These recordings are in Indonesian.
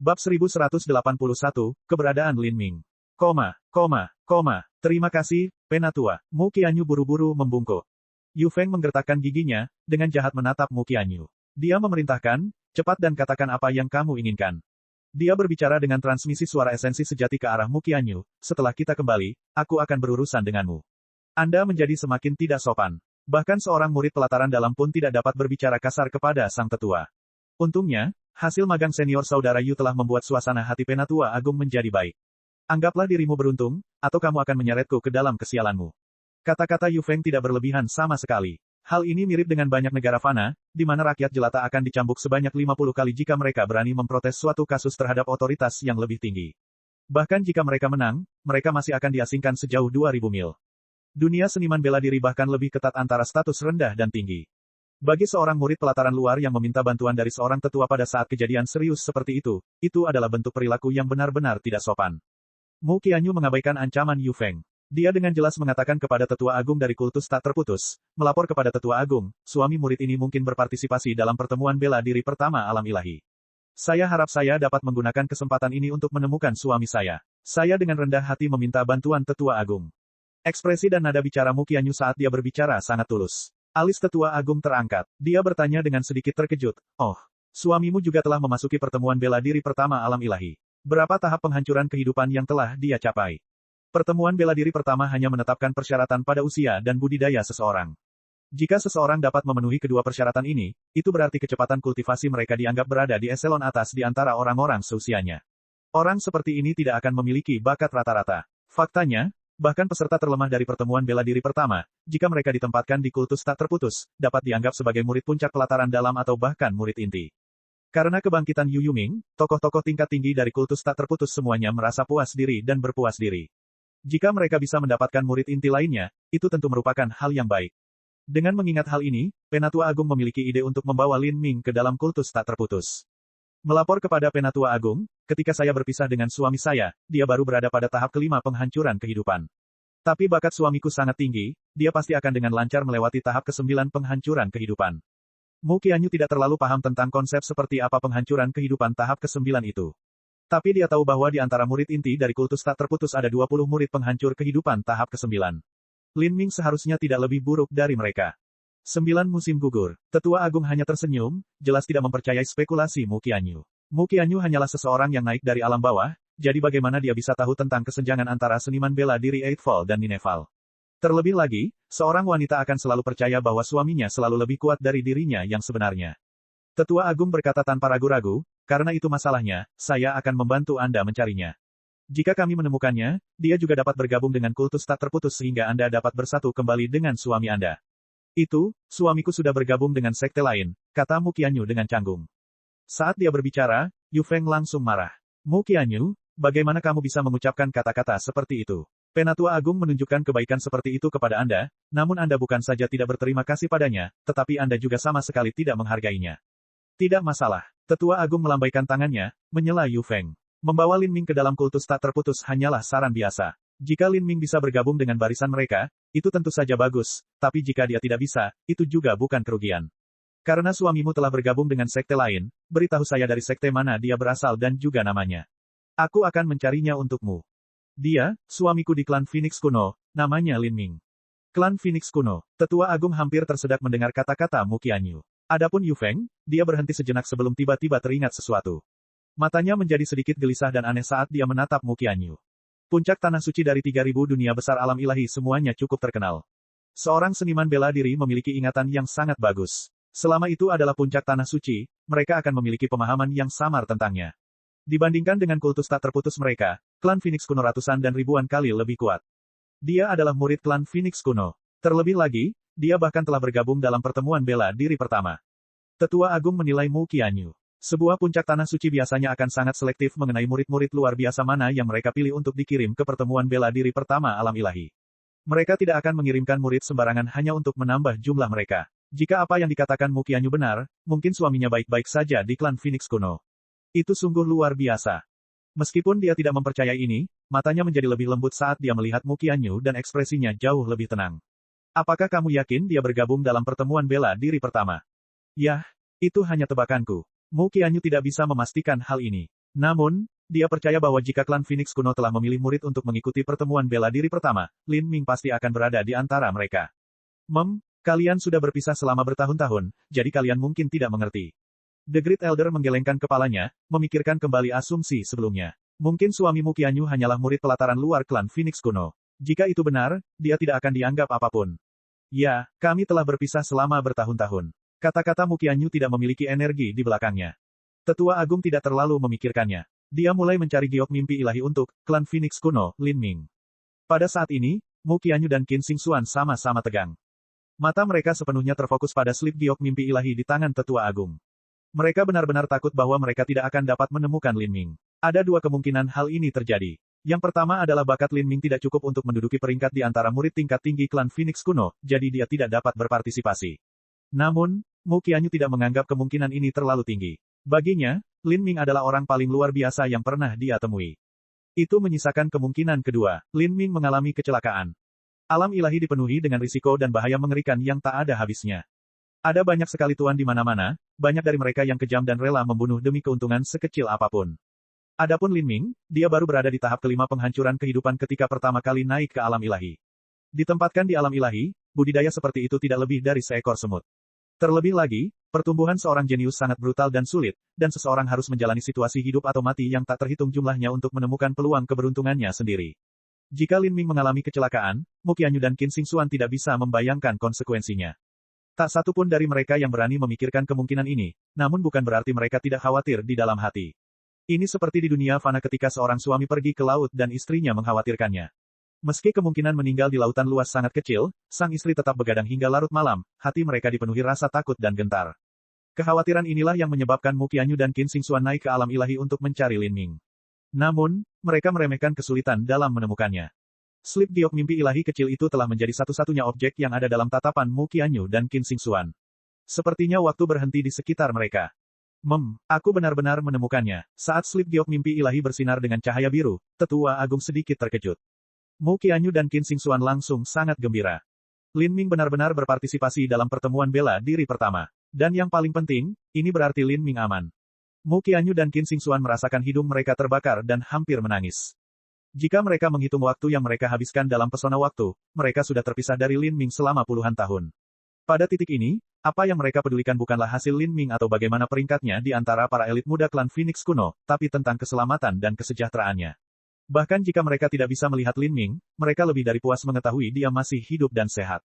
Bab 1181, Keberadaan Lin Ming. Terima kasih, Penatua. Mu Qianyu buru-buru membungkuk. Yu Feng menggertakkan giginya, dengan jahat menatap Mu Qianyu. Dia memerintahkan, cepat dan katakan apa yang kamu inginkan. Dia berbicara dengan transmisi suara esensi sejati ke arah Mu Qianyu, setelah kita kembali, aku akan berurusan denganmu. Anda menjadi semakin tidak sopan. Bahkan seorang murid pelataran dalam pun tidak dapat berbicara kasar kepada sang tetua. Untungnya, hasil magang senior saudara Yu telah membuat suasana hati Penatua Agung menjadi baik. Anggaplah dirimu beruntung, atau kamu akan menyeretku ke dalam kesialanmu. Kata-kata Yu Feng tidak berlebihan sama sekali. Hal ini mirip dengan banyak negara fana, di mana rakyat jelata akan dicambuk sebanyak 50 kali jika mereka berani memprotes suatu kasus terhadap otoritas yang lebih tinggi. Bahkan jika mereka menang, mereka masih akan diasingkan sejauh 2000 mil. Dunia seniman bela diri bahkan lebih ketat antara status rendah dan tinggi. Bagi seorang murid pelataran luar yang meminta bantuan dari seorang tetua pada saat kejadian serius seperti itu adalah bentuk perilaku yang benar-benar tidak sopan. Mu Qianyu mengabaikan ancaman Yu Feng. Dia dengan jelas mengatakan kepada tetua agung dari kultus tak terputus, melapor kepada tetua agung, suami murid ini mungkin berpartisipasi dalam pertemuan bela diri pertama alam ilahi. Saya harap saya dapat menggunakan kesempatan ini untuk menemukan suami saya. Saya dengan rendah hati meminta bantuan tetua agung. Ekspresi dan nada bicara Mu Qianyu saat dia berbicara sangat tulus. Alis tetua agung terangkat. Dia bertanya dengan sedikit terkejut, "Oh, suamimu juga telah memasuki pertemuan bela diri pertama alam ilahi. Berapa tahap penghancuran kehidupan yang telah dia capai?" Pertemuan bela diri pertama hanya menetapkan persyaratan pada usia dan budidaya seseorang. Jika seseorang dapat memenuhi kedua persyaratan ini, itu berarti kecepatan kultivasi mereka dianggap berada di eselon atas di antara orang-orang seusianya. Orang seperti ini tidak akan memiliki bakat rata-rata. Faktanya, bahkan peserta terlemah dari pertemuan bela diri pertama, jika mereka ditempatkan di kultus tak terputus, dapat dianggap sebagai murid puncak pelataran dalam atau bahkan murid inti. Karena kebangkitan Yu Yuming, tokoh-tokoh tingkat tinggi dari kultus tak terputus semuanya merasa puas diri dan berpuas diri. Jika mereka bisa mendapatkan murid inti lainnya, itu tentu merupakan hal yang baik. Dengan mengingat hal ini, Penatua Agung memiliki ide untuk membawa Lin Ming ke dalam kultus tak terputus. Melapor kepada Penatua Agung, ketika saya berpisah dengan suami saya, dia baru berada pada tahap kelima penghancuran kehidupan. Tapi bakat suamiku sangat tinggi, dia pasti akan dengan lancar melewati tahap ke-9 penghancuran kehidupan. Mu Qianyu tidak terlalu paham tentang konsep seperti apa penghancuran kehidupan tahap ke-9 itu. Tapi dia tahu bahwa di antara murid inti dari kultus tak terputus ada 20 murid penghancur kehidupan tahap ke-9. Lin Ming seharusnya tidak lebih buruk dari mereka. 9 musim gugur. Tetua Agung hanya tersenyum, jelas tidak mempercayai spekulasi Mu Qianyu. Mu Qianyu hanyalah seseorang yang naik dari alam bawah, jadi bagaimana dia bisa tahu tentang kesenjangan antara seniman bela diri Eightfall dan Nineveh? Terlebih lagi, seorang wanita akan selalu percaya bahwa suaminya selalu lebih kuat dari dirinya yang sebenarnya. Tetua Agung berkata tanpa ragu-ragu, karena itu masalahnya, saya akan membantu Anda mencarinya. Jika kami menemukannya, dia juga dapat bergabung dengan kultus tak terputus sehingga Anda dapat bersatu kembali dengan suami Anda. Itu, suamiku sudah bergabung dengan sekte lain, kata Mu Qianyu dengan canggung. Saat dia berbicara, Yu Feng langsung marah. Mu Qianyu, bagaimana kamu bisa mengucapkan kata-kata seperti itu? Penatua Agung menunjukkan kebaikan seperti itu kepada Anda, namun Anda bukan saja tidak berterima kasih padanya, tetapi Anda juga sama sekali tidak menghargainya. Tidak masalah. Tetua Agung melambaikan tangannya, menyela Yu Feng. Membawa Lin Ming ke dalam kultus tak terputus hanyalah saran biasa. Jika Lin Ming bisa bergabung dengan barisan mereka, itu tentu saja bagus, tapi jika dia tidak bisa, itu juga bukan kerugian. Karena suamimu telah bergabung dengan sekte lain, beritahu saya dari sekte mana dia berasal dan juga namanya. Aku akan mencarinya untukmu. Dia, suamiku di klan Phoenix kuno, namanya Lin Ming. Klan Phoenix kuno. Tetua Agung hampir tersedak mendengar kata-kata Mu Qianyu. Adapun Yu Feng, dia berhenti sejenak sebelum tiba-tiba teringat sesuatu. Matanya menjadi sedikit gelisah dan aneh saat dia menatap Mu Qianyu. Puncak tanah suci dari 3000 dunia besar alam ilahi semuanya cukup terkenal. Seorang seniman bela diri memiliki ingatan yang sangat bagus. Selama itu adalah puncak tanah suci, mereka akan memiliki pemahaman yang samar tentangnya. Dibandingkan dengan kultus tak terputus mereka, klan Phoenix kuno ratusan dan ribuan kali lebih kuat. Dia adalah murid klan Phoenix kuno. Terlebih lagi, dia bahkan telah bergabung dalam pertemuan bela diri pertama. Tetua Agung menilai Mu Qianyu. Sebuah puncak tanah suci biasanya akan sangat selektif mengenai murid-murid luar biasa mana yang mereka pilih untuk dikirim ke pertemuan bela diri pertama alam ilahi. Mereka tidak akan mengirimkan murid sembarangan hanya untuk menambah jumlah mereka. Jika apa yang dikatakan Mu Qianyu benar, mungkin suaminya baik-baik saja di klan Phoenix kuno. Itu sungguh luar biasa. Meskipun dia tidak mempercayai ini, matanya menjadi lebih lembut saat dia melihat Mu Qianyu dan ekspresinya jauh lebih tenang. Apakah kamu yakin dia bergabung dalam pertemuan bela diri pertama? Yah, itu hanya tebakanku. Mu Qianyu tidak bisa memastikan hal ini. Namun, dia percaya bahwa jika klan Phoenix kuno telah memilih murid untuk mengikuti pertemuan bela diri pertama, Lin Ming pasti akan berada di antara mereka. Kalian sudah berpisah selama bertahun-tahun, jadi kalian mungkin tidak mengerti. The Great Elder menggelengkan kepalanya, memikirkan kembali asumsi sebelumnya. Mungkin suamimu Qianyu hanyalah murid pelataran luar klan Phoenix kuno. Jika itu benar, dia tidak akan dianggap apapun. Ya, kami telah berpisah selama bertahun-tahun. Kata-kata Mu Qianyu tidak memiliki energi di belakangnya. Tetua Agung tidak terlalu memikirkannya. Dia mulai mencari giok mimpi ilahi untuk klan Phoenix kuno, Lin Ming. Pada saat ini, Mu Qianyu dan Qin Xingxuan sama-sama tegang. Mata mereka sepenuhnya terfokus pada slip giok mimpi ilahi di tangan Tetua Agung. Mereka benar-benar takut bahwa mereka tidak akan dapat menemukan Lin Ming. Ada dua kemungkinan hal ini terjadi. Yang pertama adalah bakat Lin Ming tidak cukup untuk menduduki peringkat di antara murid tingkat tinggi klan Phoenix kuno, jadi dia tidak dapat berpartisipasi. Namun, Mu Qianyu tidak menganggap kemungkinan ini terlalu tinggi. Baginya, Lin Ming adalah orang paling luar biasa yang pernah dia temui. Itu menyisakan kemungkinan kedua, Lin Ming mengalami kecelakaan. Alam ilahi dipenuhi dengan risiko dan bahaya mengerikan yang tak ada habisnya. Ada banyak sekali tuan di mana-mana, banyak dari mereka yang kejam dan rela membunuh demi keuntungan sekecil apapun. Adapun Lin Ming, dia baru berada di tahap kelima penghancuran kehidupan ketika pertama kali naik ke alam ilahi. Ditempatkan di alam ilahi, budidaya seperti itu tidak lebih dari seekor semut. Terlebih lagi, pertumbuhan seorang jenius sangat brutal dan sulit, dan seseorang harus menjalani situasi hidup atau mati yang tak terhitung jumlahnya untuk menemukan peluang keberuntungannya sendiri. Jika Lin Ming mengalami kecelakaan, Mu Qianyu dan Qin Xingxuan tidak bisa membayangkan konsekuensinya. Tak satu pun dari mereka yang berani memikirkan kemungkinan ini, namun bukan berarti mereka tidak khawatir di dalam hati. Ini seperti di dunia fana ketika seorang suami pergi ke laut dan istrinya mengkhawatirkannya. Meski kemungkinan meninggal di lautan luas sangat kecil, sang istri tetap begadang hingga larut malam, hati mereka dipenuhi rasa takut dan gentar. Kekhawatiran inilah yang menyebabkan Mu Qianyu dan Qin Xingxuan naik ke alam ilahi untuk mencari Lin Ming. Namun, mereka meremehkan kesulitan dalam menemukannya. Slip giok mimpi ilahi kecil itu telah menjadi satu-satunya objek yang ada dalam tatapan Mu Qianyu dan Qin Xingxuan. Sepertinya waktu berhenti di sekitar mereka. Aku benar-benar menemukannya. Saat slip giok mimpi ilahi bersinar dengan cahaya biru, Tetua Agung sedikit terkejut. Mu Qianyu dan Qin Xingxuan langsung sangat gembira. Lin Ming benar-benar berpartisipasi dalam pertemuan bela diri pertama. Dan yang paling penting, ini berarti Lin Ming aman. Mu Qianyu dan Qin Xingxuan merasakan hidung mereka terbakar dan hampir menangis. Jika mereka menghitung waktu yang mereka habiskan dalam pesona waktu, mereka sudah terpisah dari Lin Ming selama puluhan tahun. Pada titik ini, apa yang mereka pedulikan bukanlah hasil Lin Ming atau bagaimana peringkatnya di antara para elit muda klan Phoenix kuno, tapi tentang keselamatan dan kesejahteraannya. Bahkan jika mereka tidak bisa melihat Lin Ming, mereka lebih dari puas mengetahui dia masih hidup dan sehat.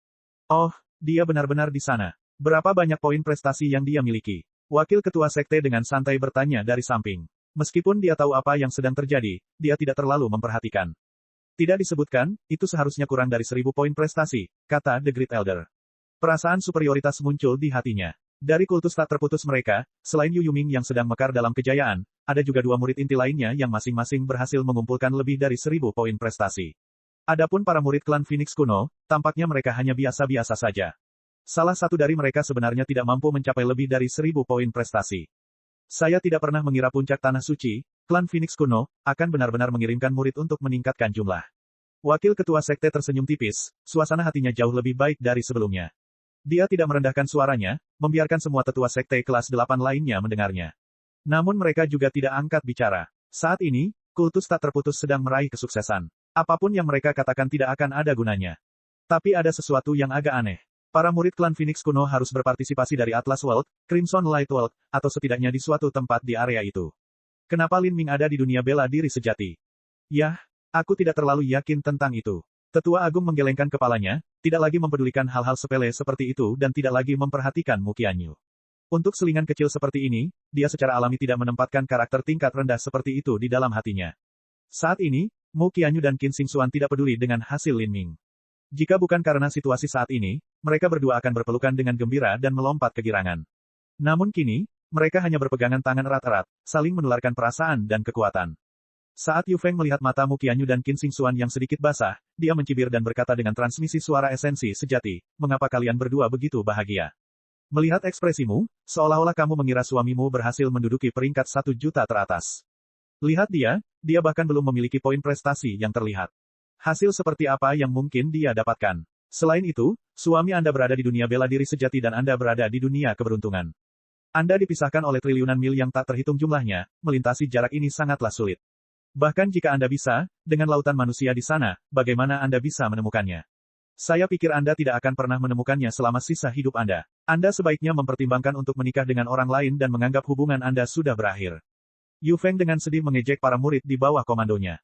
Oh, dia benar-benar di sana. Berapa banyak poin prestasi yang dia miliki? Wakil ketua sekte dengan santai bertanya dari samping. Meskipun dia tahu apa yang sedang terjadi, dia tidak terlalu memperhatikan. Tidak disebutkan, itu seharusnya kurang dari 1000 poin prestasi, kata The Great Elder. Perasaan superioritas muncul di hatinya. Dari kultus tak terputus mereka, selain Yu Yuming yang sedang mekar dalam kejayaan, ada juga dua murid inti lainnya yang masing-masing berhasil mengumpulkan lebih dari 1000 poin prestasi. Adapun para murid klan Phoenix kuno, tampaknya mereka hanya biasa-biasa saja. Salah satu dari mereka sebenarnya tidak mampu mencapai lebih dari 1000 poin prestasi. Saya tidak pernah mengira puncak tanah suci, klan Phoenix kuno, akan benar-benar mengirimkan murid untuk meningkatkan jumlah. Wakil ketua sekte tersenyum tipis, suasana hatinya jauh lebih baik dari sebelumnya. Dia tidak merendahkan suaranya, membiarkan semua tetua sekte kelas 8 lainnya mendengarnya. Namun mereka juga tidak angkat bicara. Saat ini, kultus tak terputus sedang meraih kesuksesan. Apapun yang mereka katakan tidak akan ada gunanya. Tapi ada sesuatu yang agak aneh. Para murid klan Phoenix kuno harus berpartisipasi dari Atlas World, Crimson Light World, atau setidaknya di suatu tempat di area itu. Kenapa Lin Ming ada di dunia bela diri sejati? Yah, aku tidak terlalu yakin tentang itu. Tetua Agung menggelengkan kepalanya, tidak lagi mempedulikan hal-hal sepele seperti itu dan tidak lagi memperhatikan Mu Qianyu. Untuk selingan kecil seperti ini, dia secara alami tidak menempatkan karakter tingkat rendah seperti itu di dalam hatinya. Saat ini, Mu Qianyu dan Qin Xingxuan tidak peduli dengan hasil Lin Ming. Jika bukan karena situasi saat ini, mereka berdua akan berpelukan dengan gembira dan melompat kegirangan. Namun kini, mereka hanya berpegangan tangan erat-erat, saling menularkan perasaan dan kekuatan. Saat Yu Feng melihat mata Mu Qianyu dan Qin Xingxuan yang sedikit basah, dia mencibir dan berkata dengan transmisi suara esensi sejati, mengapa kalian berdua begitu bahagia? Melihat ekspresimu, seolah-olah kamu mengira suamimu berhasil menduduki peringkat 1 juta teratas. Lihat dia bahkan belum memiliki poin prestasi yang terlihat. Hasil seperti apa yang mungkin dia dapatkan? Selain itu, suami Anda berada di dunia bela diri sejati dan Anda berada di dunia keberuntungan. Anda dipisahkan oleh triliunan mil yang tak terhitung jumlahnya, melintasi jarak ini sangatlah sulit. Bahkan jika Anda bisa, dengan lautan manusia di sana, bagaimana Anda bisa menemukannya? Saya pikir Anda tidak akan pernah menemukannya selama sisa hidup Anda. Anda sebaiknya mempertimbangkan untuk menikah dengan orang lain dan menganggap hubungan Anda sudah berakhir. Yu Feng dengan sedih mengejek para murid di bawah komandonya.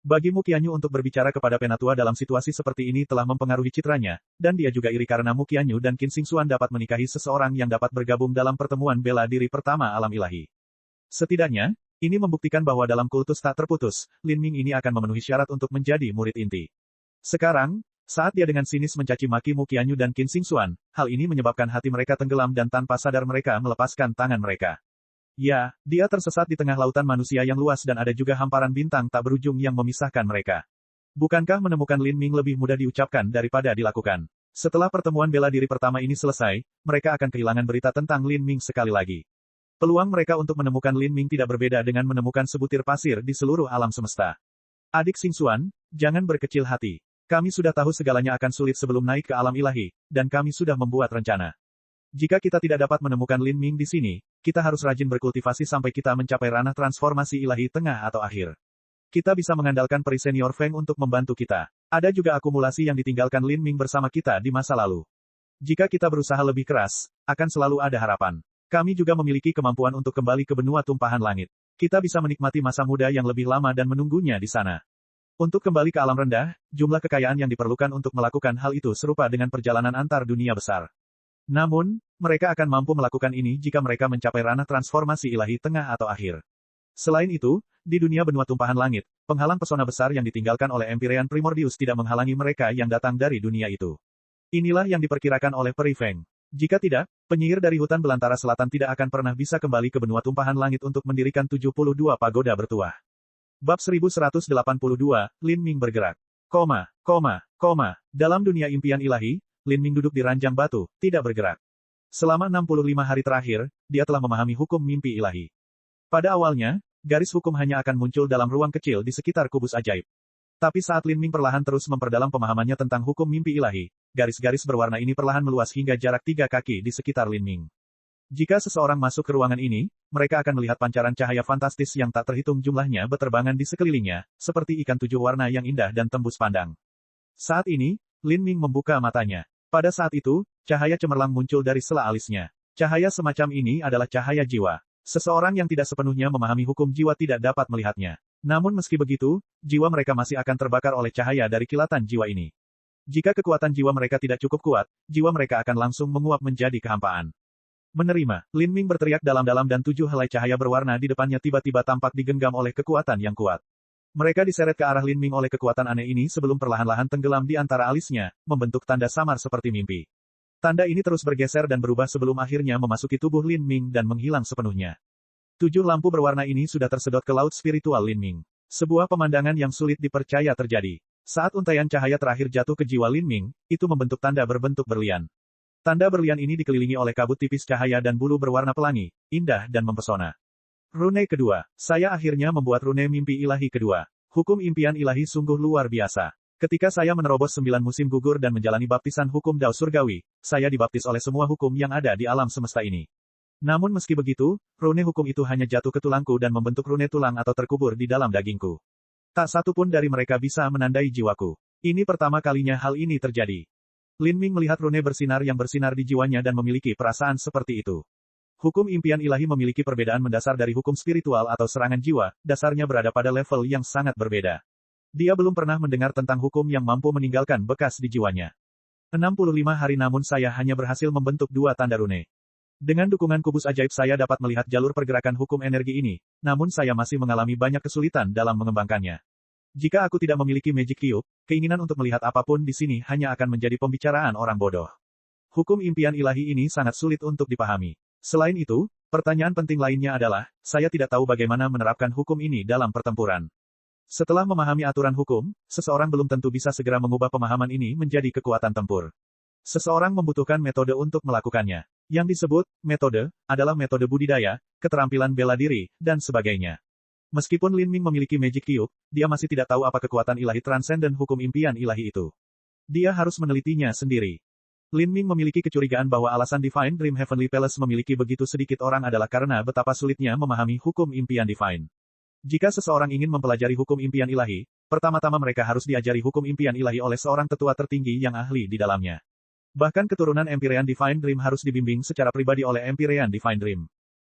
Bagi Mu Qianyu untuk berbicara kepada Penatua dalam situasi seperti ini telah mempengaruhi citranya, dan dia juga iri karena Mu Qianyu dan Qin Xingxuan dapat menikahi seseorang yang dapat bergabung dalam pertemuan bela diri pertama alam ilahi. Setidaknya, ini membuktikan bahwa dalam kultus tak terputus, Lin Ming ini akan memenuhi syarat untuk menjadi murid inti. Sekarang, saat dia dengan sinis mencaci maki Mu Qianyu dan Qin Xingxuan, hal ini menyebabkan hati mereka tenggelam dan tanpa sadar mereka melepaskan tangan mereka. Ya, dia tersesat di tengah lautan manusia yang luas dan ada juga hamparan bintang tak berujung yang memisahkan mereka. Bukankah menemukan Lin Ming lebih mudah diucapkan daripada dilakukan? Setelah pertemuan bela diri pertama ini selesai, mereka akan kehilangan berita tentang Lin Ming sekali lagi. Peluang mereka untuk menemukan Lin Ming tidak berbeda dengan menemukan sebutir pasir di seluruh alam semesta. Adik Xingxuan, jangan berkecil hati. Kami sudah tahu segalanya akan sulit sebelum naik ke alam ilahi, dan kami sudah membuat rencana. Jika kita tidak dapat menemukan Lin Ming di sini, kita harus rajin berkultivasi sampai kita mencapai ranah transformasi ilahi tengah atau akhir. Kita bisa mengandalkan peri senior Feng untuk membantu kita. Ada juga akumulasi yang ditinggalkan Lin Ming bersama kita di masa lalu. Jika kita berusaha lebih keras, akan selalu ada harapan. Kami juga memiliki kemampuan untuk kembali ke benua tumpahan langit. Kita bisa menikmati masa muda yang lebih lama dan menunggunya di sana. Untuk kembali ke alam rendah, jumlah kekayaan yang diperlukan untuk melakukan hal itu serupa dengan perjalanan antar dunia besar. Namun, mereka akan mampu melakukan ini jika mereka mencapai ranah transformasi ilahi tengah atau akhir. Selain itu, di dunia benua tumpahan langit, penghalang pesona besar yang ditinggalkan oleh Empyrean Primordius tidak menghalangi mereka yang datang dari dunia itu. Inilah yang diperkirakan oleh Peri Feng. Jika tidak, penyihir dari hutan belantara selatan tidak akan pernah bisa kembali ke benua tumpahan langit untuk mendirikan 72 pagoda bertuah. Bab 1182, Lin Ming bergerak. Dalam dunia impian ilahi, Lin Ming duduk di ranjang batu, tidak bergerak. Selama 65 hari terakhir, dia telah memahami hukum mimpi ilahi. Pada awalnya, garis hukum hanya akan muncul dalam ruang kecil di sekitar kubus ajaib. Tapi saat Lin Ming perlahan terus memperdalam pemahamannya tentang hukum mimpi ilahi, garis-garis berwarna ini perlahan meluas hingga jarak 3 kaki di sekitar Lin Ming. Jika seseorang masuk ke ruangan ini, mereka akan melihat pancaran cahaya fantastis yang tak terhitung jumlahnya berterbangan di sekelilingnya, seperti ikan 7 warna yang indah dan tembus pandang. Saat ini, Lin Ming membuka matanya. Pada saat itu, cahaya cemerlang muncul dari sela alisnya. Cahaya semacam ini adalah cahaya jiwa. Seseorang yang tidak sepenuhnya memahami hukum jiwa tidak dapat melihatnya. Namun meski begitu, jiwa mereka masih akan terbakar oleh cahaya dari kilatan jiwa ini. Jika kekuatan jiwa mereka tidak cukup kuat, jiwa mereka akan langsung menguap menjadi kehampaan. Menerima, Lin Ming berteriak dalam-dalam dan 7 helai cahaya berwarna di depannya tiba-tiba tampak digenggam oleh kekuatan yang kuat. Mereka diseret ke arah Lin Ming oleh kekuatan aneh ini sebelum perlahan-lahan tenggelam di antara alisnya, membentuk tanda samar seperti mimpi. Tanda ini terus bergeser dan berubah sebelum akhirnya memasuki tubuh Lin Ming dan menghilang sepenuhnya. 7 lampu berwarna ini sudah tersedot ke laut spiritual Lin Ming. Sebuah pemandangan yang sulit dipercaya terjadi. Saat untaian cahaya terakhir jatuh ke jiwa Lin Ming, itu membentuk tanda berbentuk berlian. Tanda berlian ini dikelilingi oleh kabut tipis cahaya dan bulu berwarna pelangi, indah dan mempesona. Rune kedua. Saya akhirnya membuat rune mimpi ilahi kedua. Hukum impian ilahi sungguh luar biasa. Ketika saya menerobos 9 musim gugur dan menjalani baptisan hukum Dao Surgawi, saya dibaptis oleh semua hukum yang ada di alam semesta ini. Namun meski begitu, rune hukum itu hanya jatuh ke tulangku dan membentuk rune tulang atau terkubur di dalam dagingku. Tak satu pun dari mereka bisa menandai jiwaku. Ini pertama kalinya hal ini terjadi. Lin Ming melihat rune bersinar yang bersinar di jiwanya dan memiliki perasaan seperti itu. Hukum impian ilahi memiliki perbedaan mendasar dari hukum spiritual atau serangan jiwa, dasarnya berada pada level yang sangat berbeda. Dia belum pernah mendengar tentang hukum yang mampu meninggalkan bekas di jiwanya. 65 hari namun saya hanya berhasil membentuk 2 tanda rune. Dengan dukungan kubus ajaib saya dapat melihat jalur pergerakan hukum energi ini, namun saya masih mengalami banyak kesulitan dalam mengembangkannya. Jika aku tidak memiliki Magic Cube, keinginan untuk melihat apapun di sini hanya akan menjadi pembicaraan orang bodoh. Hukum impian ilahi ini sangat sulit untuk dipahami. Selain itu, pertanyaan penting lainnya adalah, saya tidak tahu bagaimana menerapkan hukum ini dalam pertempuran. Setelah memahami aturan hukum, seseorang belum tentu bisa segera mengubah pemahaman ini menjadi kekuatan tempur. Seseorang membutuhkan metode untuk melakukannya. Yang disebut metode adalah metode budidaya, keterampilan bela diri, dan sebagainya. Meskipun Lin Ming memiliki Magic Cube, dia masih tidak tahu apa kekuatan ilahi transenden hukum impian ilahi itu. Dia harus menelitinya sendiri. Lin Ming memiliki kecurigaan bahwa alasan Divine Dream Heavenly Palace memiliki begitu sedikit orang adalah karena betapa sulitnya memahami hukum impian Divine. Jika seseorang ingin mempelajari hukum impian ilahi, pertama-tama mereka harus diajari hukum impian ilahi oleh seorang tetua tertinggi yang ahli di dalamnya. Bahkan keturunan Empyrean Divine Dream harus dibimbing secara pribadi oleh Empyrean Divine Dream.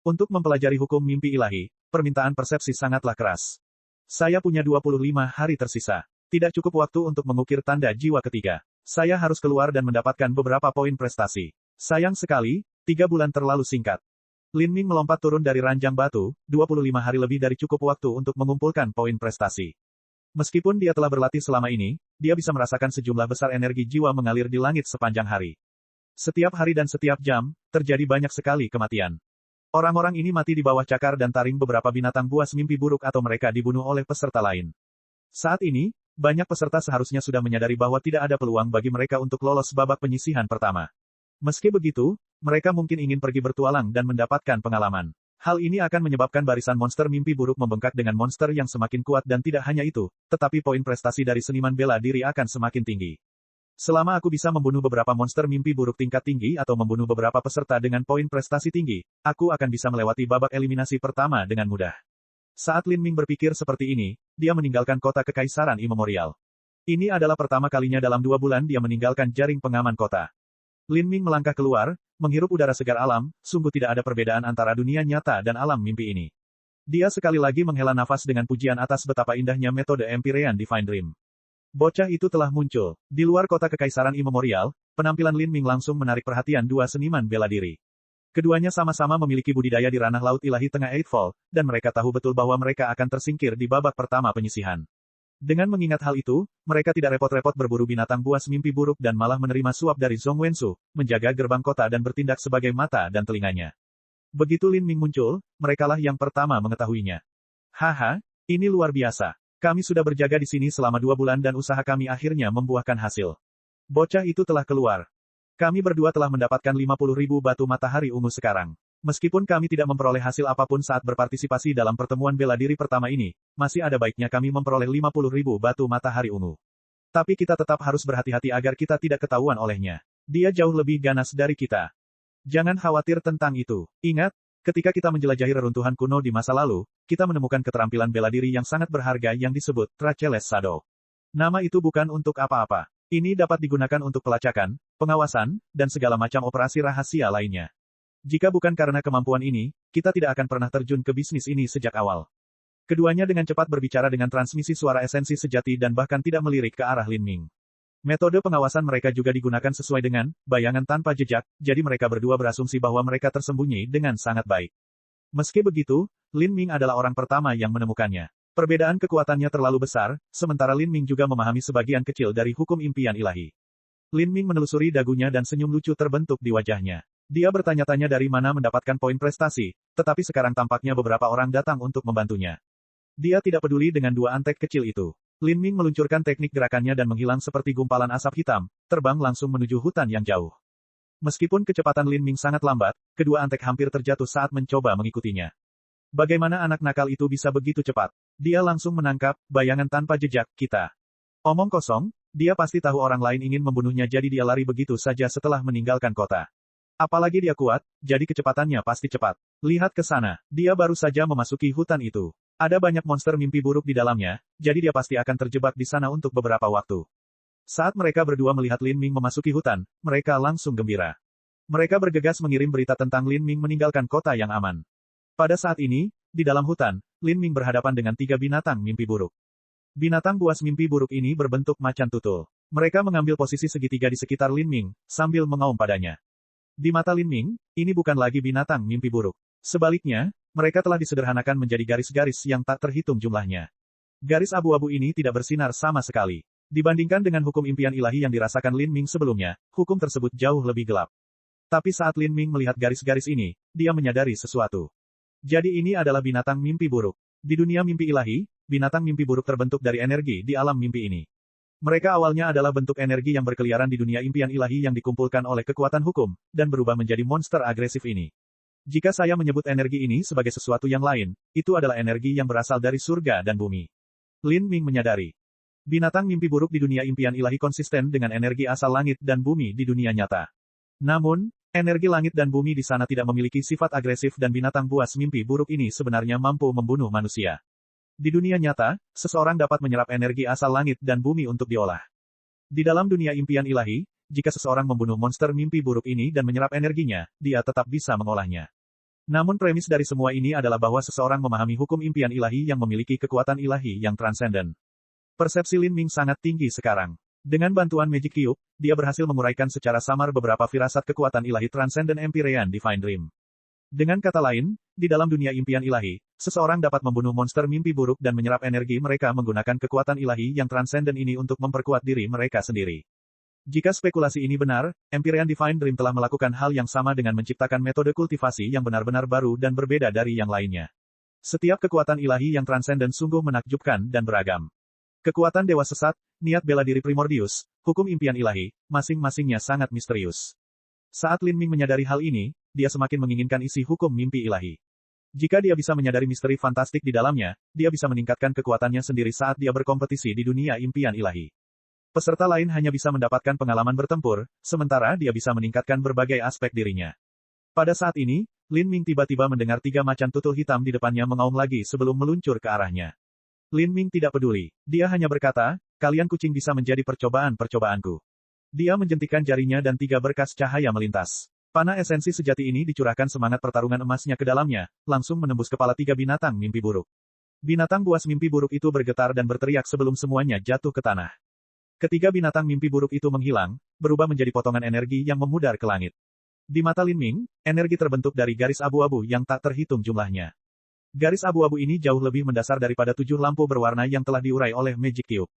Untuk mempelajari hukum mimpi ilahi, permintaan persepsi sangatlah keras. Saya punya 25 hari tersisa. Tidak cukup waktu untuk mengukir tanda jiwa ketiga. Saya harus keluar dan mendapatkan beberapa poin prestasi. Sayang sekali, 3 bulan terlalu singkat. Lin Ming melompat turun dari ranjang batu, 25 hari lebih dari cukup waktu untuk mengumpulkan poin prestasi. Meskipun dia telah berlatih selama ini, dia bisa merasakan sejumlah besar energi jiwa mengalir di langit sepanjang hari. Setiap hari dan setiap jam, terjadi banyak sekali kematian. Orang-orang ini mati di bawah cakar dan taring beberapa binatang buas mimpi buruk atau mereka dibunuh oleh peserta lain. Saat ini, banyak peserta seharusnya sudah menyadari bahwa tidak ada peluang bagi mereka untuk lolos babak penyisihan pertama. Meski begitu, mereka mungkin ingin pergi bertualang dan mendapatkan pengalaman. Hal ini akan menyebabkan barisan monster mimpi buruk membengkak dengan monster yang semakin kuat dan tidak hanya itu, tetapi poin prestasi dari seniman bela diri akan semakin tinggi. Selama aku bisa membunuh beberapa monster mimpi buruk tingkat tinggi atau membunuh beberapa peserta dengan poin prestasi tinggi, aku akan bisa melewati babak eliminasi pertama dengan mudah. Saat Lin Ming berpikir seperti ini, dia meninggalkan kota kekaisaran imemorial. Ini adalah pertama kalinya dalam 2 bulan dia meninggalkan jaring pengaman kota. Lin Ming melangkah keluar, menghirup udara segar alam, sungguh tidak ada perbedaan antara dunia nyata dan alam mimpi ini. Dia sekali lagi menghela nafas dengan pujian atas betapa indahnya metode Empyrean Divine Dream. Bocah itu telah muncul. Di luar kota kekaisaran imemorial, penampilan Lin Ming langsung menarik perhatian 2 seniman bela diri. Keduanya sama-sama memiliki budidaya di ranah laut ilahi tengah Eightfall, dan mereka tahu betul bahwa mereka akan tersingkir di babak pertama penyisihan. Dengan mengingat hal itu, mereka tidak repot-repot berburu binatang buas mimpi buruk dan malah menerima suap dari Zhong Wensu, menjaga gerbang kota dan bertindak sebagai mata dan telinganya. Begitu Lin Ming muncul, merekalah yang pertama mengetahuinya. Haha, ini luar biasa. Kami sudah berjaga di sini selama 2 bulan dan usaha kami akhirnya membuahkan hasil. Bocah itu telah keluar. Kami berdua telah mendapatkan 50.000 batu matahari ungu sekarang. Meskipun kami tidak memperoleh hasil apapun saat berpartisipasi dalam pertemuan bela diri pertama ini, masih ada baiknya kami memperoleh 50.000 batu matahari ungu. Tapi kita tetap harus berhati-hati agar kita tidak ketahuan olehnya. Dia jauh lebih ganas dari kita. Jangan khawatir tentang itu. Ingat, ketika kita menjelajahi reruntuhan kuno di masa lalu, kita menemukan keterampilan bela diri yang sangat berharga yang disebut Tracheles Shadow. Nama itu bukan untuk apa-apa. Ini dapat digunakan untuk pelacakan, pengawasan, dan segala macam operasi rahasia lainnya. Jika bukan karena kemampuan ini, kita tidak akan pernah terjun ke bisnis ini sejak awal. Keduanya dengan cepat berbicara dengan transmisi suara esensi sejati dan bahkan tidak melirik ke arah Lin Ming. Metode pengawasan mereka juga digunakan sesuai dengan bayangan tanpa jejak, jadi mereka berdua berasumsi bahwa mereka tersembunyi dengan sangat baik. Meski begitu, Lin Ming adalah orang pertama yang menemukannya. Perbedaan kekuatannya terlalu besar, sementara Lin Ming juga memahami sebagian kecil dari hukum impian ilahi. Lin Ming menelusuri dagunya dan senyum lucu terbentuk di wajahnya. Dia bertanya-tanya dari mana mendapatkan poin prestasi, tetapi sekarang tampaknya beberapa orang datang untuk membantunya. Dia tidak peduli dengan 2 antek kecil itu. Lin Ming meluncurkan teknik gerakannya dan menghilang seperti gumpalan asap hitam, terbang langsung menuju hutan yang jauh. Meskipun kecepatan Lin Ming sangat lambat, kedua antek hampir terjatuh saat mencoba mengikutinya. Bagaimana anak nakal itu bisa begitu cepat? Dia langsung menangkap bayangan tanpa jejak kita. Omong kosong, dia pasti tahu orang lain ingin membunuhnya jadi dia lari begitu saja setelah meninggalkan kota. Apalagi dia kuat, jadi kecepatannya pasti cepat. Lihat ke sana, dia baru saja memasuki hutan itu. Ada banyak monster mimpi buruk di dalamnya, jadi dia pasti akan terjebak di sana untuk beberapa waktu. Saat mereka berdua melihat Lin Ming memasuki hutan, mereka langsung gembira. Mereka bergegas mengirim berita tentang Lin Ming meninggalkan kota yang aman. Pada saat ini, di dalam hutan, Lin Ming berhadapan dengan 3 binatang mimpi buruk. Binatang buas mimpi buruk ini berbentuk macan tutul. Mereka mengambil posisi segitiga di sekitar Lin Ming, sambil mengaum padanya. Di mata Lin Ming, ini bukan lagi binatang mimpi buruk. Sebaliknya, mereka telah disederhanakan menjadi garis-garis yang tak terhitung jumlahnya. Garis abu-abu ini tidak bersinar sama sekali. Dibandingkan dengan hukum impian ilahi yang dirasakan Lin Ming sebelumnya, hukum tersebut jauh lebih gelap. Tapi saat Lin Ming melihat garis-garis ini, dia menyadari sesuatu. Jadi ini adalah binatang mimpi buruk. Di dunia mimpi ilahi, binatang mimpi buruk terbentuk dari energi di alam mimpi ini. Mereka awalnya adalah bentuk energi yang berkeliaran di dunia impian ilahi yang dikumpulkan oleh kekuatan hukum, dan berubah menjadi monster agresif ini. Jika saya menyebut energi ini sebagai sesuatu yang lain, itu adalah energi yang berasal dari surga dan bumi. Lin Ming menyadari. Binatang mimpi buruk di dunia impian ilahi konsisten dengan energi asal langit dan bumi di dunia nyata. Namun, energi langit dan bumi di sana tidak memiliki sifat agresif dan binatang buas mimpi buruk ini sebenarnya mampu membunuh manusia. Di dunia nyata, seseorang dapat menyerap energi asal langit dan bumi untuk diolah. Di dalam dunia impian ilahi, jika seseorang membunuh monster mimpi buruk ini dan menyerap energinya, dia tetap bisa mengolahnya. Namun premis dari semua ini adalah bahwa seseorang memahami hukum impian ilahi yang memiliki kekuatan ilahi yang transenden. Persepsi Lin Ming sangat tinggi sekarang. Dengan bantuan Magic Cube, dia berhasil menguraikan secara samar beberapa firasat kekuatan ilahi transenden Empyrean Divine Dream. Dengan kata lain, di dalam dunia impian ilahi, seseorang dapat membunuh monster mimpi buruk dan menyerap energi mereka menggunakan kekuatan ilahi yang transenden ini untuk memperkuat diri mereka sendiri. Jika spekulasi ini benar, Empyrean Divine Dream telah melakukan hal yang sama dengan menciptakan metode kultivasi yang benar-benar baru dan berbeda dari yang lainnya. Setiap kekuatan ilahi yang transenden sungguh menakjubkan dan beragam. Kekuatan dewa sesat, niat bela diri primordius, hukum impian ilahi, masing-masingnya sangat misterius. Saat Lin Ming menyadari hal ini, dia semakin menginginkan isi hukum mimpi ilahi. Jika dia bisa menyadari misteri fantastik di dalamnya, dia bisa meningkatkan kekuatannya sendiri saat dia berkompetisi di dunia impian ilahi. Peserta lain hanya bisa mendapatkan pengalaman bertempur, sementara dia bisa meningkatkan berbagai aspek dirinya. Pada saat ini, Lin Ming tiba-tiba mendengar 3 macan tutul hitam di depannya mengaum lagi sebelum meluncur ke arahnya. Lin Ming tidak peduli. Dia hanya berkata, kalian kucing bisa menjadi percobaan-percobaanku. Dia menjentikan jarinya dan 3 berkas cahaya melintas. Panah esensi sejati ini dicurahkan semangat pertarungan emasnya ke dalamnya, langsung menembus kepala 3 binatang mimpi buruk. Binatang buas mimpi buruk itu bergetar dan berteriak sebelum semuanya jatuh ke tanah. Ketiga binatang mimpi buruk itu menghilang, berubah menjadi potongan energi yang memudar ke langit. Di mata Lin Ming, energi terbentuk dari garis abu-abu yang tak terhitung jumlahnya. Garis abu-abu ini jauh lebih mendasar daripada 7 lampu berwarna yang telah diurai oleh Magic Cube.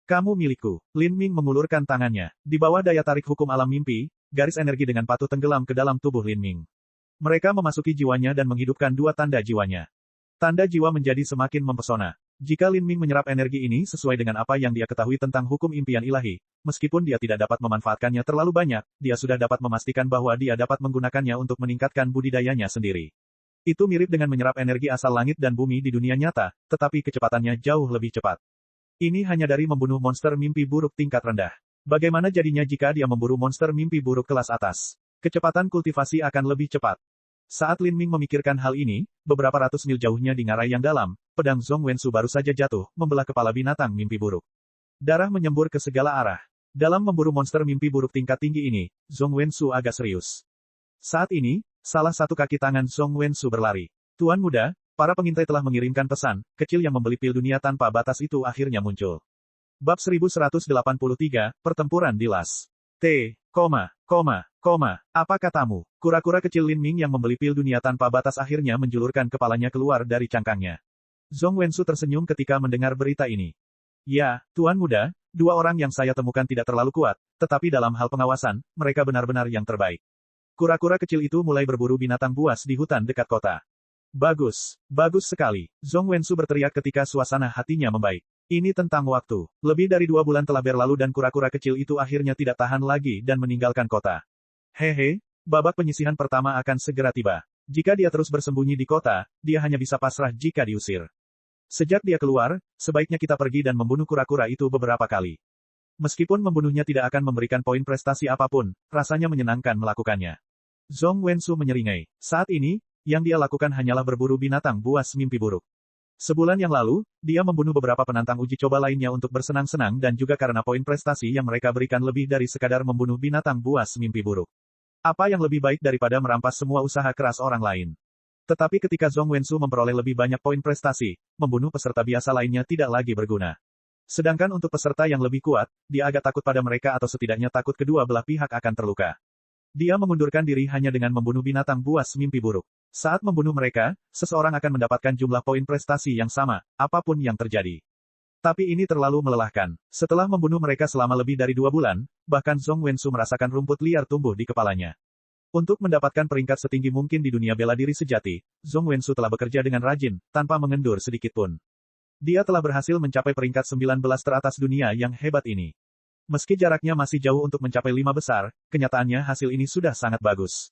Kamu milikku. Lin Ming mengulurkan tangannya. Di bawah daya tarik hukum alam mimpi, garis energi dengan patuh tenggelam ke dalam tubuh Lin Ming. Mereka memasuki jiwanya dan menghidupkan 2 tanda jiwanya. Tanda jiwa menjadi semakin mempesona. Jika Lin Ming menyerap energi ini sesuai dengan apa yang dia ketahui tentang hukum impian ilahi, meskipun dia tidak dapat memanfaatkannya terlalu banyak, dia sudah dapat memastikan bahwa dia dapat menggunakannya untuk meningkatkan budidayanya sendiri. Itu mirip dengan menyerap energi asal langit dan bumi di dunia nyata, tetapi kecepatannya jauh lebih cepat. Ini hanya dari membunuh monster mimpi buruk tingkat rendah. Bagaimana jadinya jika dia memburu monster mimpi buruk kelas atas? Kecepatan kultivasi akan lebih cepat. Saat Lin Ming memikirkan hal ini, beberapa ratus mil jauhnya di ngarai yang dalam, pedang Zhong Wensu baru saja jatuh, membelah kepala binatang mimpi buruk. Darah menyembur ke segala arah. Dalam memburu monster mimpi buruk tingkat tinggi ini, Zhong Wensu agak serius. Saat ini, salah satu kaki tangan Zhong Wensu berlari. Tuan muda, para pengintai telah mengirimkan pesan, kecil yang membeli pil dunia tanpa batas itu akhirnya muncul. Bab 1183, Pertempuran di Las. Apa katamu? Kura-kura kecil Lin Ming yang membeli pil dunia tanpa batas akhirnya menjulurkan kepalanya keluar dari cangkangnya. Zhong Wensu tersenyum ketika mendengar berita ini. Ya, Tuan muda, 2 orang yang saya temukan tidak terlalu kuat, tetapi dalam hal pengawasan, mereka benar-benar yang terbaik. Kura-kura kecil itu mulai berburu binatang buas di hutan dekat kota. Bagus, bagus sekali. Zhong Wensu berteriak ketika suasana hatinya membaik. Ini tentang waktu. Lebih dari 2 bulan telah berlalu dan kura-kura kecil itu akhirnya tidak tahan lagi dan meninggalkan kota. Hehe, babak penyisihan pertama akan segera tiba. Jika dia terus bersembunyi di kota, dia hanya bisa pasrah jika diusir. Sejak dia keluar, sebaiknya kita pergi dan membunuh kura-kura itu beberapa kali. Meskipun membunuhnya tidak akan memberikan poin prestasi apapun, rasanya menyenangkan melakukannya. Zhong Wensu menyeringai. Saat ini, yang dia lakukan hanyalah berburu binatang buas mimpi buruk. Sebulan yang lalu, dia membunuh beberapa penantang uji coba lainnya untuk bersenang-senang dan juga karena poin prestasi yang mereka berikan lebih dari sekadar membunuh binatang buas mimpi buruk. Apa yang lebih baik daripada merampas semua usaha keras orang lain? Tetapi ketika Zhong Wensu memperoleh lebih banyak poin prestasi, membunuh peserta biasa lainnya tidak lagi berguna. Sedangkan untuk peserta yang lebih kuat, dia agak takut pada mereka atau setidaknya takut kedua belah pihak akan terluka. Dia mengundurkan diri hanya dengan membunuh binatang buas mimpi buruk. Saat membunuh mereka, seseorang akan mendapatkan jumlah poin prestasi yang sama, apapun yang terjadi. Tapi ini terlalu melelahkan. Setelah membunuh mereka selama lebih dari 2 bulan, bahkan Zhong Wensu merasakan rumput liar tumbuh di kepalanya. Untuk mendapatkan peringkat setinggi mungkin di dunia bela diri sejati, Zhong Wensu telah bekerja dengan rajin, tanpa mengendur sedikitpun. Dia telah berhasil mencapai peringkat 19 teratas dunia yang hebat ini. Meski jaraknya masih jauh untuk mencapai 5 besar, kenyataannya hasil ini sudah sangat bagus.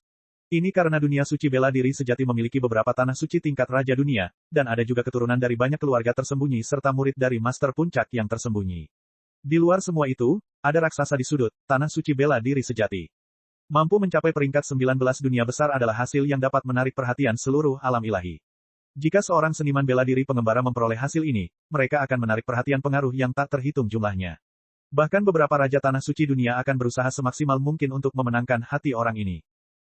Ini karena dunia suci bela diri sejati memiliki beberapa tanah suci tingkat raja dunia, dan ada juga keturunan dari banyak keluarga tersembunyi serta murid dari master puncak yang tersembunyi. Di luar semua itu, ada raksasa di sudut, tanah suci bela diri sejati. Mampu mencapai peringkat 19 dunia besar adalah hasil yang dapat menarik perhatian seluruh alam ilahi. Jika seorang seniman bela diri pengembara memperoleh hasil ini, mereka akan menarik perhatian pengaruh yang tak terhitung jumlahnya. Bahkan beberapa raja tanah suci dunia akan berusaha semaksimal mungkin untuk memenangkan hati orang ini.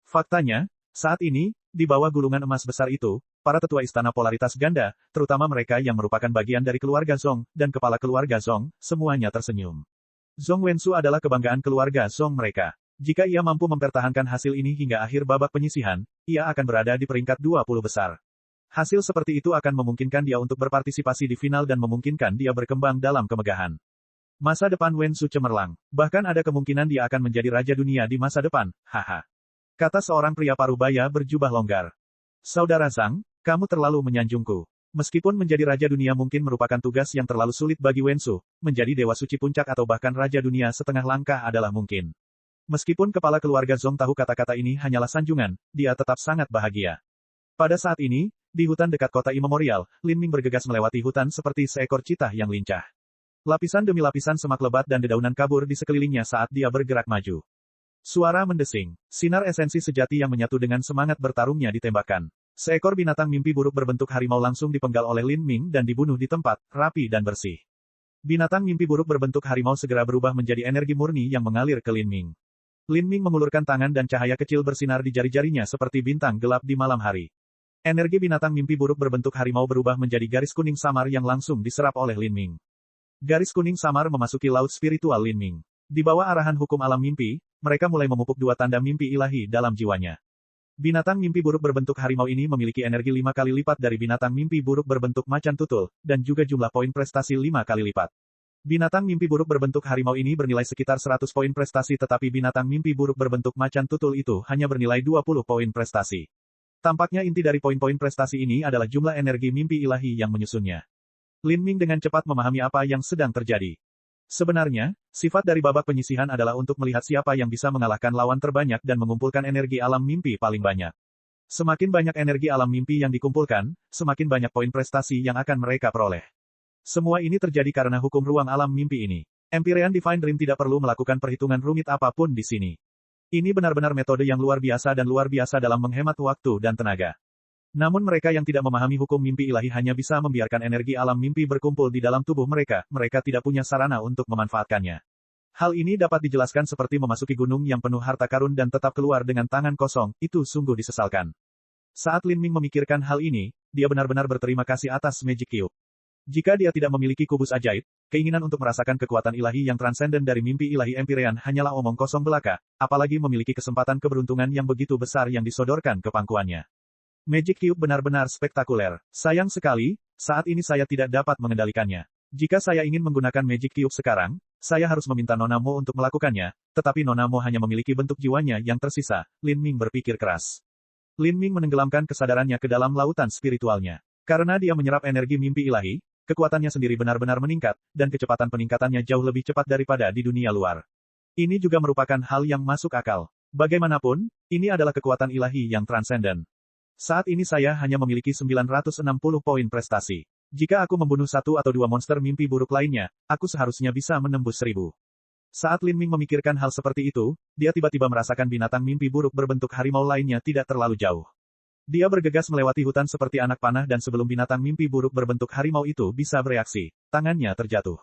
Faktanya, saat ini, di bawah gulungan emas besar itu, para tetua istana polaritas ganda, terutama mereka yang merupakan bagian dari keluarga Zong, dan kepala keluarga Zong, semuanya tersenyum. Zong Wensu adalah kebanggaan keluarga Zong mereka. Jika ia mampu mempertahankan hasil ini hingga akhir babak penyisihan, ia akan berada di peringkat 20 besar. Hasil seperti itu akan memungkinkan dia untuk berpartisipasi di final dan memungkinkan dia berkembang dalam kemegahan. Masa depan Wensu cemerlang. Bahkan ada kemungkinan dia akan menjadi raja dunia di masa depan, haha. Kata seorang pria parubaya berjubah longgar. Saudara Zhang, kamu terlalu menyanjungku. Meskipun menjadi raja dunia mungkin merupakan tugas yang terlalu sulit bagi Wensu, menjadi dewa suci puncak atau bahkan raja dunia setengah langkah adalah mungkin. Meskipun kepala keluarga Zong tahu kata-kata ini hanyalah sanjungan, dia tetap sangat bahagia. Pada saat ini, di hutan dekat kota Immemorial, Lin Ming bergegas melewati hutan seperti seekor citah yang lincah. Lapisan demi lapisan semak lebat dan dedaunan kabur di sekelilingnya saat dia bergerak maju. Suara mendesing. Sinar esensi sejati yang menyatu dengan semangat bertarungnya ditembakkan. Seekor binatang mimpi buruk berbentuk harimau langsung dipenggal oleh Lin Ming dan dibunuh di tempat, rapi dan bersih. Binatang mimpi buruk berbentuk harimau segera berubah menjadi energi murni yang mengalir ke Lin Ming. Lin Ming mengulurkan tangan dan cahaya kecil bersinar di jari-jarinya seperti bintang gelap di malam hari. Energi binatang mimpi buruk berbentuk harimau berubah menjadi garis kuning samar yang langsung diserap oleh Lin Ming. Garis kuning samar memasuki laut spiritual Lin Ming. Di bawah arahan hukum alam mimpi, mereka mulai memupuk dua tanda mimpi ilahi dalam jiwanya. Binatang mimpi buruk berbentuk harimau ini memiliki energi 5 kali lipat dari binatang mimpi buruk berbentuk macan tutul, dan juga jumlah poin prestasi 5 kali lipat. Binatang mimpi buruk berbentuk harimau ini bernilai sekitar 100 poin prestasi tetapi binatang mimpi buruk berbentuk macan tutul itu hanya bernilai 20 poin prestasi. Tampaknya inti dari poin-poin prestasi ini adalah jumlah energi mimpi ilahi yang menyusunnya. Lin Ming dengan cepat memahami apa yang sedang terjadi. Sebenarnya, sifat dari babak penyisihan adalah untuk melihat siapa yang bisa mengalahkan lawan terbanyak dan mengumpulkan energi alam mimpi paling banyak. Semakin banyak energi alam mimpi yang dikumpulkan, semakin banyak poin prestasi yang akan mereka peroleh. Semua ini terjadi karena hukum ruang alam mimpi ini. Empyrean Divine Dream tidak perlu melakukan perhitungan rumit apapun di sini. Ini benar-benar metode yang luar biasa dan luar biasa dalam menghemat waktu dan tenaga. Namun mereka yang tidak memahami hukum mimpi ilahi hanya bisa membiarkan energi alam mimpi berkumpul di dalam tubuh mereka, mereka tidak punya sarana untuk memanfaatkannya. Hal ini dapat dijelaskan seperti memasuki gunung yang penuh harta karun dan tetap keluar dengan tangan kosong, itu sungguh disesalkan. Saat Lin Ming memikirkan hal ini, dia benar-benar berterima kasih atas Magic Cube. Jika dia tidak memiliki kubus ajaib, keinginan untuk merasakan kekuatan ilahi yang transenden dari mimpi ilahi Empyrean hanyalah omong kosong belaka, apalagi memiliki kesempatan keberuntungan yang begitu besar yang disodorkan ke pangkuannya. Magic Cube benar-benar spektakuler. Sayang sekali, saat ini saya tidak dapat mengendalikannya. Jika saya ingin menggunakan Magic Cube sekarang, saya harus meminta Nona Mo untuk melakukannya, tetapi Nona Mo hanya memiliki bentuk jiwanya yang tersisa. Lin Ming berpikir keras. Lin Ming menenggelamkan kesadarannya ke dalam lautan spiritualnya. Karena dia menyerap energi mimpi ilahi, kekuatannya sendiri benar-benar meningkat, dan kecepatan peningkatannya jauh lebih cepat daripada di dunia luar. Ini juga merupakan hal yang masuk akal. Bagaimanapun, ini adalah kekuatan ilahi yang transenden. Saat ini saya hanya memiliki 960 poin prestasi. Jika aku membunuh satu atau dua monster mimpi buruk lainnya, aku seharusnya bisa menembus 1000. Saat Lin Ming memikirkan hal seperti itu, dia tiba-tiba merasakan binatang mimpi buruk berbentuk harimau lainnya tidak terlalu jauh. Dia bergegas melewati hutan seperti anak panah dan sebelum binatang mimpi buruk berbentuk harimau itu bisa bereaksi, tangannya terjatuh.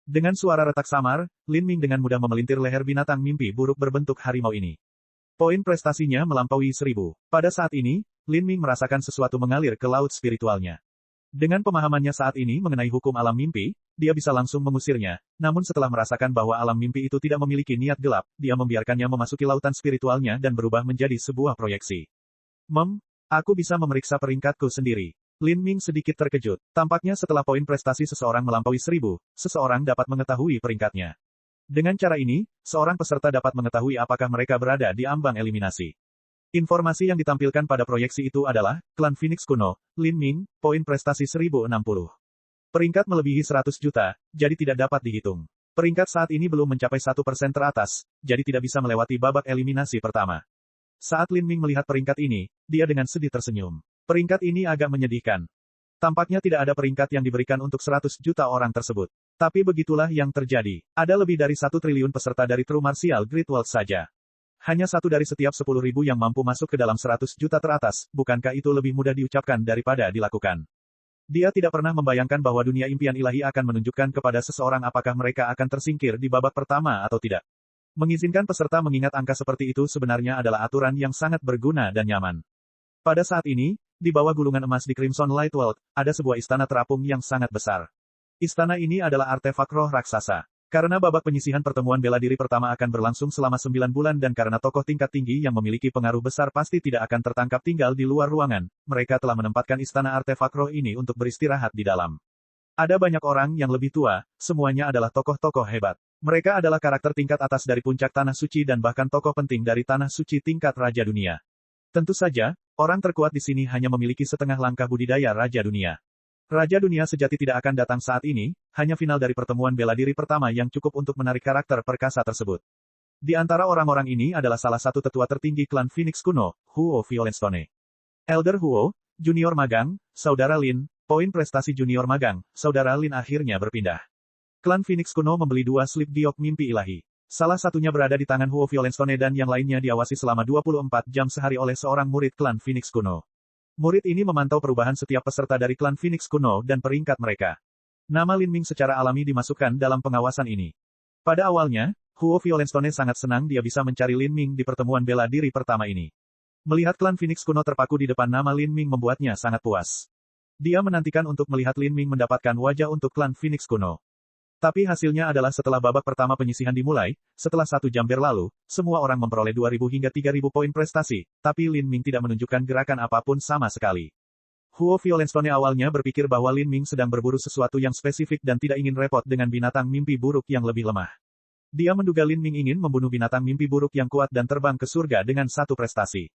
Dengan suara retak samar, Lin Ming dengan mudah memelintir leher binatang mimpi buruk berbentuk harimau ini. Poin prestasinya melampaui 1000. Pada saat ini, Lin Ming merasakan sesuatu mengalir ke laut spiritualnya. Dengan pemahamannya saat ini mengenai hukum alam mimpi, dia bisa langsung mengusirnya, namun setelah merasakan bahwa alam mimpi itu tidak memiliki niat gelap, dia membiarkannya memasuki lautan spiritualnya dan berubah menjadi sebuah proyeksi. Aku bisa memeriksa peringkatku sendiri. Lin Ming sedikit terkejut. Tampaknya setelah poin prestasi seseorang melampaui 1000, seseorang dapat mengetahui peringkatnya. Dengan cara ini, seorang peserta dapat mengetahui apakah mereka berada di ambang eliminasi. Informasi yang ditampilkan pada proyeksi itu adalah, klan Phoenix kuno, Lin Ming, poin prestasi 1060. Peringkat melebihi 100 juta, jadi tidak dapat dihitung. Peringkat saat ini belum mencapai 1% teratas, jadi tidak bisa melewati babak eliminasi pertama. Saat Lin Ming melihat peringkat ini, dia dengan sedih tersenyum. Peringkat ini agak menyedihkan. Tampaknya tidak ada peringkat yang diberikan untuk 100 juta orang tersebut. Tapi begitulah yang terjadi. Ada lebih dari 1 triliun peserta dari True Martial Great World saja. Hanya satu dari setiap 10.000 yang mampu masuk ke dalam 100 juta teratas, bukankah itu lebih mudah diucapkan daripada dilakukan? Dia tidak pernah membayangkan bahwa dunia impian ilahi akan menunjukkan kepada seseorang apakah mereka akan tersingkir di babak pertama atau tidak. Mengizinkan peserta mengingat angka seperti itu sebenarnya adalah aturan yang sangat berguna dan nyaman. Pada saat ini, di bawah gulungan emas di Crimson Light World, ada sebuah istana terapung yang sangat besar. Istana ini adalah artefak roh raksasa. Karena babak penyisihan pertemuan bela diri pertama akan berlangsung selama 9 bulan dan karena tokoh tingkat tinggi yang memiliki pengaruh besar pasti tidak akan tertangkap tinggal di luar ruangan, mereka telah menempatkan istana artefak roh ini untuk beristirahat di dalam. Ada banyak orang yang lebih tua, semuanya adalah tokoh-tokoh hebat. Mereka adalah karakter tingkat atas dari puncak Tanah Suci dan bahkan tokoh penting dari Tanah Suci tingkat Raja Dunia. Tentu saja, orang terkuat di sini hanya memiliki setengah langkah budidaya Raja Dunia. Raja Dunia sejati tidak akan datang saat ini, hanya final dari pertemuan bela diri pertama yang cukup untuk menarik karakter perkasa tersebut. Di antara orang-orang ini adalah salah satu tetua tertinggi klan Phoenix kuno, Huo Violenstone. Elder Huo, Junior Magang, Saudara Lin, poin prestasi Junior Magang, Saudara Lin akhirnya berpindah. Klan Phoenix kuno membeli 2 slip giok mimpi ilahi. Salah satunya berada di tangan Huo Violenstone dan yang lainnya diawasi selama 24 jam sehari oleh seorang murid klan Phoenix kuno. Murid ini memantau perubahan setiap peserta dari klan Phoenix kuno dan peringkat mereka. Nama Lin Ming secara alami dimasukkan dalam pengawasan ini. Pada awalnya, Huo Violenstone sangat senang dia bisa mencari Lin Ming di pertemuan bela diri pertama ini. Melihat klan Phoenix kuno terpaku di depan nama Lin Ming membuatnya sangat puas. Dia menantikan untuk melihat Lin Ming mendapatkan wajah untuk klan Phoenix kuno. Tapi hasilnya adalah setelah babak pertama penyisihan dimulai, setelah 1 jam berlalu, semua orang memperoleh 2.000 hingga 3.000 poin prestasi, tapi Lin Ming tidak menunjukkan gerakan apapun sama sekali. Huo Violenstone awalnya berpikir bahwa Lin Ming sedang berburu sesuatu yang spesifik dan tidak ingin repot dengan binatang mimpi buruk yang lebih lemah. Dia menduga Lin Ming ingin membunuh binatang mimpi buruk yang kuat dan terbang ke surga dengan 1 prestasi.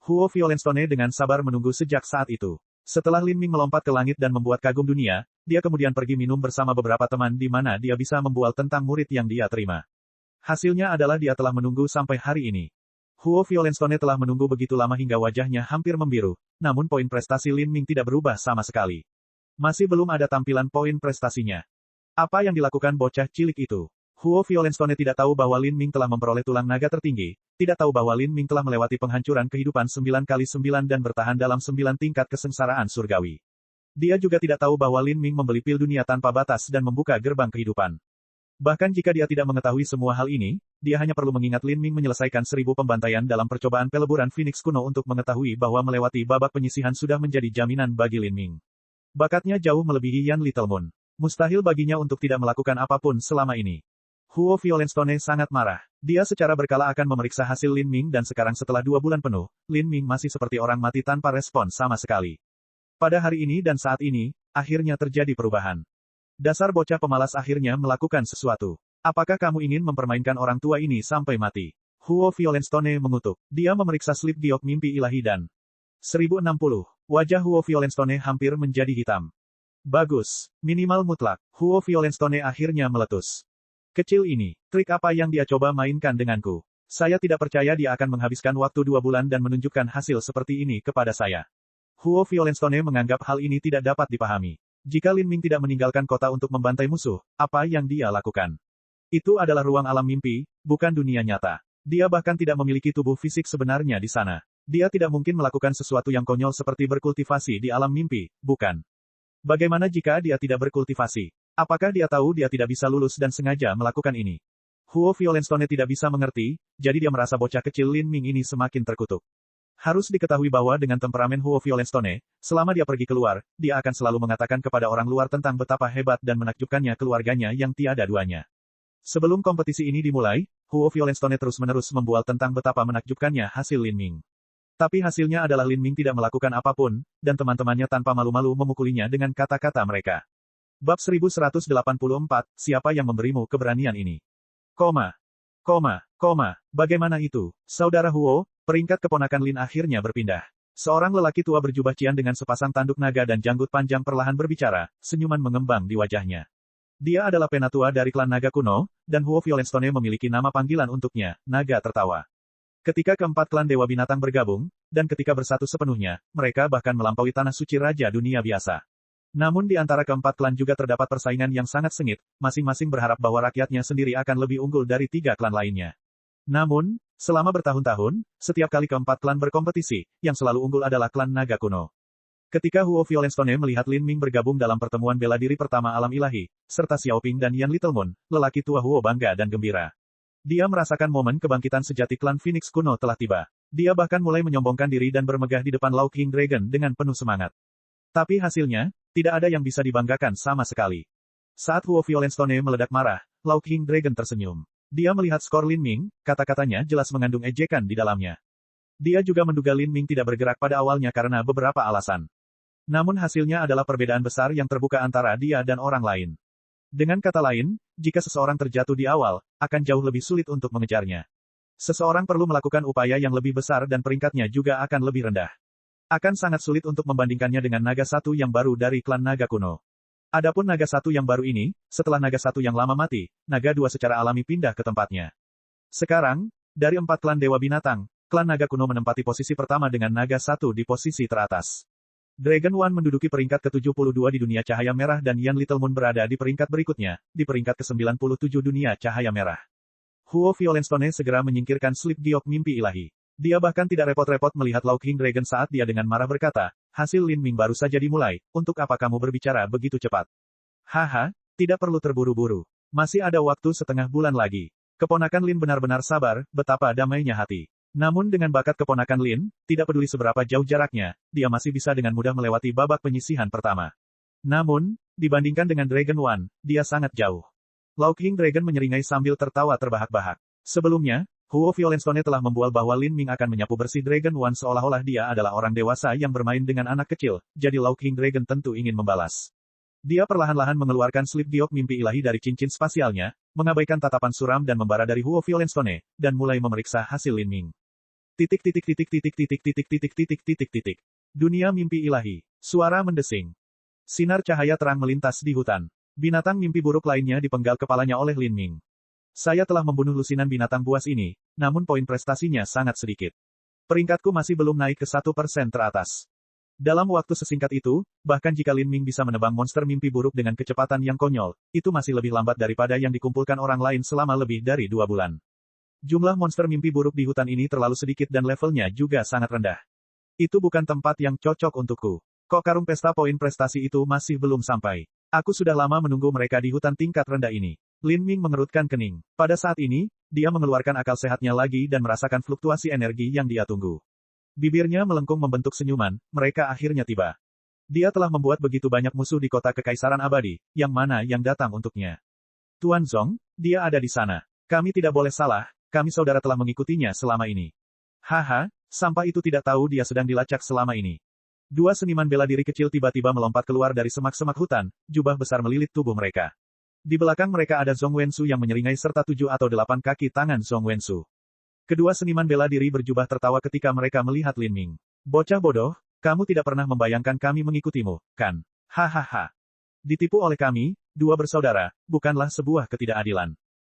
Huo Violenstone dengan sabar menunggu sejak saat itu. Setelah Lin Ming melompat ke langit dan membuat kagum dunia, dia kemudian pergi minum bersama beberapa teman di mana dia bisa membual tentang murid yang dia terima. Hasilnya adalah dia telah menunggu sampai hari ini. Huo Violenstone telah menunggu begitu lama hingga wajahnya hampir membiru, namun poin prestasi Lin Ming tidak berubah sama sekali. Masih belum ada tampilan poin prestasinya. Apa yang dilakukan bocah cilik itu? Huo Violenstone tidak tahu bahwa Lin Ming telah memperoleh tulang naga tertinggi, tidak tahu bahwa Lin Ming telah melewati penghancuran kehidupan 9x9 dan bertahan dalam 9 tingkat kesengsaraan surgawi. Dia juga tidak tahu bahwa Lin Ming membeli pil dunia tanpa batas dan membuka gerbang kehidupan. Bahkan jika dia tidak mengetahui semua hal ini, dia hanya perlu mengingat Lin Ming menyelesaikan 1000 pembantaian dalam percobaan peleburan Phoenix kuno untuk mengetahui bahwa melewati babak penyisihan sudah menjadi jaminan bagi Lin Ming. Bakatnya jauh melebihi Yan Little Moon. Mustahil baginya untuk tidak melakukan apapun selama ini. Huo Violenstone sangat marah. Dia secara berkala akan memeriksa hasil Lin Ming dan sekarang setelah 2 bulan penuh, Lin Ming masih seperti orang mati tanpa respon sama sekali. Pada hari ini dan saat ini, akhirnya terjadi perubahan. Dasar bocah pemalas akhirnya melakukan sesuatu. Apakah kamu ingin mempermainkan orang tua ini sampai mati? Huo Violenstone mengutuk. Dia memeriksa slip giok mimpi ilahi dan 1060. Wajah Huo Violenstone hampir menjadi hitam. Bagus. Minimal mutlak. Huo Violenstone akhirnya meletus. Kecil ini, trik apa yang dia coba mainkan denganku? Saya tidak percaya dia akan menghabiskan waktu 2 bulan dan menunjukkan hasil seperti ini kepada saya. Huo Violenstone menganggap hal ini tidak dapat dipahami. Jika Lin Ming tidak meninggalkan kota untuk membantai musuh, apa yang dia lakukan? Itu adalah ruang alam mimpi, bukan dunia nyata. Dia bahkan tidak memiliki tubuh fisik sebenarnya di sana. Dia tidak mungkin melakukan sesuatu yang konyol seperti berkultivasi di alam mimpi, bukan? Bagaimana jika dia tidak berkultivasi? Apakah dia tahu dia tidak bisa lulus dan sengaja melakukan ini? Huo Violenstone tidak bisa mengerti, jadi dia merasa bocah kecil Lin Ming ini semakin terkutuk. Harus diketahui bahwa dengan temperamen Huo Violenstone, selama dia pergi keluar, dia akan selalu mengatakan kepada orang luar tentang betapa hebat dan menakjubkannya keluarganya yang tiada duanya. Sebelum kompetisi ini dimulai, Huo Violenstone terus-menerus membual tentang betapa menakjubkannya hasil Lin Ming. Tapi hasilnya adalah Lin Ming tidak melakukan apapun, dan teman-temannya tanpa malu-malu memukulinya dengan kata-kata mereka. Bab 1184, siapa yang memberimu keberanian ini? Bagaimana itu? Saudara Huo, peringkat keponakan Lin akhirnya berpindah. Seorang lelaki tua berjubah cian dengan sepasang tanduk naga dan janggut panjang perlahan berbicara, senyuman mengembang di wajahnya. Dia adalah penatua dari klan naga kuno, dan Huo Violenstone memiliki nama panggilan untuknya, naga tertawa. Ketika keempat klan Dewa Binatang bergabung, dan ketika bersatu sepenuhnya, mereka bahkan melampaui tanah suci Raja Dunia biasa. Namun di antara keempat klan juga terdapat persaingan yang sangat sengit, masing-masing berharap bahwa rakyatnya sendiri akan lebih unggul dari 3 klan lainnya. Namun, selama bertahun-tahun, setiap kali keempat klan berkompetisi, yang selalu unggul adalah klan naga kuno. Ketika Huo Violenstone melihat Lin Ming bergabung dalam pertemuan bela diri pertama alam ilahi, serta Xiaoping dan Yan Littlemon, lelaki tua Huo bangga dan gembira. Dia merasakan momen kebangkitan sejati klan Phoenix kuno telah tiba. Dia bahkan mulai menyombongkan diri dan bermegah di depan Lao King Dragon dengan penuh semangat. Tapi hasilnya, tidak ada yang bisa dibanggakan sama sekali. Saat Huo Violenstone meledak marah, Lao King Dragon tersenyum. Dia melihat skor Lin Ming, kata-katanya jelas mengandung ejekan di dalamnya. Dia juga menduga Lin Ming tidak bergerak pada awalnya karena beberapa alasan. Namun hasilnya adalah perbedaan besar yang terbuka antara dia dan orang lain. Dengan kata lain, jika seseorang terjatuh di awal, akan jauh lebih sulit untuk mengejarnya. Seseorang perlu melakukan upaya yang lebih besar dan peringkatnya juga akan lebih rendah. Akan sangat sulit untuk membandingkannya dengan naga satu yang baru dari klan naga kuno. Adapun naga satu yang baru ini, setelah naga satu yang lama mati, naga dua secara alami pindah ke tempatnya. Sekarang, dari 4 klan dewa binatang, klan naga kuno menempati posisi pertama dengan naga satu di posisi teratas. Dragon One menduduki peringkat ke-72 di dunia cahaya merah dan Yan Littlemon berada di peringkat berikutnya, di peringkat ke-97 dunia cahaya merah. Huo Violenstone segera menyingkirkan slip giok mimpi ilahi. Dia bahkan tidak repot-repot melihat Lao King Dragon saat dia dengan marah berkata, hasil Lin Ming baru saja dimulai, untuk apa kamu berbicara begitu cepat? Haha, tidak perlu terburu-buru. Masih ada waktu setengah bulan lagi. Keponakan Lin benar-benar sabar, betapa damainya hati. Namun dengan bakat keponakan Lin, tidak peduli seberapa jauh jaraknya, dia masih bisa dengan mudah melewati babak penyisihan pertama. Namun, dibandingkan dengan Dragon One, dia sangat jauh. Lao King Dragon menyeringai sambil tertawa terbahak-bahak. Sebelumnya, Huo Violenstone telah membual bahwa Lin Ming akan menyapu bersih Dragon One seolah-olah dia adalah orang dewasa yang bermain dengan anak kecil, jadi Lao King Dragon tentu ingin membalas. Dia perlahan-lahan mengeluarkan slip giok mimpi ilahi dari cincin spasialnya, mengabaikan tatapan suram dan membara dari Huo Violenstone, dan mulai memeriksa hasil Lin Ming. Dunia mimpi ilahi. Suara mendesing. Sinar cahaya terang melintas di hutan. Binatang mimpi buruk lainnya dipenggal kepalanya oleh Lin Ming. Saya telah membunuh lusinan binatang buas ini, namun poin prestasinya sangat sedikit. Peringkatku masih belum naik ke 1% teratas. Dalam waktu sesingkat itu, bahkan jika Lin Ming bisa menebang monster mimpi buruk dengan kecepatan yang konyol, itu masih lebih lambat daripada yang dikumpulkan orang lain selama lebih dari 2 bulan. Jumlah monster mimpi buruk di hutan ini terlalu sedikit dan levelnya juga sangat rendah. Itu bukan tempat yang cocok untukku. Kok karung pesta poin prestasi itu masih belum sampai? Aku sudah lama menunggu mereka di hutan tingkat rendah ini. Lin Ming mengerutkan kening. Pada saat ini, dia mengeluarkan akal sehatnya lagi dan merasakan fluktuasi energi yang dia tunggu. Bibirnya melengkung membentuk senyuman, mereka akhirnya tiba. Dia telah membuat begitu banyak musuh di kota kekaisaran abadi, yang mana yang datang untuknya. Tuan Zong, dia ada di sana. Kami tidak boleh salah, kami saudara telah mengikutinya selama ini. Haha, sampah itu tidak tahu dia sedang dilacak selama ini. 2 seniman bela diri kecil tiba-tiba melompat keluar dari semak-semak hutan, jubah besar melilit tubuh mereka. Di belakang mereka ada Zhong Wensu yang menyeringai serta 7 atau 8 kaki tangan Zhong Wensu. Kedua seniman bela diri berjubah tertawa ketika mereka melihat Lin Ming. Bocah bodoh, kamu tidak pernah membayangkan kami mengikutimu, kan? Hahaha. Ditipu oleh kami, 2 bersaudara, bukanlah sebuah ketidakadilan.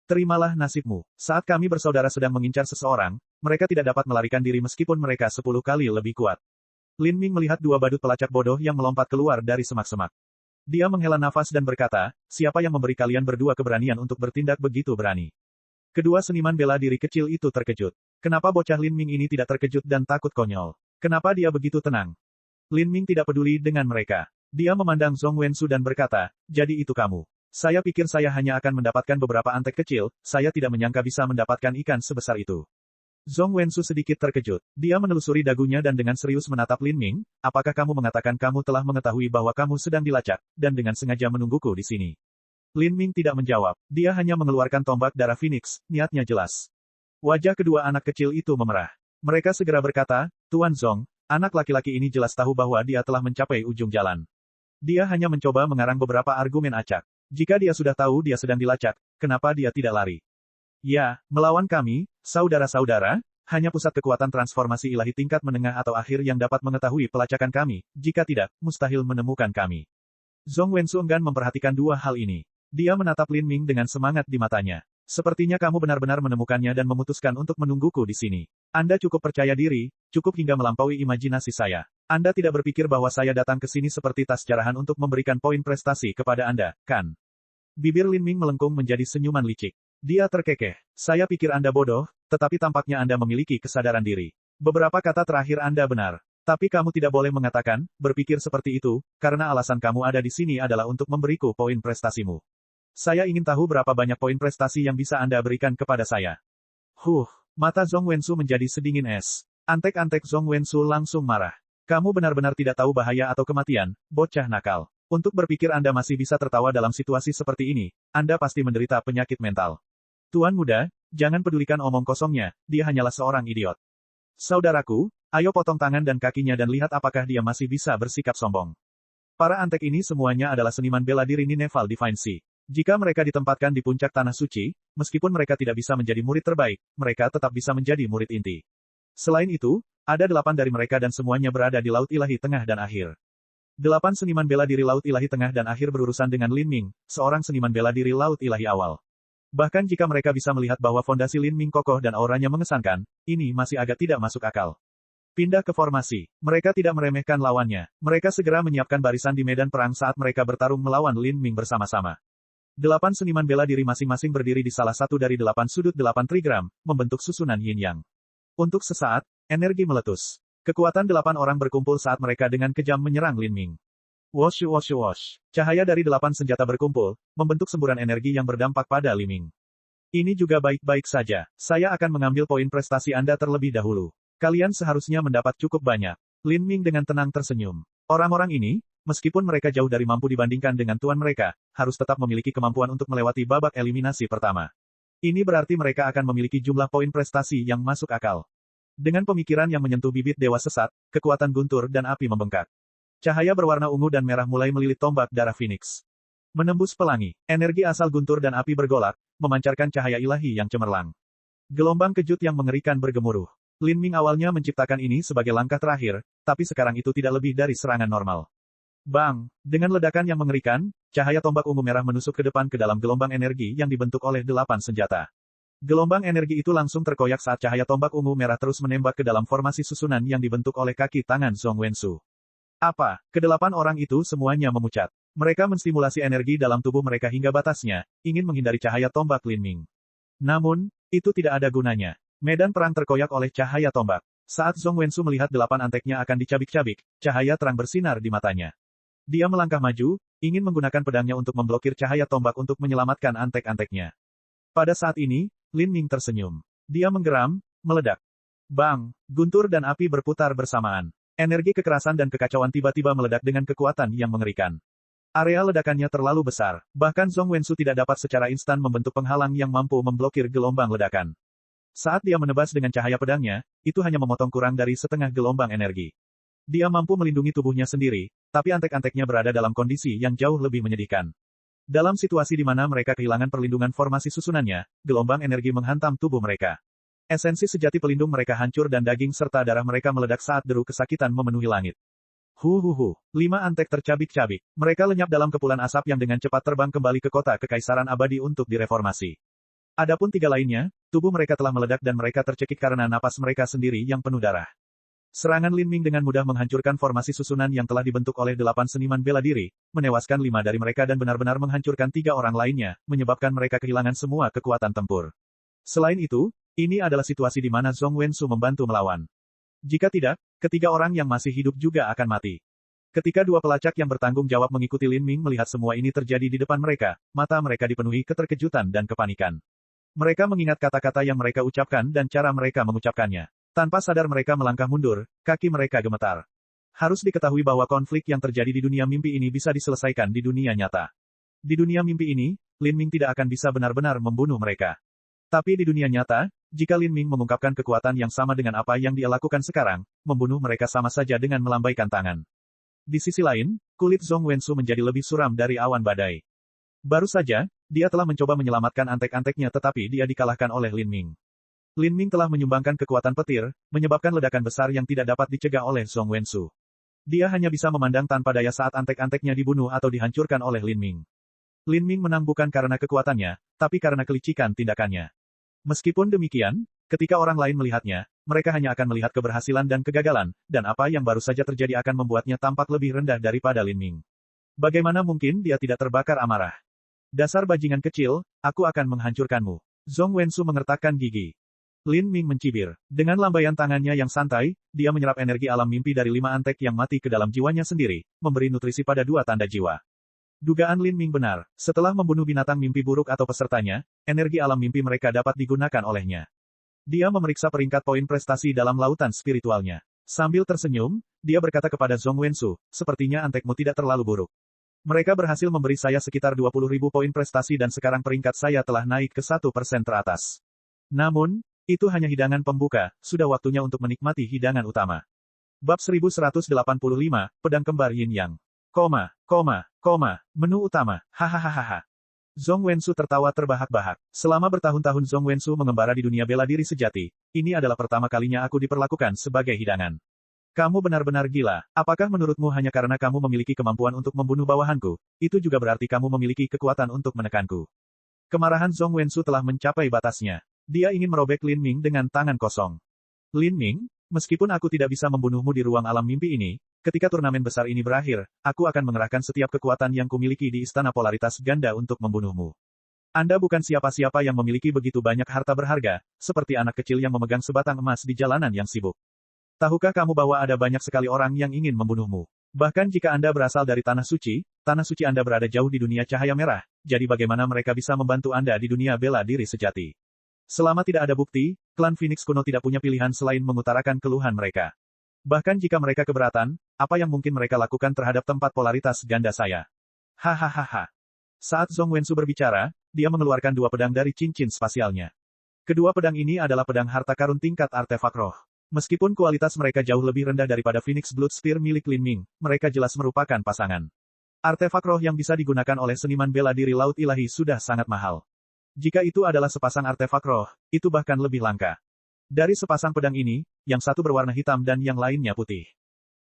Terimalah nasibmu. Saat kami bersaudara sedang mengincar seseorang, mereka tidak dapat melarikan diri meskipun mereka 10 kali lebih kuat. Lin Ming melihat 2 badut pelacak bodoh yang melompat keluar dari semak-semak. Dia menghela nafas dan berkata, siapa yang memberi kalian berdua keberanian untuk bertindak begitu berani? Kedua seniman bela diri kecil itu terkejut. Kenapa bocah Lin Ming ini tidak terkejut dan takut konyol? Kenapa dia begitu tenang? Lin Ming tidak peduli dengan mereka. Dia memandang Zhong Wensu dan berkata, jadi itu kamu. Saya pikir saya hanya akan mendapatkan beberapa antek kecil, saya tidak menyangka bisa mendapatkan ikan sebesar itu. Zhong Wensu sedikit terkejut. Dia menelusuri dagunya dan dengan serius menatap Lin Ming, apakah kamu mengatakan kamu telah mengetahui bahwa kamu sedang dilacak, dan dengan sengaja menungguku di sini? Lin Ming tidak menjawab. Dia hanya mengeluarkan tombak darah Phoenix, niatnya jelas. Wajah kedua anak kecil itu memerah. Mereka segera berkata, Tuan Zhong, anak laki-laki ini jelas tahu bahwa dia telah mencapai ujung jalan. Dia hanya mencoba mengarang beberapa argumen acak. Jika dia sudah tahu dia sedang dilacak, kenapa dia tidak lari? Ya, melawan kami, saudara-saudara, hanya pusat kekuatan transformasi ilahi tingkat menengah atau akhir yang dapat mengetahui pelacakan kami, jika tidak, mustahil menemukan kami. Zhong Wensu enggan memperhatikan 2 hal ini. Dia menatap Lin Ming dengan semangat di matanya. Sepertinya kamu benar-benar menemukannya dan memutuskan untuk menungguku di sini. Anda cukup percaya diri, cukup hingga melampaui imajinasi saya. Anda tidak berpikir bahwa saya datang ke sini seperti tas jarahan untuk memberikan poin prestasi kepada Anda, kan? Bibir Lin Ming melengkung menjadi senyuman licik. Dia terkekeh. Saya pikir Anda bodoh, tetapi tampaknya Anda memiliki kesadaran diri. Beberapa kata terakhir Anda benar. Tapi kamu tidak boleh mengatakan, berpikir seperti itu, karena alasan kamu ada di sini adalah untuk memberiku poin prestasimu. Saya ingin tahu berapa banyak poin prestasi yang bisa Anda berikan kepada saya. Mata Zhong Wensu menjadi sedingin es. Antek-antek Zhong Wensu langsung marah. Kamu benar-benar tidak tahu bahaya atau kematian, bocah nakal. Untuk berpikir Anda masih bisa tertawa dalam situasi seperti ini, Anda pasti menderita penyakit mental. Tuan muda, jangan pedulikan omong kosongnya, dia hanyalah seorang idiot. Saudaraku, ayo potong tangan dan kakinya dan lihat apakah dia masih bisa bersikap sombong. Para antek ini semuanya adalah seniman bela diri Nineveh Divine Sea. Jika mereka ditempatkan di puncak tanah suci, meskipun mereka tidak bisa menjadi murid terbaik, mereka tetap bisa menjadi murid inti. Selain itu, ada 8 dari mereka dan semuanya berada di Laut Ilahi Tengah dan Akhir. 8 seniman bela diri Laut Ilahi Tengah dan Akhir berurusan dengan Lin Ming, seorang seniman bela diri Laut Ilahi Awal. Bahkan jika mereka bisa melihat bahwa fondasi Lin Ming kokoh dan auranya mengesankan, ini masih agak tidak masuk akal. Pindah ke formasi. Mereka tidak meremehkan lawannya. Mereka segera menyiapkan barisan di medan perang saat mereka bertarung melawan Lin Ming bersama-sama. 8 seniman bela diri masing-masing berdiri di salah satu dari 8 sudut 8 trigram, membentuk susunan yin-yang. Untuk sesaat, energi meletus. Kekuatan 8 orang berkumpul saat mereka dengan kejam menyerang Lin Ming. Wosh wosh wosh. Cahaya dari 8 senjata berkumpul, membentuk semburan energi yang berdampak pada Li Ming. Ini juga baik-baik saja. Saya akan mengambil poin prestasi Anda terlebih dahulu. Kalian seharusnya mendapat cukup banyak. Lin Ming dengan tenang tersenyum. Orang-orang ini, meskipun mereka jauh dari mampu dibandingkan dengan tuan mereka, harus tetap memiliki kemampuan untuk melewati babak eliminasi pertama. Ini berarti mereka akan memiliki jumlah poin prestasi yang masuk akal. Dengan pemikiran yang menyentuh bibit dewa sesat, kekuatan guntur dan api membengkak. Cahaya berwarna ungu dan merah mulai melilit tombak darah Phoenix. Menembus pelangi, energi asal guntur dan api bergolak, memancarkan cahaya ilahi yang cemerlang. Gelombang kejut yang mengerikan bergemuruh. Lin Ming awalnya menciptakan ini sebagai langkah terakhir, tapi sekarang itu tidak lebih dari serangan normal. Bang! Dengan ledakan yang mengerikan, cahaya tombak ungu merah menusuk ke depan ke dalam gelombang energi yang dibentuk oleh 8 senjata. Gelombang energi itu langsung terkoyak saat cahaya tombak ungu merah terus menembak ke dalam formasi susunan yang dibentuk oleh kaki tangan Zhong Wensu. Apa? Ke-8 orang itu semuanya memucat. Mereka menstimulasi energi dalam tubuh mereka hingga batasnya, ingin menghindari cahaya tombak Lin Ming. Namun, itu tidak ada gunanya. Medan perang terkoyak oleh cahaya tombak. Saat Zhong Wensu melihat 8 anteknya akan dicabik-cabik, cahaya terang bersinar di matanya. Dia melangkah maju, ingin menggunakan pedangnya untuk memblokir cahaya tombak untuk menyelamatkan antek-anteknya. Pada saat ini, Lin Ming tersenyum. Dia menggeram, meledak. Bang! Guntur dan api berputar bersamaan. Energi kekerasan dan kekacauan tiba-tiba meledak dengan kekuatan yang mengerikan. Area ledakannya terlalu besar, bahkan Zhong Wensu tidak dapat secara instan membentuk penghalang yang mampu memblokir gelombang ledakan. Saat dia menebas dengan cahaya pedangnya, itu hanya memotong kurang dari setengah gelombang energi. Dia mampu melindungi tubuhnya sendiri, tapi antek-anteknya berada dalam kondisi yang jauh lebih menyedihkan. Dalam situasi di mana mereka kehilangan perlindungan formasi susunannya, gelombang energi menghantam tubuh mereka. Esensi sejati pelindung mereka hancur dan daging serta darah mereka meledak saat deru kesakitan memenuhi langit. 5 antek tercabik-cabik. Mereka lenyap dalam kepulan asap yang dengan cepat terbang kembali ke kota kekaisaran abadi untuk direformasi. Adapun 3 lainnya, tubuh mereka telah meledak dan mereka tercekik karena napas mereka sendiri yang penuh darah. Serangan Lin Ming dengan mudah menghancurkan formasi susunan yang telah dibentuk oleh 8 seniman bela diri, menewaskan 5 dari mereka dan benar-benar menghancurkan 3 orang lainnya, menyebabkan mereka kehilangan semua kekuatan tempur. Selain itu, ini adalah situasi di mana Zhong Wensu membantu melawan. Jika tidak, ketiga orang yang masih hidup juga akan mati. Ketika 2 pelacak yang bertanggung jawab mengikuti Lin Ming melihat semua ini terjadi di depan mereka, mata mereka dipenuhi keterkejutan dan kepanikan. Mereka mengingat kata-kata yang mereka ucapkan dan cara mereka mengucapkannya. Tanpa sadar mereka melangkah mundur, kaki mereka gemetar. Harus diketahui bahwa konflik yang terjadi di dunia mimpi ini bisa diselesaikan di dunia nyata. Di dunia mimpi ini, Lin Ming tidak akan bisa benar-benar membunuh mereka. Tapi di dunia nyata, jika Lin Ming mengungkapkan kekuatan yang sama dengan apa yang dia lakukan sekarang, membunuh mereka sama saja dengan melambaikan tangan. Di sisi lain, kulit Zhong Wensu menjadi lebih suram dari awan badai. Baru saja, dia telah mencoba menyelamatkan antek-anteknya tetapi dia dikalahkan oleh Lin Ming. Lin Ming telah menyumbangkan kekuatan petir, menyebabkan ledakan besar yang tidak dapat dicegah oleh Zhong Wensu. Dia hanya bisa memandang tanpa daya saat antek-anteknya dibunuh atau dihancurkan oleh Lin Ming. Lin Ming menang bukan karena kekuatannya, tapi karena kelicikan tindakannya. Meskipun demikian, Ketika orang lain melihatnya, mereka hanya akan melihat keberhasilan dan kegagalan, dan apa yang baru saja terjadi akan membuatnya tampak lebih rendah daripada Lin Ming. Bagaimana mungkin dia tidak terbakar amarah? Dasar bajingan kecil, aku akan menghancurkanmu. Zhong Wensu mengertakkan gigi. Lin Ming mencibir. Dengan lambaian tangannya yang santai, dia menyerap energi alam mimpi dari 5 antek yang mati ke dalam jiwanya sendiri, memberi nutrisi pada 2 tanda jiwa. Dugaan Lin Ming benar. Setelah membunuh binatang mimpi buruk atau pesertanya, energi alam mimpi mereka dapat digunakan olehnya. Dia memeriksa peringkat poin prestasi dalam lautan spiritualnya. Sambil tersenyum, dia berkata kepada Zhong Wensu, sepertinya antekmu tidak terlalu buruk. Mereka berhasil memberi saya sekitar 20.000 poin prestasi dan sekarang peringkat saya telah naik ke 1% teratas. Namun, itu hanya hidangan pembuka, sudah waktunya untuk menikmati hidangan utama. Bab 1185, Pedang Kembar Yin Yang. Menu utama, hahaha. Zhong Wensu tertawa terbahak-bahak. Selama bertahun-tahun Zhong Wensu mengembara di dunia bela diri sejati, ini adalah pertama kalinya aku diperlakukan sebagai hidangan. Kamu benar-benar gila. Apakah menurutmu hanya karena kamu memiliki kemampuan untuk membunuh bawahanku, itu juga berarti kamu memiliki kekuatan untuk menekanku? Kemarahan Zhong Wensu telah mencapai batasnya. Dia ingin merobek Lin Ming dengan tangan kosong. Lin Ming, meskipun aku tidak bisa membunuhmu di ruang alam mimpi ini, ketika turnamen besar ini berakhir, aku akan mengerahkan setiap kekuatan yang kumiliki di istana polaritas ganda untuk membunuhmu. Anda bukan siapa-siapa yang memiliki begitu banyak harta berharga, seperti anak kecil yang memegang sebatang emas di jalanan yang sibuk. Tahukah kamu bahwa ada banyak sekali orang yang ingin membunuhmu? Bahkan jika Anda berasal dari Tanah Suci Anda berada jauh di dunia cahaya merah, jadi bagaimana mereka bisa membantu Anda di dunia bela diri sejati? Selama tidak ada bukti, klan Phoenix kuno tidak punya pilihan selain mengutarakan keluhan mereka. Bahkan jika mereka keberatan, apa yang mungkin mereka lakukan terhadap tempat polaritas ganda saya? Hahaha. Saat Zhong Wensu berbicara, dia mengeluarkan 2 pedang dari cincin spasialnya. Kedua pedang ini adalah pedang harta karun tingkat artefak roh. Meskipun kualitas mereka jauh lebih rendah daripada Phoenix Blood Spear milik Lin Ming, mereka jelas merupakan pasangan. Artefak roh yang bisa digunakan oleh seniman bela diri laut ilahi sudah sangat mahal. Jika itu adalah sepasang artefak roh, itu bahkan lebih langka. Dari sepasang pedang ini, yang satu berwarna hitam dan yang lainnya putih.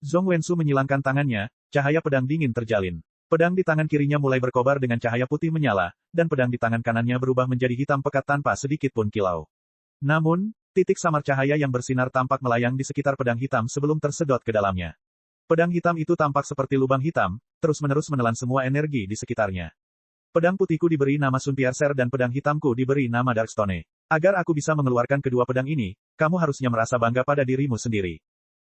Zhong Wensu menyilangkan tangannya, cahaya pedang dingin terjalin. Pedang di tangan kirinya mulai berkobar dengan cahaya putih menyala, dan pedang di tangan kanannya berubah menjadi hitam pekat tanpa sedikit pun kilau. Namun, titik samar cahaya yang bersinar tampak melayang di sekitar pedang hitam sebelum tersedot ke dalamnya. Pedang hitam itu tampak seperti lubang hitam, terus-menerus menelan semua energi di sekitarnya. Pedang putihku diberi nama Sun Piercer dan pedang hitamku diberi nama Darkstone. Agar aku bisa mengeluarkan kedua pedang ini, kamu harusnya merasa bangga pada dirimu sendiri.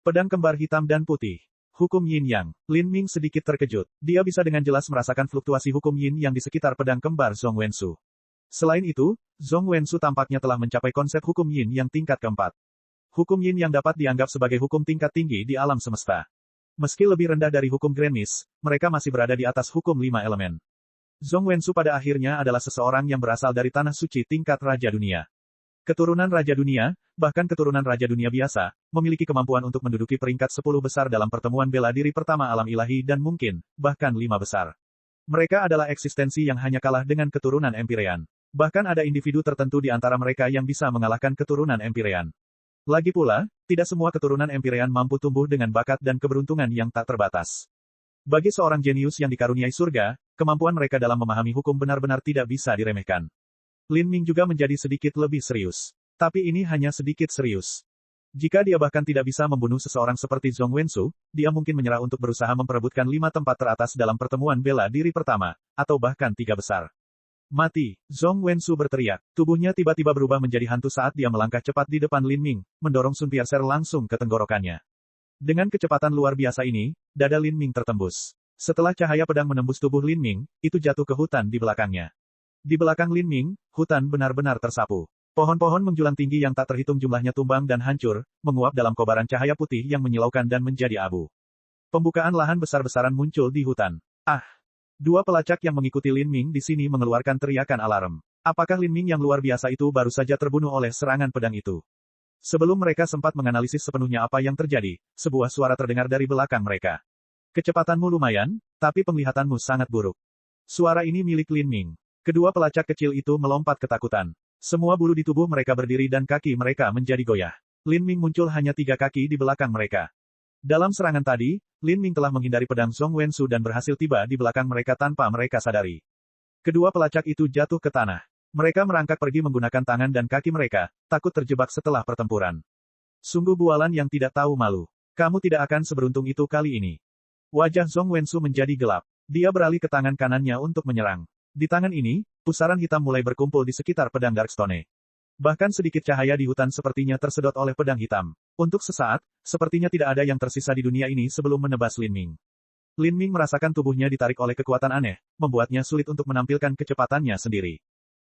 Pedang kembar hitam dan putih. Hukum Yin Yang. Lin Ming sedikit terkejut. Dia bisa dengan jelas merasakan fluktuasi hukum Yin Yang di sekitar pedang kembar Zhong Wensu. Selain itu, Zhong Wensu tampaknya telah mencapai konsep hukum Yin Yang tingkat keempat. Hukum Yin Yang dapat dianggap sebagai hukum tingkat tinggi di alam semesta. Meski lebih rendah dari hukum Grand Mist, mereka masih berada di atas hukum 5 elemen. Zhong Wensu pada akhirnya adalah seseorang yang berasal dari Tanah Suci tingkat Raja Dunia. Keturunan Raja Dunia, bahkan keturunan Raja Dunia biasa, memiliki kemampuan untuk menduduki peringkat 10 besar dalam pertemuan bela diri pertama alam ilahi dan mungkin, bahkan 5 besar. Mereka adalah eksistensi yang hanya kalah dengan keturunan Empyrean. Bahkan ada individu tertentu di antara mereka yang bisa mengalahkan keturunan Empyrean. Lagi pula, tidak semua keturunan Empyrean mampu tumbuh dengan bakat dan keberuntungan yang tak terbatas. Bagi seorang jenius yang dikaruniai surga, kemampuan mereka dalam memahami hukum benar-benar tidak bisa diremehkan. Lin Ming juga menjadi sedikit lebih serius. Tapi ini hanya sedikit serius. Jika dia bahkan tidak bisa membunuh seseorang seperti Zhong Wensu, dia mungkin menyerah untuk berusaha memperebutkan 5 tempat teratas dalam pertemuan bela diri pertama, atau bahkan 3 besar. Mati! Zhong Wensu berteriak. Tubuhnya tiba-tiba berubah menjadi hantu saat dia melangkah cepat di depan Lin Ming, mendorong Sun Piercer langsung ke tenggorokannya. Dengan kecepatan luar biasa ini, dada Lin Ming tertembus. Setelah cahaya pedang menembus tubuh Lin Ming, itu jatuh ke hutan di belakangnya. Di belakang Lin Ming, hutan benar-benar tersapu. Pohon-pohon menjulang tinggi yang tak terhitung jumlahnya tumbang dan hancur, menguap dalam kobaran cahaya putih yang menyilaukan dan menjadi abu. Pembukaan lahan besar-besaran muncul di hutan. Ah! 2 pelacak yang mengikuti Lin Ming di sini mengeluarkan teriakan alarm. Apakah Lin Ming yang luar biasa itu baru saja terbunuh oleh serangan pedang itu? Sebelum mereka sempat menganalisis sepenuhnya apa yang terjadi, sebuah suara terdengar dari belakang mereka. Kecepatanmu lumayan, tapi penglihatanmu sangat buruk. Suara ini milik Lin Ming. Kedua pelacak kecil itu melompat ketakutan. Semua bulu di tubuh mereka berdiri dan kaki mereka menjadi goyah. Lin Ming muncul hanya 3 kaki di belakang mereka. Dalam serangan tadi, Lin Ming telah menghindari pedang Zhong Wensu dan berhasil tiba di belakang mereka tanpa mereka sadari. Kedua pelacak itu jatuh ke tanah. Mereka merangkak pergi menggunakan tangan dan kaki mereka, takut terjebak setelah pertempuran. Sungguh bualan yang tidak tahu malu. Kamu tidak akan seberuntung itu kali ini. Wajah Zhong Wensu menjadi gelap. Dia beralih ke tangan kanannya untuk menyerang. Di tangan ini, pusaran hitam mulai berkumpul di sekitar pedang Darkstone. Bahkan sedikit cahaya di hutan sepertinya tersedot oleh pedang hitam. Untuk sesaat, sepertinya tidak ada yang tersisa di dunia ini sebelum menebas Lin Ming. Lin Ming merasakan tubuhnya ditarik oleh kekuatan aneh, membuatnya sulit untuk menampilkan kecepatannya sendiri.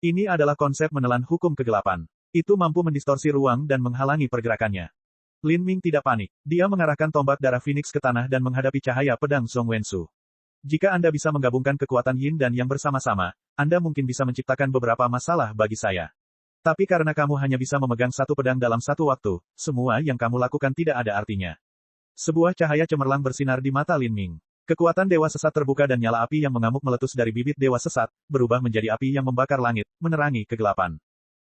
Ini adalah konsep menelan hukum kegelapan. Itu mampu mendistorsi ruang dan menghalangi pergerakannya. Lin Ming tidak panik. Dia mengarahkan tombak darah Phoenix ke tanah dan menghadapi cahaya pedang Zhong Wensu. Jika Anda bisa menggabungkan kekuatan Yin dan Yang bersama-sama, Anda mungkin bisa menciptakan beberapa masalah bagi saya. Tapi karena kamu hanya bisa memegang satu pedang dalam satu waktu, semua yang kamu lakukan tidak ada artinya. Sebuah cahaya cemerlang bersinar di mata Lin Ming. Kekuatan dewa sesat terbuka dan nyala api yang mengamuk meletus dari bibit dewa sesat, berubah menjadi api yang membakar langit, menerangi kegelapan.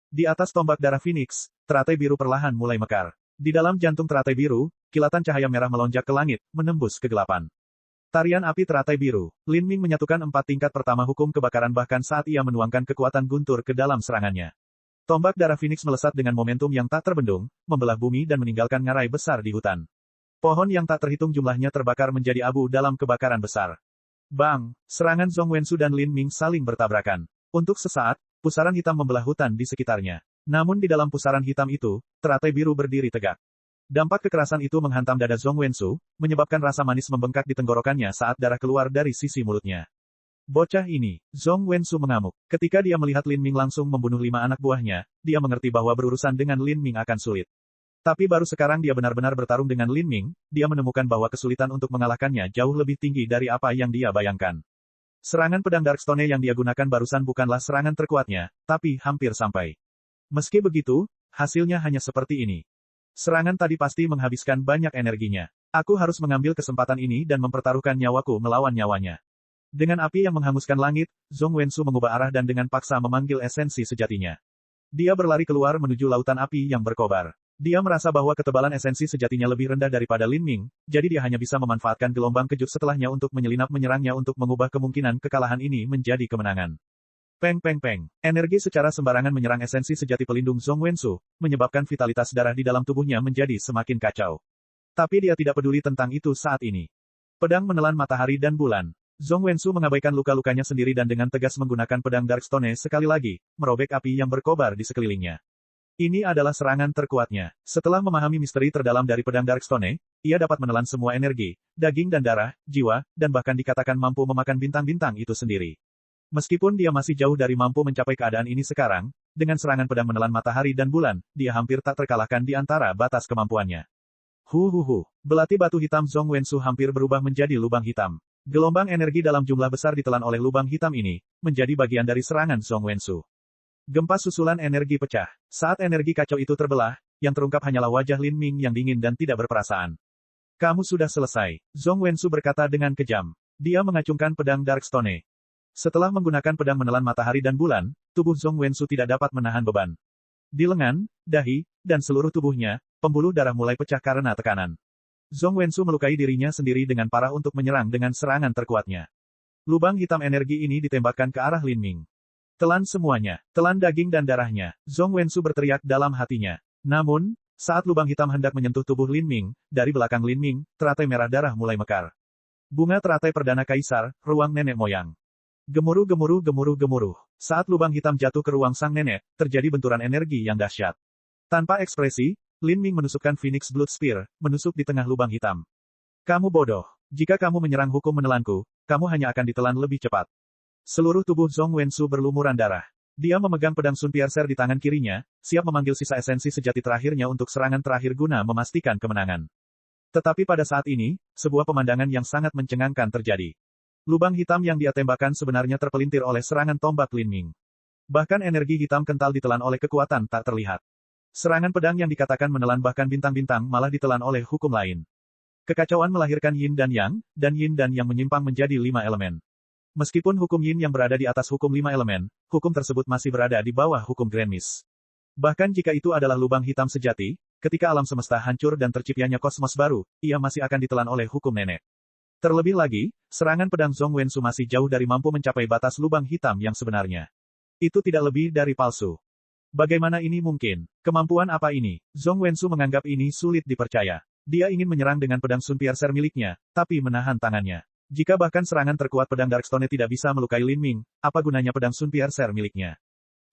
Di atas tombak darah Phoenix, teratai biru perlahan mulai mekar. Di dalam jantung teratai biru, kilatan cahaya merah melonjak ke langit, menembus kegelapan. Tarian api teratai biru. Lin Ming menyatukan 4 tingkat pertama hukum kebakaran bahkan saat ia menuangkan kekuatan guntur ke dalam serangannya. Tombak darah Phoenix melesat dengan momentum yang tak terbendung, membelah bumi dan meninggalkan ngarai besar di hutan. Pohon yang tak terhitung jumlahnya terbakar menjadi abu dalam kebakaran besar. Bang! Serangan Zhong Wensu dan Lin Ming saling bertabrakan. Untuk sesaat, pusaran hitam membelah hutan di sekitarnya. Namun di dalam pusaran hitam itu, teratai biru berdiri tegak. Dampak kekerasan itu menghantam dada Zhong Wensu, menyebabkan rasa manis membengkak di tenggorokannya saat darah keluar dari sisi mulutnya. Bocah ini, Zhong Wensu mengamuk. Ketika dia melihat Lin Ming langsung membunuh 5 anak buahnya, dia mengerti bahwa berurusan dengan Lin Ming akan sulit. Tapi baru sekarang dia benar-benar bertarung dengan Lin Ming, dia menemukan bahwa kesulitan untuk mengalahkannya jauh lebih tinggi dari apa yang dia bayangkan. Serangan pedang Darkstone yang dia gunakan barusan bukanlah serangan terkuatnya, tapi hampir sampai. Meski begitu, hasilnya hanya seperti ini. Serangan tadi pasti menghabiskan banyak energinya. Aku harus mengambil kesempatan ini dan mempertaruhkan nyawaku melawan nyawanya. Dengan api yang menghanguskan langit, Zhong Wensu mengubah arah dan dengan paksa memanggil esensi sejatinya. Dia berlari keluar menuju lautan api yang berkobar. Dia merasa bahwa ketebalan esensi sejatinya lebih rendah daripada Lin Ming, jadi dia hanya bisa memanfaatkan gelombang kejut setelahnya untuk menyelinap menyerangnya untuk mengubah kemungkinan kekalahan ini menjadi kemenangan. Peng peng peng. Energi secara sembarangan menyerang esensi sejati pelindung Zhong Wensu, menyebabkan vitalitas darah di dalam tubuhnya menjadi semakin kacau. Tapi dia tidak peduli tentang itu saat ini. Pedang menelan matahari dan bulan. Zhong Wensu mengabaikan luka-lukanya sendiri dan dengan tegas menggunakan pedang Darkstone sekali lagi, merobek api yang berkobar di sekelilingnya. Ini adalah serangan terkuatnya. Setelah memahami misteri terdalam dari pedang Darkstone, ia dapat menelan semua energi, daging dan darah, jiwa, dan bahkan dikatakan mampu memakan bintang-bintang itu sendiri. Meskipun dia masih jauh dari mampu mencapai keadaan ini sekarang, dengan serangan pedang menelan matahari dan bulan, dia hampir tak terkalahkan di antara batas kemampuannya. Belati batu hitam Zhong Wensu hampir berubah menjadi lubang hitam. Gelombang energi dalam jumlah besar ditelan oleh lubang hitam ini, menjadi bagian dari serangan Zhong Wensu. Gempa susulan energi pecah. Saat energi kacau itu terbelah, yang terungkap hanyalah wajah Lin Ming yang dingin dan tidak berperasaan. Kamu sudah selesai. Zhong Wensu berkata dengan kejam. Dia mengacungkan pedang Darkstone. Setelah menggunakan pedang menelan matahari dan bulan, tubuh Zhong Wensu tidak dapat menahan beban. Di lengan, dahi, dan seluruh tubuhnya, pembuluh darah mulai pecah karena tekanan. Zhong Wensu melukai dirinya sendiri dengan parah untuk menyerang dengan serangan terkuatnya. Lubang hitam energi ini ditembakkan ke arah Lin Ming. Telan semuanya, telan daging dan darahnya, Zhong Wensu berteriak dalam hatinya. Namun, saat lubang hitam hendak menyentuh tubuh Lin Ming, dari belakang Lin Ming, teratai merah darah mulai mekar. Bunga teratai perdana kaisar, ruang nenek moyang. Gemuruh. Saat lubang hitam jatuh ke ruang sang nenek, terjadi benturan energi yang dahsyat. Tanpa ekspresi, Lin Ming menusukkan Phoenix Blood Spear, menusuk di tengah lubang hitam. Kamu bodoh. Jika kamu menyerang hukum menelanku, kamu hanya akan ditelan lebih cepat. Seluruh tubuh Zhong Wensu berlumuran darah. Dia memegang pedang Sun Piercer di tangan kirinya, siap memanggil sisa esensi sejati terakhirnya untuk serangan terakhir guna memastikan kemenangan. Tetapi pada saat ini, sebuah pemandangan yang sangat mencengangkan terjadi. Lubang hitam yang dia tembakkan sebenarnya terpelintir oleh serangan tombak Lin Ming. Bahkan energi hitam kental ditelan oleh kekuatan tak terlihat. Serangan pedang yang dikatakan menelan bahkan bintang-bintang malah ditelan oleh hukum lain. Kekacauan melahirkan Yin dan Yang, dan Yin dan Yang menyimpang menjadi 5 elemen. Meskipun hukum Yin yang berada di atas hukum 5 elemen, hukum tersebut masih berada di bawah hukum Grand Mist. Bahkan jika itu adalah lubang hitam sejati, ketika alam semesta hancur dan terciptanya kosmos baru, ia masih akan ditelan oleh hukum nenek. Terlebih lagi, serangan pedang Zhong Wensu masih jauh dari mampu mencapai batas lubang hitam yang sebenarnya. Itu tidak lebih dari palsu. Bagaimana ini mungkin? Kemampuan apa ini? Zhong Wensu menganggap ini sulit dipercaya. Dia ingin menyerang dengan pedang Sun Piercer miliknya, tapi menahan tangannya. Jika bahkan serangan terkuat pedang Darkstone tidak bisa melukai Lin Ming, apa gunanya pedang Sun Piercer miliknya?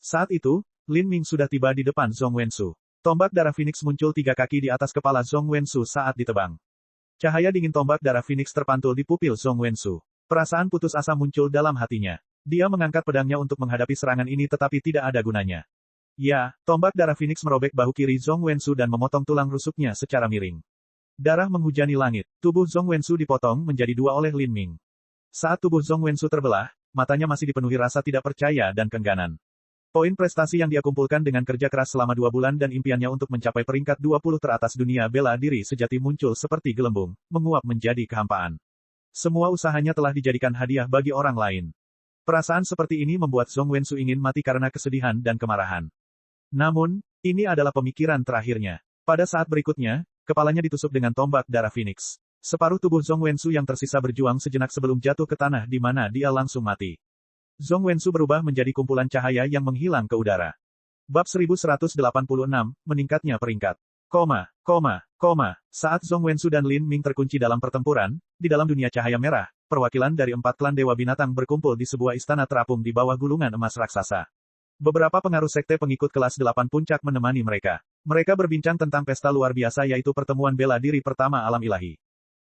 Saat itu, Lin Ming sudah tiba di depan Zhong Wensu. Tombak darah Phoenix muncul 3 kaki di atas kepala Zhong Wensu saat ditebang. Cahaya dingin tombak darah Phoenix terpantul di pupil Zhong Wensu. Perasaan putus asa muncul dalam hatinya. Dia mengangkat pedangnya untuk menghadapi serangan ini tetapi tidak ada gunanya. Ya, tombak darah Phoenix merobek bahu kiri Zhong Wensu dan memotong tulang rusuknya secara miring. Darah menghujani langit. Tubuh Zhong Wensu dipotong menjadi 2 oleh Lin Ming. Saat tubuh Zhong Wensu terbelah, matanya masih dipenuhi rasa tidak percaya dan kengganan. Poin prestasi yang dia kumpulkan dengan kerja keras selama 2 bulan dan impiannya untuk mencapai peringkat 20 teratas dunia bela diri sejati muncul seperti gelembung, menguap menjadi kehampaan. Semua usahanya telah dijadikan hadiah bagi orang lain. Perasaan seperti ini membuat Zhong Wensu ingin mati karena kesedihan dan kemarahan. Namun, ini adalah pemikiran terakhirnya. Pada saat berikutnya, kepalanya ditusuk dengan tombak darah Phoenix. Separuh tubuh Zhong Wensu yang tersisa berjuang sejenak sebelum jatuh ke tanah di mana dia langsung mati. Zhong Wensu berubah menjadi kumpulan cahaya yang menghilang ke udara. Bab 1186, meningkatnya peringkat. Saat Zhong Wensu dan Lin Ming terkunci dalam pertempuran, di dalam dunia cahaya merah, perwakilan dari 4 klan Dewa Binatang berkumpul di sebuah istana terapung di bawah gulungan emas raksasa. Beberapa pengaruh sekte pengikut kelas 8 puncak menemani mereka. Mereka berbincang tentang pesta luar biasa yaitu pertemuan bela diri pertama alam ilahi.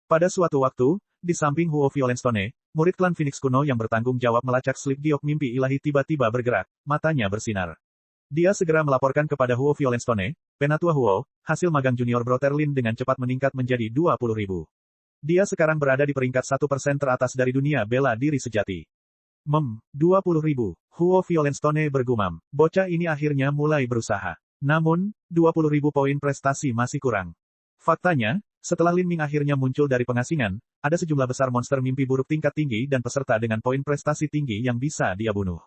Pada suatu waktu, di samping Huo Violenstone, murid klan Phoenix kuno yang bertanggung jawab melacak slip giok mimpi ilahi tiba-tiba bergerak, matanya bersinar. Dia segera melaporkan kepada Huo Violenstone, Penatua Huo, hasil magang junior Brotherlin dengan cepat meningkat menjadi 20.000. Dia sekarang berada di peringkat 1% teratas dari dunia bela diri sejati. 20.000. Huo Violenstone bergumam. Bocah ini akhirnya mulai berusaha. Namun, 20.000 poin prestasi masih kurang. Faktanya, setelah Lin Ming akhirnya muncul dari pengasingan, ada sejumlah besar monster mimpi buruk tingkat tinggi dan peserta dengan poin prestasi tinggi yang bisa dia bunuh.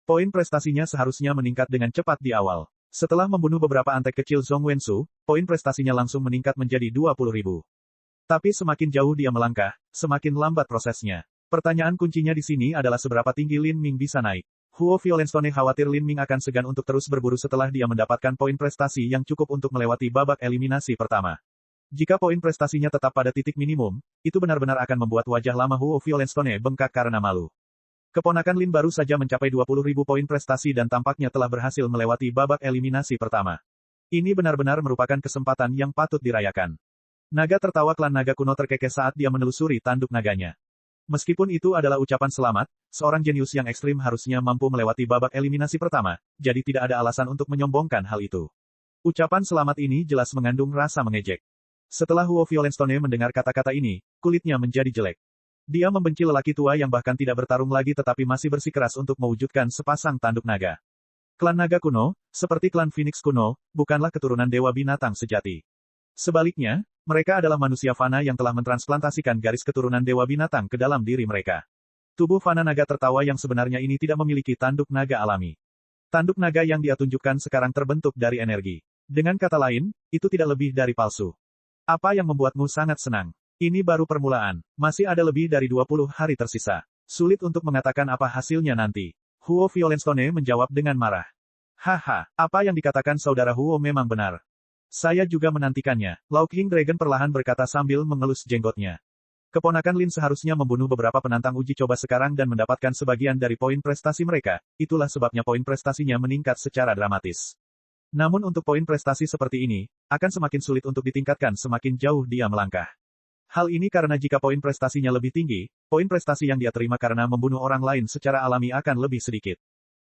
Poin prestasinya seharusnya meningkat dengan cepat di awal. Setelah membunuh beberapa antek kecil Zhong Wensu, poin prestasinya langsung meningkat menjadi 20.000. Tapi semakin jauh dia melangkah, semakin lambat prosesnya. Pertanyaan kuncinya di sini adalah seberapa tinggi Lin Ming bisa naik. Huo Violenstone khawatir Lin Ming akan segan untuk terus berburu setelah dia mendapatkan poin prestasi yang cukup untuk melewati babak eliminasi pertama. Jika poin prestasinya tetap pada titik minimum, itu benar-benar akan membuat wajah lama Huo Violenstone bengkak karena malu. Keponakan Lin baru saja mencapai 20.000 poin prestasi dan tampaknya telah berhasil melewati babak eliminasi pertama. Ini benar-benar merupakan kesempatan yang patut dirayakan. Naga tertawa klan naga kuno terkekeh saat dia menelusuri tanduk naganya. Meskipun itu adalah ucapan selamat, seorang jenius yang ekstrim harusnya mampu melewati babak eliminasi pertama, jadi tidak ada alasan untuk menyombongkan hal itu. Ucapan selamat ini jelas mengandung rasa mengejek. Setelah Huo Violenstone mendengar kata-kata ini, kulitnya menjadi jelek. Dia membenci lelaki tua yang bahkan tidak bertarung lagi tetapi masih bersikeras untuk mewujudkan sepasang tanduk naga. Klan naga kuno, seperti klan Phoenix kuno, bukanlah keturunan dewa binatang sejati. Sebaliknya, mereka adalah manusia fana yang telah mentransplantasikan garis keturunan dewa binatang ke dalam diri mereka. Tubuh fana naga tertawa yang sebenarnya ini tidak memiliki tanduk naga alami. Tanduk naga yang dia tunjukkan sekarang terbentuk dari energi. Dengan kata lain, itu tidak lebih dari palsu. Apa yang membuatmu sangat senang? Ini baru permulaan. Masih ada lebih dari 20 hari tersisa. Sulit untuk mengatakan apa hasilnya nanti. Huo Violenstone menjawab dengan marah. Haha, apa yang dikatakan saudara Huo memang benar. Saya juga menantikannya. Lao King Dragon perlahan berkata sambil mengelus jenggotnya. Keponakan Lin seharusnya membunuh beberapa penantang uji coba sekarang dan mendapatkan sebagian dari poin prestasi mereka, itulah sebabnya poin prestasinya meningkat secara dramatis. Namun untuk poin prestasi seperti ini, akan semakin sulit untuk ditingkatkan semakin jauh dia melangkah. Hal ini karena jika poin prestasinya lebih tinggi, poin prestasi yang dia terima karena membunuh orang lain secara alami akan lebih sedikit.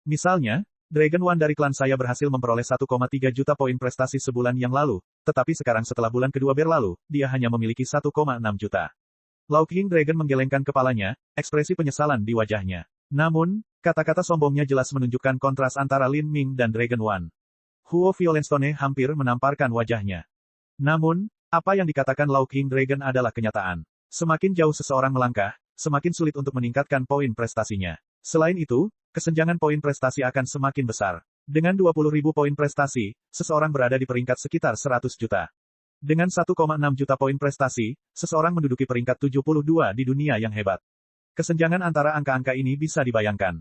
Misalnya, Dragon One dari klan saya berhasil memperoleh 1,3 juta poin prestasi sebulan yang lalu, tetapi sekarang setelah bulan kedua berlalu, dia hanya memiliki 1,6 juta. Lao King Dragon menggelengkan kepalanya, ekspresi penyesalan di wajahnya. Namun, kata-kata sombongnya jelas menunjukkan kontras antara Lin Ming dan Dragon One. Huo Violenstone hampir menamparkan wajahnya. Namun, apa yang dikatakan Lao King Dragon adalah kenyataan. Semakin jauh seseorang melangkah, semakin sulit untuk meningkatkan poin prestasinya. Selain itu, kesenjangan poin prestasi akan semakin besar. Dengan 20.000 poin prestasi, seseorang berada di peringkat sekitar 100 juta. Dengan 1,6 juta poin prestasi, seseorang menduduki peringkat 72 di dunia yang hebat. Kesenjangan antara angka-angka ini bisa dibayangkan.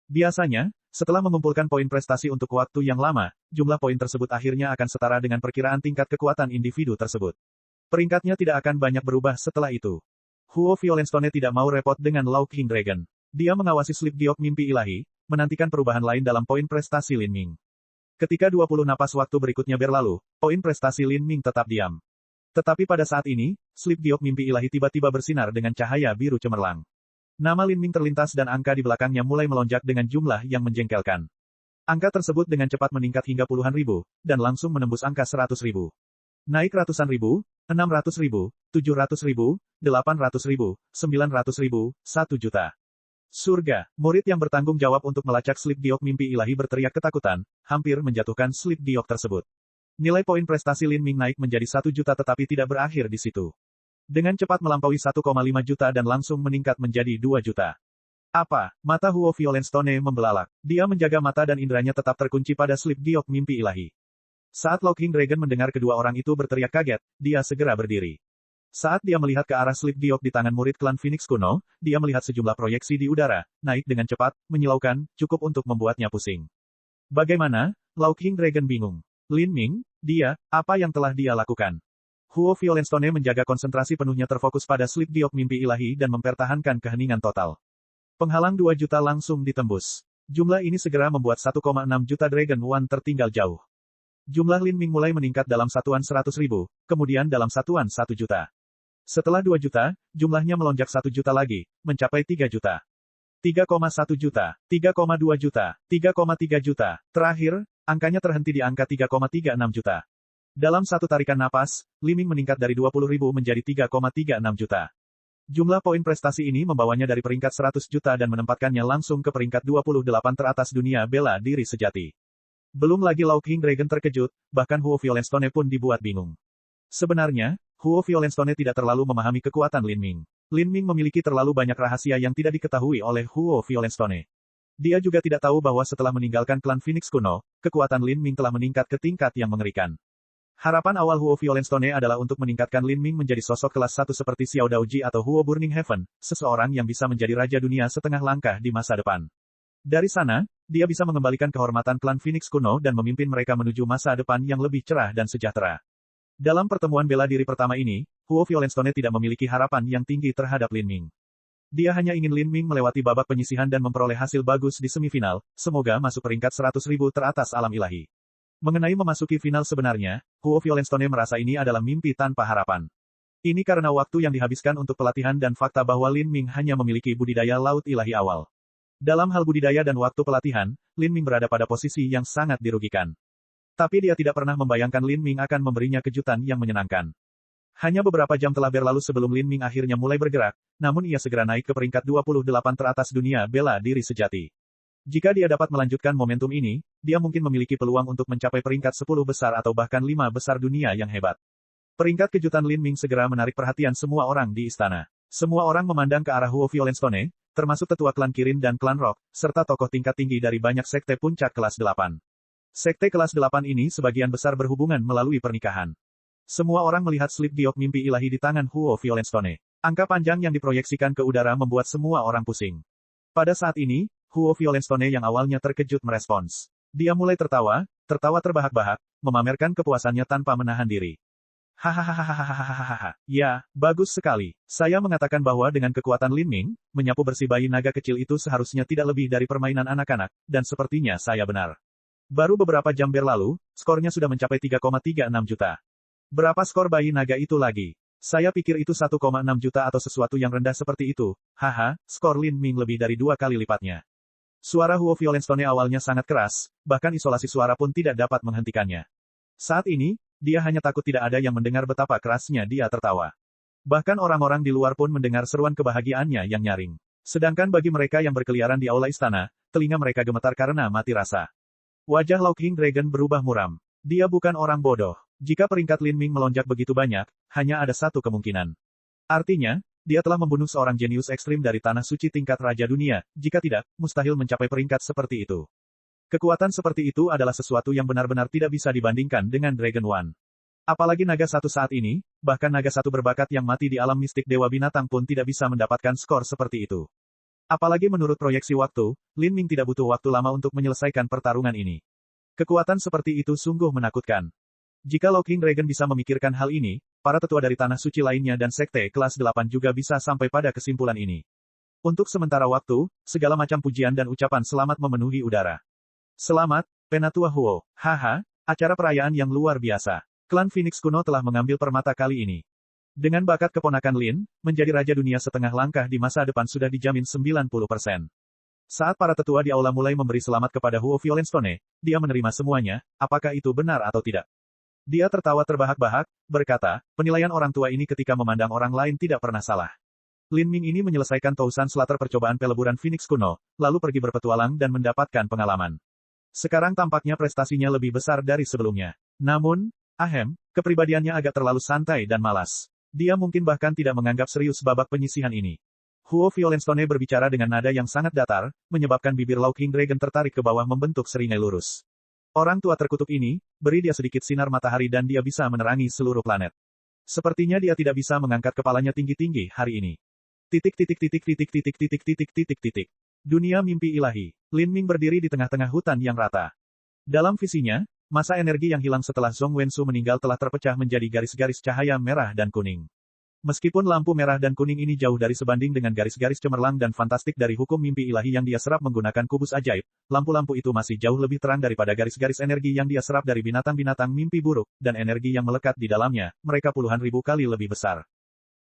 Biasanya, Setelah mengumpulkan poin prestasi untuk waktu yang lama, jumlah poin tersebut akhirnya akan setara dengan perkiraan tingkat kekuatan individu tersebut. Peringkatnya tidak akan banyak berubah setelah itu. Huo Violenstone tidak mau repot dengan Law King Dragon. Dia mengawasi slip giok mimpi ilahi, menantikan perubahan lain dalam poin prestasi Lin Ming. Ketika 20 napas waktu berikutnya berlalu, poin prestasi Lin Ming tetap diam. Tetapi pada saat ini, slip giok mimpi ilahi tiba-tiba bersinar dengan cahaya biru cemerlang. Nama Lin Ming terlintas dan angka di belakangnya mulai melonjak dengan jumlah yang menjengkelkan. Angka tersebut dengan cepat meningkat hingga puluhan ribu, dan langsung menembus angka 100.000. Naik ratusan ribu, 600.000, 700.000, 800.000, 900.000, 1 juta. Surga, murid yang bertanggung jawab untuk melacak slip giok mimpi ilahi berteriak ketakutan, hampir menjatuhkan slip giok tersebut. Nilai poin prestasi Lin Ming naik menjadi 1 juta tetapi tidak berakhir di situ. Dengan cepat melampaui 1,5 juta dan langsung meningkat menjadi 2 juta. Apa? Mata Huo Violenstone membelalak. Dia menjaga mata dan inderanya tetap terkunci pada slip giok mimpi ilahi. Saat Law King Dragon mendengar kedua orang itu berteriak kaget, dia segera berdiri. Saat dia melihat ke arah slip giok di tangan murid klan Phoenix kuno, dia melihat sejumlah proyeksi di udara, naik dengan cepat, menyilaukan, cukup untuk membuatnya pusing. Bagaimana? Law King Dragon bingung. Lin Ming, dia, apa yang telah dia lakukan? Huo Violenstone menjaga konsentrasi penuhnya terfokus pada slip giok mimpi ilahi dan mempertahankan keheningan total. Penghalang 2 juta langsung ditembus. Jumlah ini segera membuat 1,6 juta Dragon One tertinggal jauh. Jumlah Lin Ming mulai meningkat dalam satuan 100.000, kemudian dalam satuan 1 juta. Setelah 2 juta, jumlahnya melonjak 1 juta lagi, mencapai 3 juta. 3,1 juta, 3,2 juta, 3,3 juta. Terakhir, angkanya terhenti di angka 3,36 juta. Dalam satu tarikan napas, Lin Ming meningkat dari 20.000 menjadi 3,36 juta. Jumlah poin prestasi ini membawanya dari peringkat 100 juta dan menempatkannya langsung ke peringkat 28 teratas dunia bela diri sejati. Belum lagi Law King Dragon terkejut, bahkan Huo Violenstone pun dibuat bingung. Sebenarnya, Huo Violenstone tidak terlalu memahami kekuatan Lin Ming. Lin Ming memiliki terlalu banyak rahasia yang tidak diketahui oleh Huo Violenstone. Dia juga tidak tahu bahwa setelah meninggalkan klan Phoenix kuno, kekuatan Lin Ming telah meningkat ke tingkat yang mengerikan. Harapan awal Huo Violenstone adalah untuk meningkatkan Lin Ming menjadi sosok kelas 1 seperti Xiao Daoji atau Huo Burning Heaven, seseorang yang bisa menjadi raja dunia setengah langkah di masa depan. Dari sana, dia bisa mengembalikan kehormatan klan Phoenix kuno dan memimpin mereka menuju masa depan yang lebih cerah dan sejahtera. Dalam pertemuan bela diri pertama ini, Huo Violenstone tidak memiliki harapan yang tinggi terhadap Lin Ming. Dia hanya ingin Lin Ming melewati babak penyisihan dan memperoleh hasil bagus di semifinal, semoga masuk peringkat 100.000 teratas alam ilahi. Mengenai memasuki final sebenarnya, Huo Violenstone merasa ini adalah mimpi tanpa harapan. Ini karena waktu yang dihabiskan untuk pelatihan dan fakta bahwa Lin Ming hanya memiliki budidaya laut ilahi awal. Dalam hal budidaya dan waktu pelatihan, Lin Ming berada pada posisi yang sangat dirugikan. Tapi dia tidak pernah membayangkan Lin Ming akan memberinya kejutan yang menyenangkan. Hanya beberapa jam telah berlalu sebelum Lin Ming akhirnya mulai bergerak, namun ia segera naik ke peringkat 28 teratas dunia bela diri sejati. Jika dia dapat melanjutkan momentum ini, dia mungkin memiliki peluang untuk mencapai peringkat 10 besar atau bahkan 5 besar dunia yang hebat. Peringkat kejutan Lin Ming segera menarik perhatian semua orang di istana. Semua orang memandang ke arah Huo Violenstone, termasuk tetua klan Kirin dan klan Rock, serta tokoh tingkat tinggi dari banyak sekte puncak kelas 8. Sekte kelas 8 ini sebagian besar berhubungan melalui pernikahan. Semua orang melihat slip giok mimpi ilahi di tangan Huo Violenstone. Angka panjang yang diproyeksikan ke udara membuat semua orang pusing. Pada saat ini, Huo Violenstone yang awalnya terkejut merespons. Dia mulai tertawa terbahak-bahak, memamerkan kepuasannya tanpa menahan diri. Hahaha, ya, bagus sekali. Saya mengatakan bahwa dengan kekuatan Lin Ming, menyapu bersih bayi naga kecil itu seharusnya tidak lebih dari permainan anak-anak, dan sepertinya saya benar. Baru beberapa jam berlalu, skornya sudah mencapai 3,36 juta. Berapa skor bayi naga itu lagi? Saya pikir itu 1,6 juta atau sesuatu yang rendah seperti itu. Haha, skor Lin Ming lebih dari 2 kali lipatnya. Suara Huo Violenstone awalnya sangat keras, bahkan isolasi suara pun tidak dapat menghentikannya. Saat ini, dia hanya takut tidak ada yang mendengar betapa kerasnya dia tertawa. Bahkan orang-orang di luar pun mendengar seruan kebahagiaannya yang nyaring. Sedangkan bagi mereka yang berkeliaran di aula istana, telinga mereka gemetar karena mati rasa. Wajah Law King Dragon berubah muram. Dia bukan orang bodoh. Jika peringkat Lin Ming melonjak begitu banyak, hanya ada satu kemungkinan. Artinya, dia telah membunuh seorang jenius ekstrim dari tanah suci tingkat raja dunia, jika tidak, mustahil mencapai peringkat seperti itu. Kekuatan seperti itu adalah sesuatu yang benar-benar tidak bisa dibandingkan dengan Dragon One. Apalagi naga satu saat ini, bahkan naga satu berbakat yang mati di alam mistik dewa binatang pun tidak bisa mendapatkan skor seperti itu. Apalagi menurut proyeksi waktu, Lin Ming tidak butuh waktu lama untuk menyelesaikan pertarungan ini. Kekuatan seperti itu sungguh menakutkan. Jika Locking Dragon bisa memikirkan hal ini, para tetua dari Tanah Suci lainnya dan Sekte kelas 8 juga bisa sampai pada kesimpulan ini. Untuk sementara waktu, segala macam pujian dan ucapan selamat memenuhi udara. Selamat, Penatua Huo. Haha, acara perayaan yang luar biasa. Klan Phoenix kuno telah mengambil permata kali ini. Dengan bakat keponakan Lin, menjadi Raja Dunia setengah langkah di masa depan sudah dijamin 90%. Saat para tetua di aula mulai memberi selamat kepada Huo Violenstone, dia menerima semuanya, apakah itu benar atau tidak. Dia tertawa terbahak-bahak, berkata, penilaian orang tua ini ketika memandang orang lain tidak pernah salah. Lin Ming ini menyelesaikan Tousan Slater percobaan peleburan Phoenix kuno, lalu pergi berpetualang dan mendapatkan pengalaman. Sekarang tampaknya prestasinya lebih besar dari sebelumnya. Namun, kepribadiannya agak terlalu santai dan malas. Dia mungkin bahkan tidak menganggap serius babak penyisihan ini. Huo Violenstone berbicara dengan nada yang sangat datar, menyebabkan bibir Locking Dragon tertarik ke bawah membentuk seringai lurus. Orang tua terkutuk ini, beri dia sedikit sinar matahari dan dia bisa menerangi seluruh planet. Sepertinya dia tidak bisa mengangkat kepalanya tinggi-tinggi hari ini. Dunia mimpi ilahi. Lin Ming berdiri di tengah-tengah hutan yang rata. Dalam visinya, masa energi yang hilang setelah Zhong Wensu meninggal telah terpecah menjadi garis-garis cahaya merah dan kuning. Meskipun lampu merah dan kuning ini jauh dari sebanding dengan garis-garis cemerlang dan fantastik dari hukum mimpi ilahi yang dia serap menggunakan kubus ajaib, lampu-lampu itu masih jauh lebih terang daripada garis-garis energi yang dia serap dari binatang-binatang mimpi buruk, dan energi yang melekat di dalamnya, mereka puluhan ribu kali lebih besar.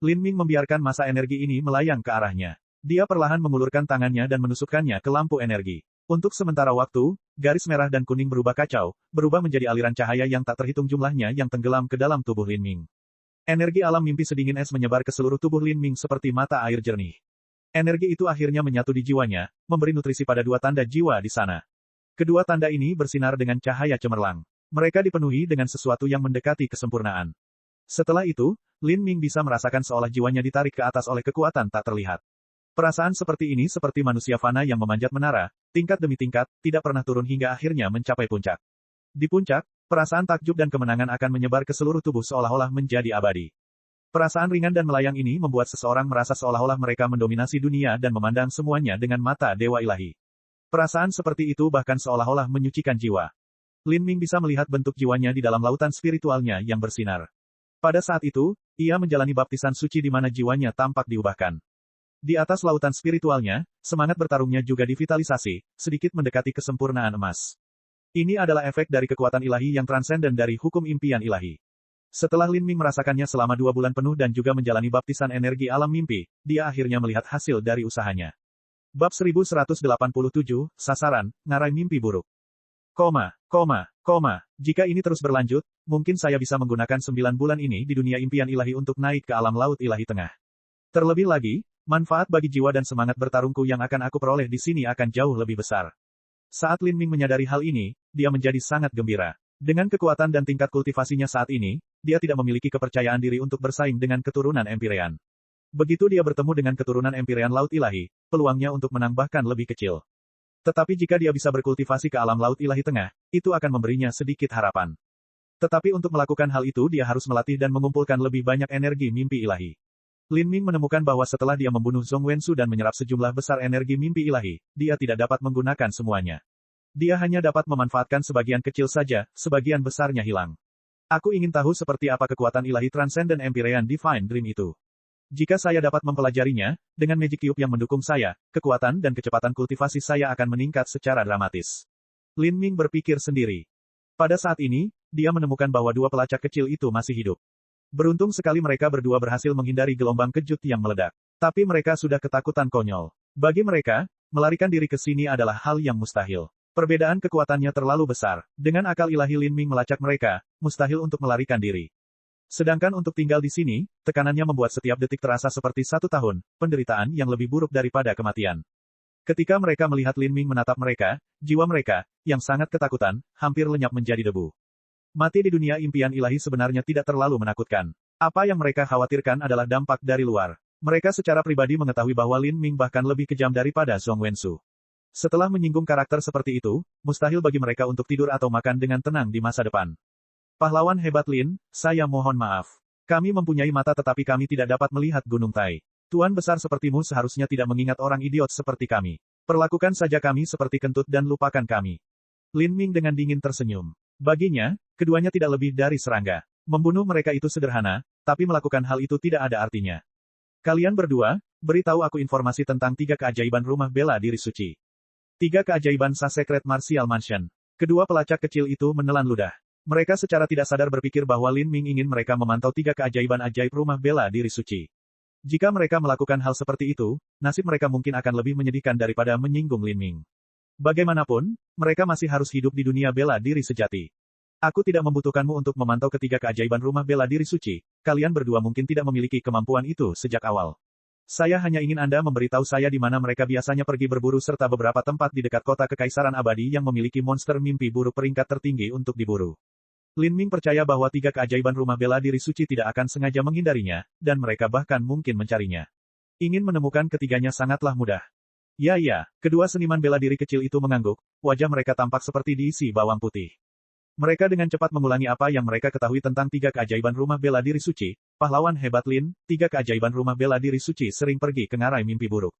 Lin Ming membiarkan masa energi ini melayang ke arahnya. Dia perlahan mengulurkan tangannya dan menusukkannya ke lampu energi. Untuk sementara waktu, garis merah dan kuning berubah kacau, berubah menjadi aliran cahaya yang tak terhitung jumlahnya yang tenggelam ke dalam tubuh Lin Ming. Energi alam mimpi sedingin es menyebar ke seluruh tubuh Lin Ming seperti mata air jernih. Energi itu akhirnya menyatu di jiwanya, memberi nutrisi pada dua tanda jiwa di sana. Kedua tanda ini bersinar dengan cahaya cemerlang. Mereka dipenuhi dengan sesuatu yang mendekati kesempurnaan. Setelah itu, Lin Ming bisa merasakan seolah jiwanya ditarik ke atas oleh kekuatan tak terlihat. Perasaan seperti ini seperti manusia fana yang memanjat menara, tingkat demi tingkat, tidak pernah turun hingga akhirnya mencapai puncak. Di puncak, perasaan takjub dan kemenangan akan menyebar ke seluruh tubuh seolah-olah menjadi abadi. Perasaan ringan dan melayang ini membuat seseorang merasa seolah-olah mereka mendominasi dunia dan memandang semuanya dengan mata dewa ilahi. Perasaan seperti itu bahkan seolah-olah menyucikan jiwa. Lin Ming bisa melihat bentuk jiwanya di dalam lautan spiritualnya yang bersinar. Pada saat itu, ia menjalani baptisan suci di mana jiwanya tampak diubahkan. Di atas lautan spiritualnya, semangat bertarungnya juga divitalisasi, sedikit mendekati kesempurnaan emas. Ini adalah efek dari kekuatan ilahi yang transenden dari hukum impian ilahi. Setelah Lin Ming merasakannya selama 2 bulan penuh dan juga menjalani baptisan energi alam mimpi, dia akhirnya melihat hasil dari usahanya. Bab 1187, Sasaran, Ngarai Mimpi Buruk. Jika ini terus berlanjut, mungkin saya bisa menggunakan 9 bulan ini di dunia impian ilahi untuk naik ke alam laut ilahi tengah. Terlebih lagi, manfaat bagi jiwa dan semangat bertarungku yang akan aku peroleh di sini akan jauh lebih besar. Saat Lin Ming menyadari hal ini, dia menjadi sangat gembira. Dengan kekuatan dan tingkat kultivasinya saat ini, dia tidak memiliki kepercayaan diri untuk bersaing dengan keturunan Empyrean. Begitu dia bertemu dengan keturunan Empyrean Laut Ilahi, peluangnya untuk menang bahkan lebih kecil. Tetapi jika dia bisa berkultivasi ke alam Laut Ilahi Tengah, itu akan memberinya sedikit harapan. Tetapi untuk melakukan hal itu dia harus melatih dan mengumpulkan lebih banyak energi mimpi ilahi. Lin Ming menemukan bahwa setelah dia membunuh Zhong Wensu dan menyerap sejumlah besar energi mimpi ilahi, dia tidak dapat menggunakan semuanya. Dia hanya dapat memanfaatkan sebagian kecil saja, sebagian besarnya hilang. Aku ingin tahu seperti apa kekuatan ilahi Transcendent Empyrean Divine Dream itu. Jika saya dapat mempelajarinya, dengan Magic Cube yang mendukung saya, kekuatan dan kecepatan kultivasi saya akan meningkat secara dramatis. Lin Ming berpikir sendiri. Pada saat ini, dia menemukan bahwa 2 pelacak kecil itu masih hidup. Beruntung sekali mereka berdua berhasil menghindari gelombang kejut yang meledak. Tapi mereka sudah ketakutan konyol. Bagi mereka, melarikan diri ke sini adalah hal yang mustahil. Perbedaan kekuatannya terlalu besar. Dengan akal ilahi Lin Ming melacak mereka, mustahil untuk melarikan diri. Sedangkan untuk tinggal di sini, tekanannya membuat setiap detik terasa seperti 1 tahun, penderitaan yang lebih buruk daripada kematian. Ketika mereka melihat Lin Ming menatap mereka, jiwa mereka, yang sangat ketakutan, hampir lenyap menjadi debu. Mati di dunia impian ilahi sebenarnya tidak terlalu menakutkan. Apa yang mereka khawatirkan adalah dampak dari luar. Mereka secara pribadi mengetahui bahwa Lin Ming bahkan lebih kejam daripada Zhong Wensu. Setelah menyinggung karakter seperti itu, mustahil bagi mereka untuk tidur atau makan dengan tenang di masa depan. Pahlawan hebat Lin, saya mohon maaf. Kami mempunyai mata tetapi kami tidak dapat melihat Gunung Tai. Tuan besar sepertimu seharusnya tidak mengingat orang idiot seperti kami. Perlakukan saja kami seperti kentut dan lupakan kami. Lin Ming dengan dingin tersenyum. Baginya, keduanya tidak lebih dari serangga. Membunuh mereka itu sederhana, tapi melakukan hal itu tidak ada artinya. Kalian berdua, beritahu aku informasi tentang 3 keajaiban rumah bela diri suci. 3 keajaiban Secret Martial Mansion. Kedua pelacak kecil itu menelan ludah. Mereka secara tidak sadar berpikir bahwa Lin Ming ingin mereka memantau 3 keajaiban ajaib rumah bela diri suci. Jika mereka melakukan hal seperti itu, nasib mereka mungkin akan lebih menyedihkan daripada menyinggung Lin Ming. Bagaimanapun, mereka masih harus hidup di dunia bela diri sejati. Aku tidak membutuhkanmu untuk memantau ketiga keajaiban rumah bela diri suci, kalian berdua mungkin tidak memiliki kemampuan itu sejak awal. Saya hanya ingin Anda memberitahu saya di mana mereka biasanya pergi berburu serta beberapa tempat di dekat kota kekaisaran abadi yang memiliki monster mimpi buruk peringkat tertinggi untuk diburu. Lin Ming percaya bahwa 3 keajaiban rumah bela diri suci tidak akan sengaja menghindarinya, dan mereka bahkan mungkin mencarinya. Ingin menemukan ketiganya sangatlah mudah. Ya, kedua seniman bela diri kecil itu mengangguk, wajah mereka tampak seperti diisi bawang putih. Mereka dengan cepat mengulangi apa yang mereka ketahui tentang 3 keajaiban rumah bela diri suci. Pahlawan hebat Lin, 3 keajaiban rumah bela diri suci sering pergi ke ngarai mimpi buruk.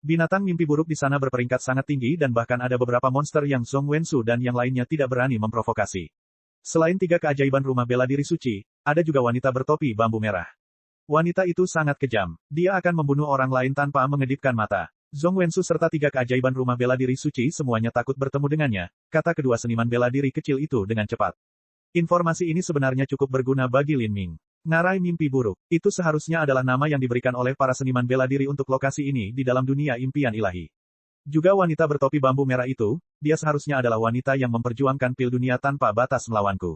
Binatang mimpi buruk di sana berperingkat sangat tinggi dan bahkan ada beberapa monster yang Zhong Wensu dan yang lainnya tidak berani memprovokasi. Selain 3 keajaiban rumah bela diri suci, ada juga wanita bertopi bambu merah. Wanita itu sangat kejam. Dia akan membunuh orang lain tanpa mengedipkan mata. Zhong Wensu serta 3 keajaiban rumah bela diri suci semuanya takut bertemu dengannya, kata kedua seniman bela diri kecil itu dengan cepat. Informasi ini sebenarnya cukup berguna bagi Lin Ming. Ngarai mimpi buruk, itu seharusnya adalah nama yang diberikan oleh para seniman bela diri untuk lokasi ini di dalam dunia impian ilahi. Juga wanita bertopi bambu merah itu, dia seharusnya adalah wanita yang memperjuangkan pil dunia tanpa batas melawanku.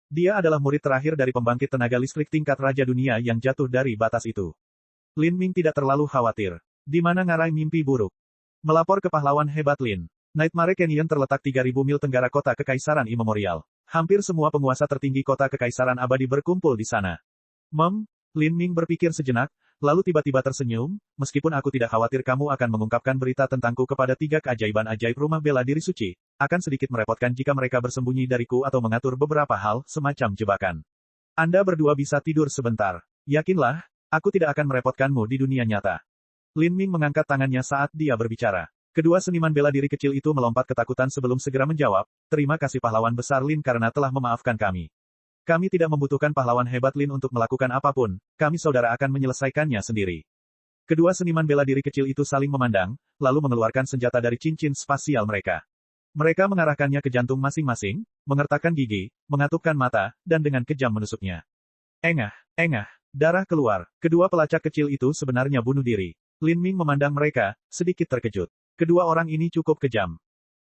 Dia adalah murid terakhir dari pembangkit tenaga listrik tingkat raja dunia yang jatuh dari batas itu. Lin Ming tidak terlalu khawatir. Di mana ngarai mimpi buruk? Melapor ke pahlawan hebat Lin. Nightmare Canyon terletak 3.000 mil tenggara kota kekaisaran Immemorial. Hampir semua penguasa tertinggi kota kekaisaran abadi berkumpul di sana. Lin Ming berpikir sejenak, lalu tiba-tiba tersenyum, meskipun aku tidak khawatir kamu akan mengungkapkan berita tentangku kepada 3 keajaiban ajaib rumah bela diri suci, akan sedikit merepotkan jika mereka bersembunyi dariku atau mengatur beberapa hal, semacam jebakan. Anda berdua bisa tidur sebentar. Yakinlah, aku tidak akan merepotkanmu di dunia nyata. Lin Ming mengangkat tangannya saat dia berbicara. Kedua seniman bela diri kecil itu melompat ketakutan sebelum segera menjawab, terima kasih pahlawan besar Lin karena telah memaafkan kami. Kami tidak membutuhkan pahlawan hebat Lin untuk melakukan apapun, kami saudara akan menyelesaikannya sendiri. Kedua seniman bela diri kecil itu saling memandang, lalu mengeluarkan senjata dari cincin spasial mereka. Mereka mengarahkannya ke jantung masing-masing, mengertakkan gigi, mengatupkan mata, dan dengan kejam menusuknya. Engah, darah keluar. Kedua pelacak kecil itu sebenarnya bunuh diri. Lin Ming memandang mereka, sedikit terkejut. Kedua orang ini cukup kejam.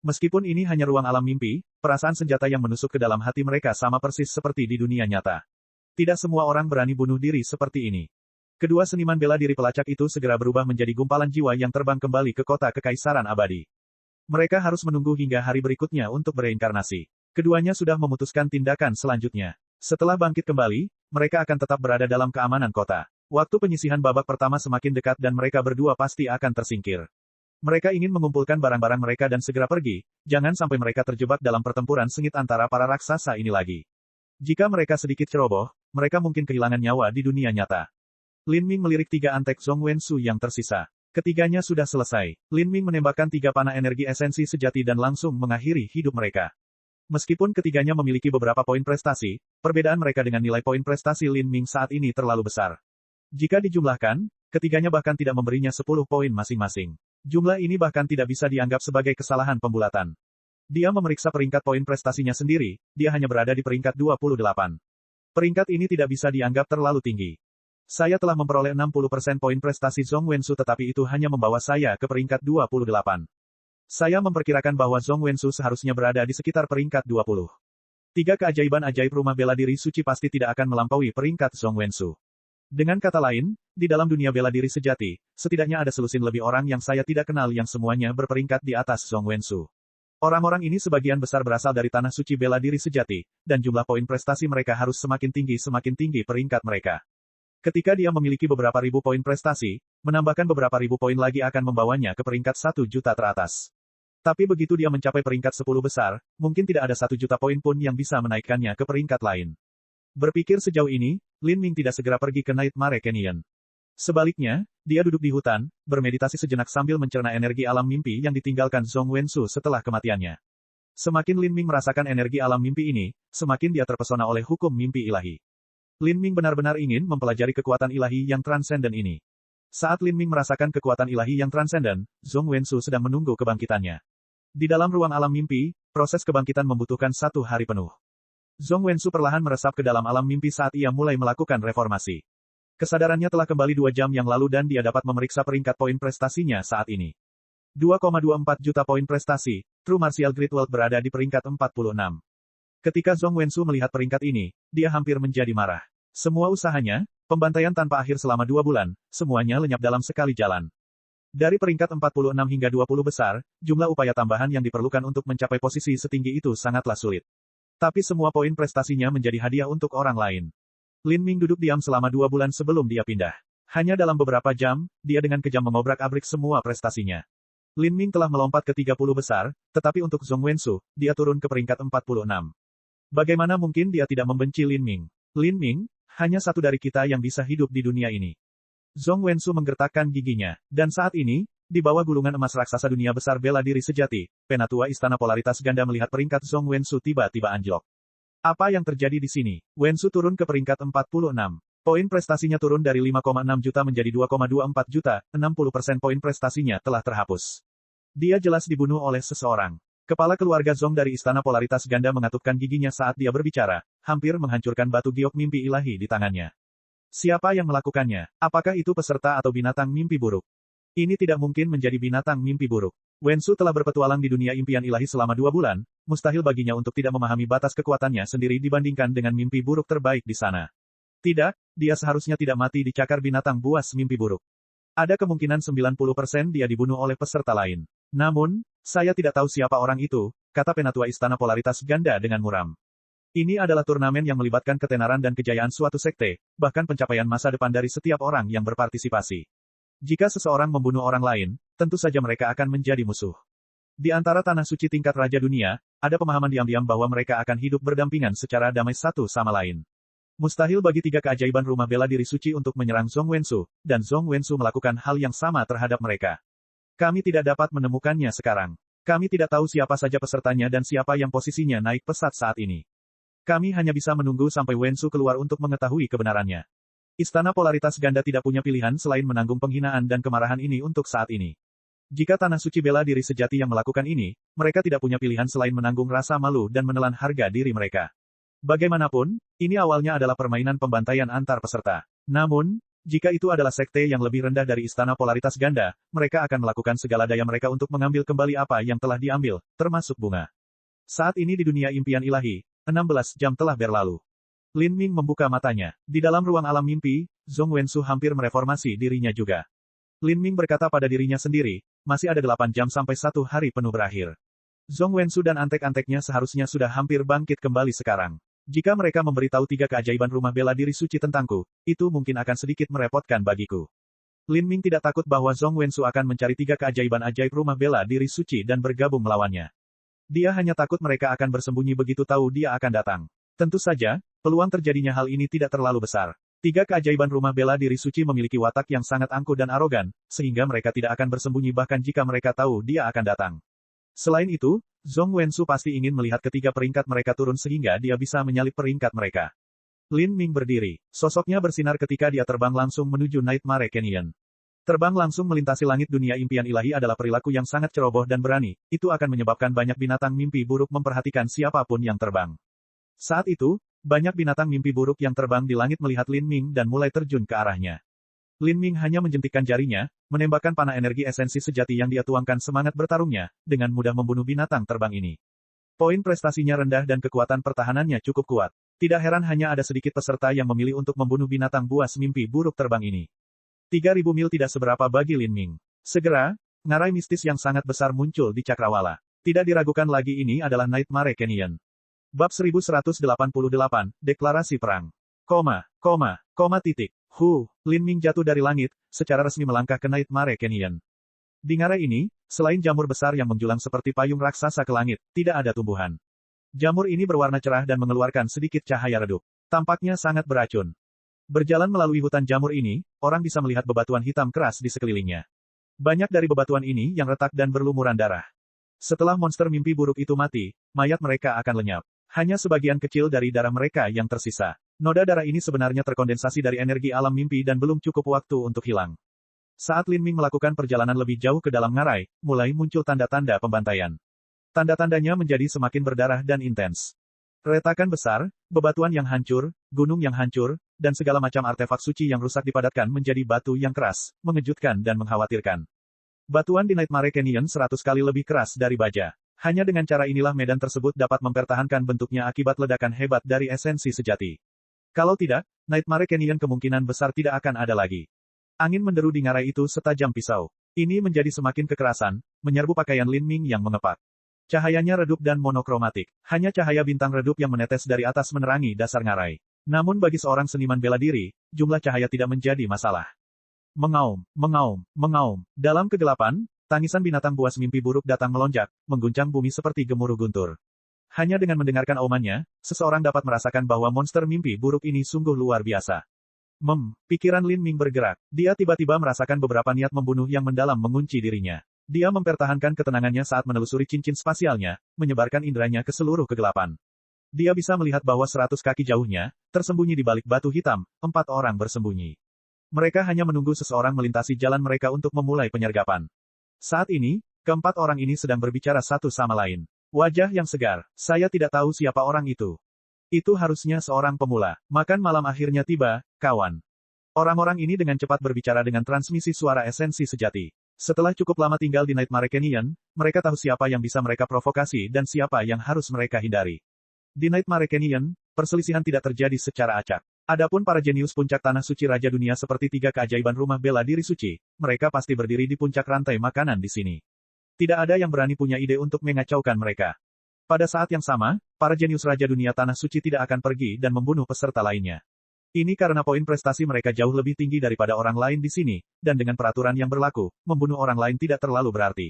Meskipun ini hanya ruang alam mimpi, perasaan senjata yang menusuk ke dalam hati mereka sama persis seperti di dunia nyata. Tidak semua orang berani bunuh diri seperti ini. Kedua seniman bela diri pelacak itu segera berubah menjadi gumpalan jiwa yang terbang kembali ke kota kekaisaran abadi. Mereka harus menunggu hingga hari berikutnya untuk bereinkarnasi. Keduanya sudah memutuskan tindakan selanjutnya. Setelah bangkit kembali, mereka akan tetap berada dalam keamanan kota. Waktu penyisihan babak pertama semakin dekat dan mereka berdua pasti akan tersingkir. Mereka ingin mengumpulkan barang-barang mereka dan segera pergi, jangan sampai mereka terjebak dalam pertempuran sengit antara para raksasa ini lagi. Jika mereka sedikit ceroboh, mereka mungkin kehilangan nyawa di dunia nyata. Lin Ming melirik 3 antek Zhong Wensu yang tersisa. Ketiganya sudah selesai. Lin Ming menembakkan 3 panah energi esensi sejati dan langsung mengakhiri hidup mereka. Meskipun ketiganya memiliki beberapa poin prestasi, perbedaan mereka dengan nilai poin prestasi Lin Ming saat ini terlalu besar. Jika dijumlahkan, ketiganya bahkan tidak memberinya 10 poin masing-masing. Jumlah ini bahkan tidak bisa dianggap sebagai kesalahan pembulatan. Dia memeriksa peringkat poin prestasinya sendiri, dia hanya berada di peringkat 28. Peringkat ini tidak bisa dianggap terlalu tinggi. Saya telah memperoleh 60% poin prestasi Zhong Wensu tetapi itu hanya membawa saya ke peringkat 28. Saya memperkirakan bahwa Zhong Wensu seharusnya berada di sekitar peringkat 20. 3 keajaiban ajaib rumah bela diri suci pasti tidak akan melampaui peringkat Zhong Wensu. Dengan kata lain, di dalam dunia bela diri sejati, setidaknya ada selusin lebih orang yang saya tidak kenal yang semuanya berperingkat di atas Zhong Wensu. Orang-orang ini sebagian besar berasal dari tanah suci bela diri sejati, dan jumlah poin prestasi mereka harus semakin tinggi peringkat mereka. Ketika dia memiliki beberapa ribu poin prestasi, menambahkan beberapa ribu poin lagi akan membawanya ke peringkat 1 juta teratas. Tapi begitu dia mencapai peringkat 10 besar, mungkin tidak ada 1 juta poin pun yang bisa menaikkannya ke peringkat lain. Berpikir sejauh ini, Lin Ming tidak segera pergi ke Nightmare Canyon. Sebaliknya, dia duduk di hutan, bermeditasi sejenak sambil mencerna energi alam mimpi yang ditinggalkan Zhong Wensu setelah kematiannya. Semakin Lin Ming merasakan energi alam mimpi ini, semakin dia terpesona oleh hukum mimpi ilahi. Lin Ming benar-benar ingin mempelajari kekuatan ilahi yang transenden ini. Saat Lin Ming merasakan kekuatan ilahi yang transenden, Zhong Wensu sedang menunggu kebangkitannya. Di dalam ruang alam mimpi, proses kebangkitan membutuhkan 1 hari penuh. Zhong Wensu perlahan meresap ke dalam alam mimpi saat ia mulai melakukan reformasi. Kesadarannya telah kembali 2 jam yang lalu dan dia dapat memeriksa peringkat poin prestasinya saat ini. 2,24 juta poin prestasi, True Martial Great World berada di peringkat 46. Ketika Zhong Wensu melihat peringkat ini, dia hampir menjadi marah. Semua usahanya, pembantaian tanpa akhir selama 2 bulan, semuanya lenyap dalam sekali jalan. Dari peringkat 46 hingga 20 besar, jumlah upaya tambahan yang diperlukan untuk mencapai posisi setinggi itu sangatlah sulit. Tapi semua poin prestasinya menjadi hadiah untuk orang lain. Lin Ming duduk diam selama 2 bulan sebelum dia pindah. Hanya dalam beberapa jam, dia dengan kejam mengobrak-abrik semua prestasinya. Lin Ming telah melompat ke 30 besar, tetapi untuk Zhong Wensu, dia turun ke peringkat 46. Bagaimana mungkin dia tidak membenci Lin Ming? Lin Ming, hanya satu dari kita yang bisa hidup di dunia ini. Zhong Wensu menggertakkan giginya, dan saat ini, di bawah gulungan emas raksasa dunia besar bela diri sejati, Penatua Istana Polaritas Ganda melihat peringkat Zhong Wensu tiba-tiba anjlok. Apa yang terjadi di sini? Wensu turun ke peringkat 46. Poin prestasinya turun dari 5,6 juta menjadi 2,24 juta, 60% poin prestasinya telah terhapus. Dia jelas dibunuh oleh seseorang. Kepala keluarga Zhong dari Istana Polaritas Ganda mengatupkan giginya saat dia berbicara, hampir menghancurkan batu giok mimpi ilahi di tangannya. Siapa yang melakukannya? Apakah itu peserta atau binatang mimpi buruk? Ini tidak mungkin menjadi binatang mimpi buruk. Wensu telah berpetualang di dunia impian ilahi selama 2 bulan, mustahil baginya untuk tidak memahami batas kekuatannya sendiri dibandingkan dengan mimpi buruk terbaik di sana. Tidak, dia seharusnya tidak mati dicakar binatang buas mimpi buruk. Ada kemungkinan 90% dia dibunuh oleh peserta lain. Namun, saya tidak tahu siapa orang itu, kata Penatua Istana Polaritas Ganda dengan muram. Ini adalah turnamen yang melibatkan ketenaran dan kejayaan suatu sekte, bahkan pencapaian masa depan dari setiap orang yang berpartisipasi. Jika seseorang membunuh orang lain, tentu saja mereka akan menjadi musuh. Di antara tanah suci tingkat Raja Dunia, ada pemahaman diam-diam bahwa mereka akan hidup berdampingan secara damai satu sama lain. Mustahil bagi 3 keajaiban rumah bela diri suci untuk menyerang Zhong Wensu, dan Zhong Wensu melakukan hal yang sama terhadap mereka. Kami tidak dapat menemukannya sekarang. Kami tidak tahu siapa saja pesertanya dan siapa yang posisinya naik pesat saat ini. Kami hanya bisa menunggu sampai Wensu keluar untuk mengetahui kebenarannya. Istana Polaritas Ganda tidak punya pilihan selain menanggung penghinaan dan kemarahan ini untuk saat ini. Jika tanah suci bela diri sejati yang melakukan ini, mereka tidak punya pilihan selain menanggung rasa malu dan menelan harga diri mereka. Bagaimanapun, ini awalnya adalah permainan pembantaian antar peserta. Namun, jika itu adalah sekte yang lebih rendah dari Istana Polaritas Ganda, mereka akan melakukan segala daya mereka untuk mengambil kembali apa yang telah diambil, termasuk bunga. Saat ini di dunia impian ilahi, 16 jam telah berlalu. Lin Ming membuka matanya. Di dalam ruang alam mimpi, Zhong Wensu hampir mereformasi dirinya juga. Lin Ming berkata pada dirinya sendiri, masih ada 8 jam sampai 1 hari penuh berakhir. Zhong Wensu dan antek-anteknya seharusnya sudah hampir bangkit kembali sekarang. Jika mereka memberitahu 3 keajaiban rumah bela diri suci tentangku, itu mungkin akan sedikit merepotkan bagiku. Lin Ming tidak takut bahwa Zhong Wensu akan mencari 3 keajaiban ajaib rumah bela diri suci dan bergabung melawannya. Dia hanya takut mereka akan bersembunyi begitu tahu dia akan datang. Tentu saja, peluang terjadinya hal ini tidak terlalu besar. 3 keajaiban rumah bela diri suci memiliki watak yang sangat angkuh dan arogan, sehingga mereka tidak akan bersembunyi bahkan jika mereka tahu dia akan datang. Selain itu, Zhong Wensu pasti ingin melihat ketiga peringkat mereka turun sehingga dia bisa menyalip peringkat mereka. Lin Ming berdiri. Sosoknya bersinar ketika dia terbang langsung menuju Nightmare Canyon. Terbang langsung melintasi langit dunia impian ilahi adalah perilaku yang sangat ceroboh dan berani, itu akan menyebabkan banyak binatang mimpi buruk memperhatikan siapapun yang terbang. Saat itu, banyak binatang mimpi buruk yang terbang di langit melihat Lin Ming dan mulai terjun ke arahnya. Lin Ming hanya menjentikkan jarinya, menembakkan panah energi esensi sejati yang dia tuangkan semangat bertarungnya, dengan mudah membunuh binatang terbang ini. Poin prestasinya rendah dan kekuatan pertahanannya cukup kuat. Tidak heran hanya ada sedikit peserta yang memilih untuk membunuh binatang buas mimpi buruk terbang ini. 3.000 mil tidak seberapa bagi Lin Ming. Segera, ngarai mistis yang sangat besar muncul di cakrawala. Tidak diragukan lagi ini adalah Nightmare Canyon. Bab 1188, Deklarasi Perang. Lin Ming jatuh dari langit, secara resmi melangkah ke Nightmare Canyon. Di ngarai ini, selain jamur besar yang menjulang seperti payung raksasa ke langit, tidak ada tumbuhan. Jamur ini berwarna cerah dan mengeluarkan sedikit cahaya redup. Tampaknya sangat beracun. Berjalan melalui hutan jamur ini, orang bisa melihat bebatuan hitam keras di sekelilingnya. Banyak dari bebatuan ini yang retak dan berlumuran darah. Setelah monster mimpi buruk itu mati, mayat mereka akan lenyap. Hanya sebagian kecil dari darah mereka yang tersisa. Noda darah ini sebenarnya terkondensasi dari energi alam mimpi dan belum cukup waktu untuk hilang. Saat Lin Ming melakukan perjalanan lebih jauh ke dalam ngarai, mulai muncul tanda-tanda pembantaian. Tanda-tandanya menjadi semakin berdarah dan intens. Retakan besar, bebatuan yang hancur, gunung yang hancur, dan segala macam artefak suci yang rusak dipadatkan menjadi batu yang keras, mengejutkan dan mengkhawatirkan. Batuan di Nightmare Canyon 100 kali lebih keras dari baja. Hanya dengan cara inilah medan tersebut dapat mempertahankan bentuknya akibat ledakan hebat dari esensi sejati. Kalau tidak, Nightmare Canyon kemungkinan besar tidak akan ada lagi. Angin menderu di ngarai itu setajam pisau. Ini menjadi semakin kekerasan, menyerbu pakaian Lin Ming yang mengepak. Cahayanya redup dan monokromatik. Hanya cahaya bintang redup yang menetes dari atas menerangi dasar ngarai. Namun bagi seorang seniman bela diri, jumlah cahaya tidak menjadi masalah. Mengaum, mengaum, mengaum. Dalam kegelapan, tangisan binatang buas mimpi buruk datang melonjak, mengguncang bumi seperti gemuruh guntur. Hanya dengan mendengarkan aumannya, seseorang dapat merasakan bahwa monster mimpi buruk ini sungguh luar biasa. Pikiran Lin Ming bergerak. Dia tiba-tiba merasakan beberapa niat membunuh yang mendalam mengunci dirinya. Dia mempertahankan ketenangannya saat menelusuri cincin spasialnya, menyebarkan inderanya ke seluruh kegelapan. Dia bisa melihat bahwa 100 kaki jauhnya, tersembunyi di balik batu hitam, 4 orang bersembunyi. Mereka hanya menunggu seseorang melintasi jalan mereka untuk memulai penyergapan. Saat ini, keempat orang ini sedang berbicara satu sama lain. Wajah yang segar, saya tidak tahu siapa orang itu. Itu harusnya seorang pemula. Makan malam akhirnya tiba, kawan. Orang-orang ini dengan cepat berbicara dengan transmisi suara esensi sejati. Setelah cukup lama tinggal di Nightmare Canyon, mereka tahu siapa yang bisa mereka provokasi dan siapa yang harus mereka hindari. Di Nightmare Canyon, perselisihan tidak terjadi secara acak. Adapun para jenius puncak tanah suci Raja Dunia seperti 3 keajaiban rumah bela diri suci, mereka pasti berdiri di puncak rantai makanan di sini. Tidak ada yang berani punya ide untuk mengacaukan mereka. Pada saat yang sama, para jenius Raja Dunia tanah suci tidak akan pergi dan membunuh peserta lainnya. Ini karena poin prestasi mereka jauh lebih tinggi daripada orang lain di sini, dan dengan peraturan yang berlaku, membunuh orang lain tidak terlalu berarti.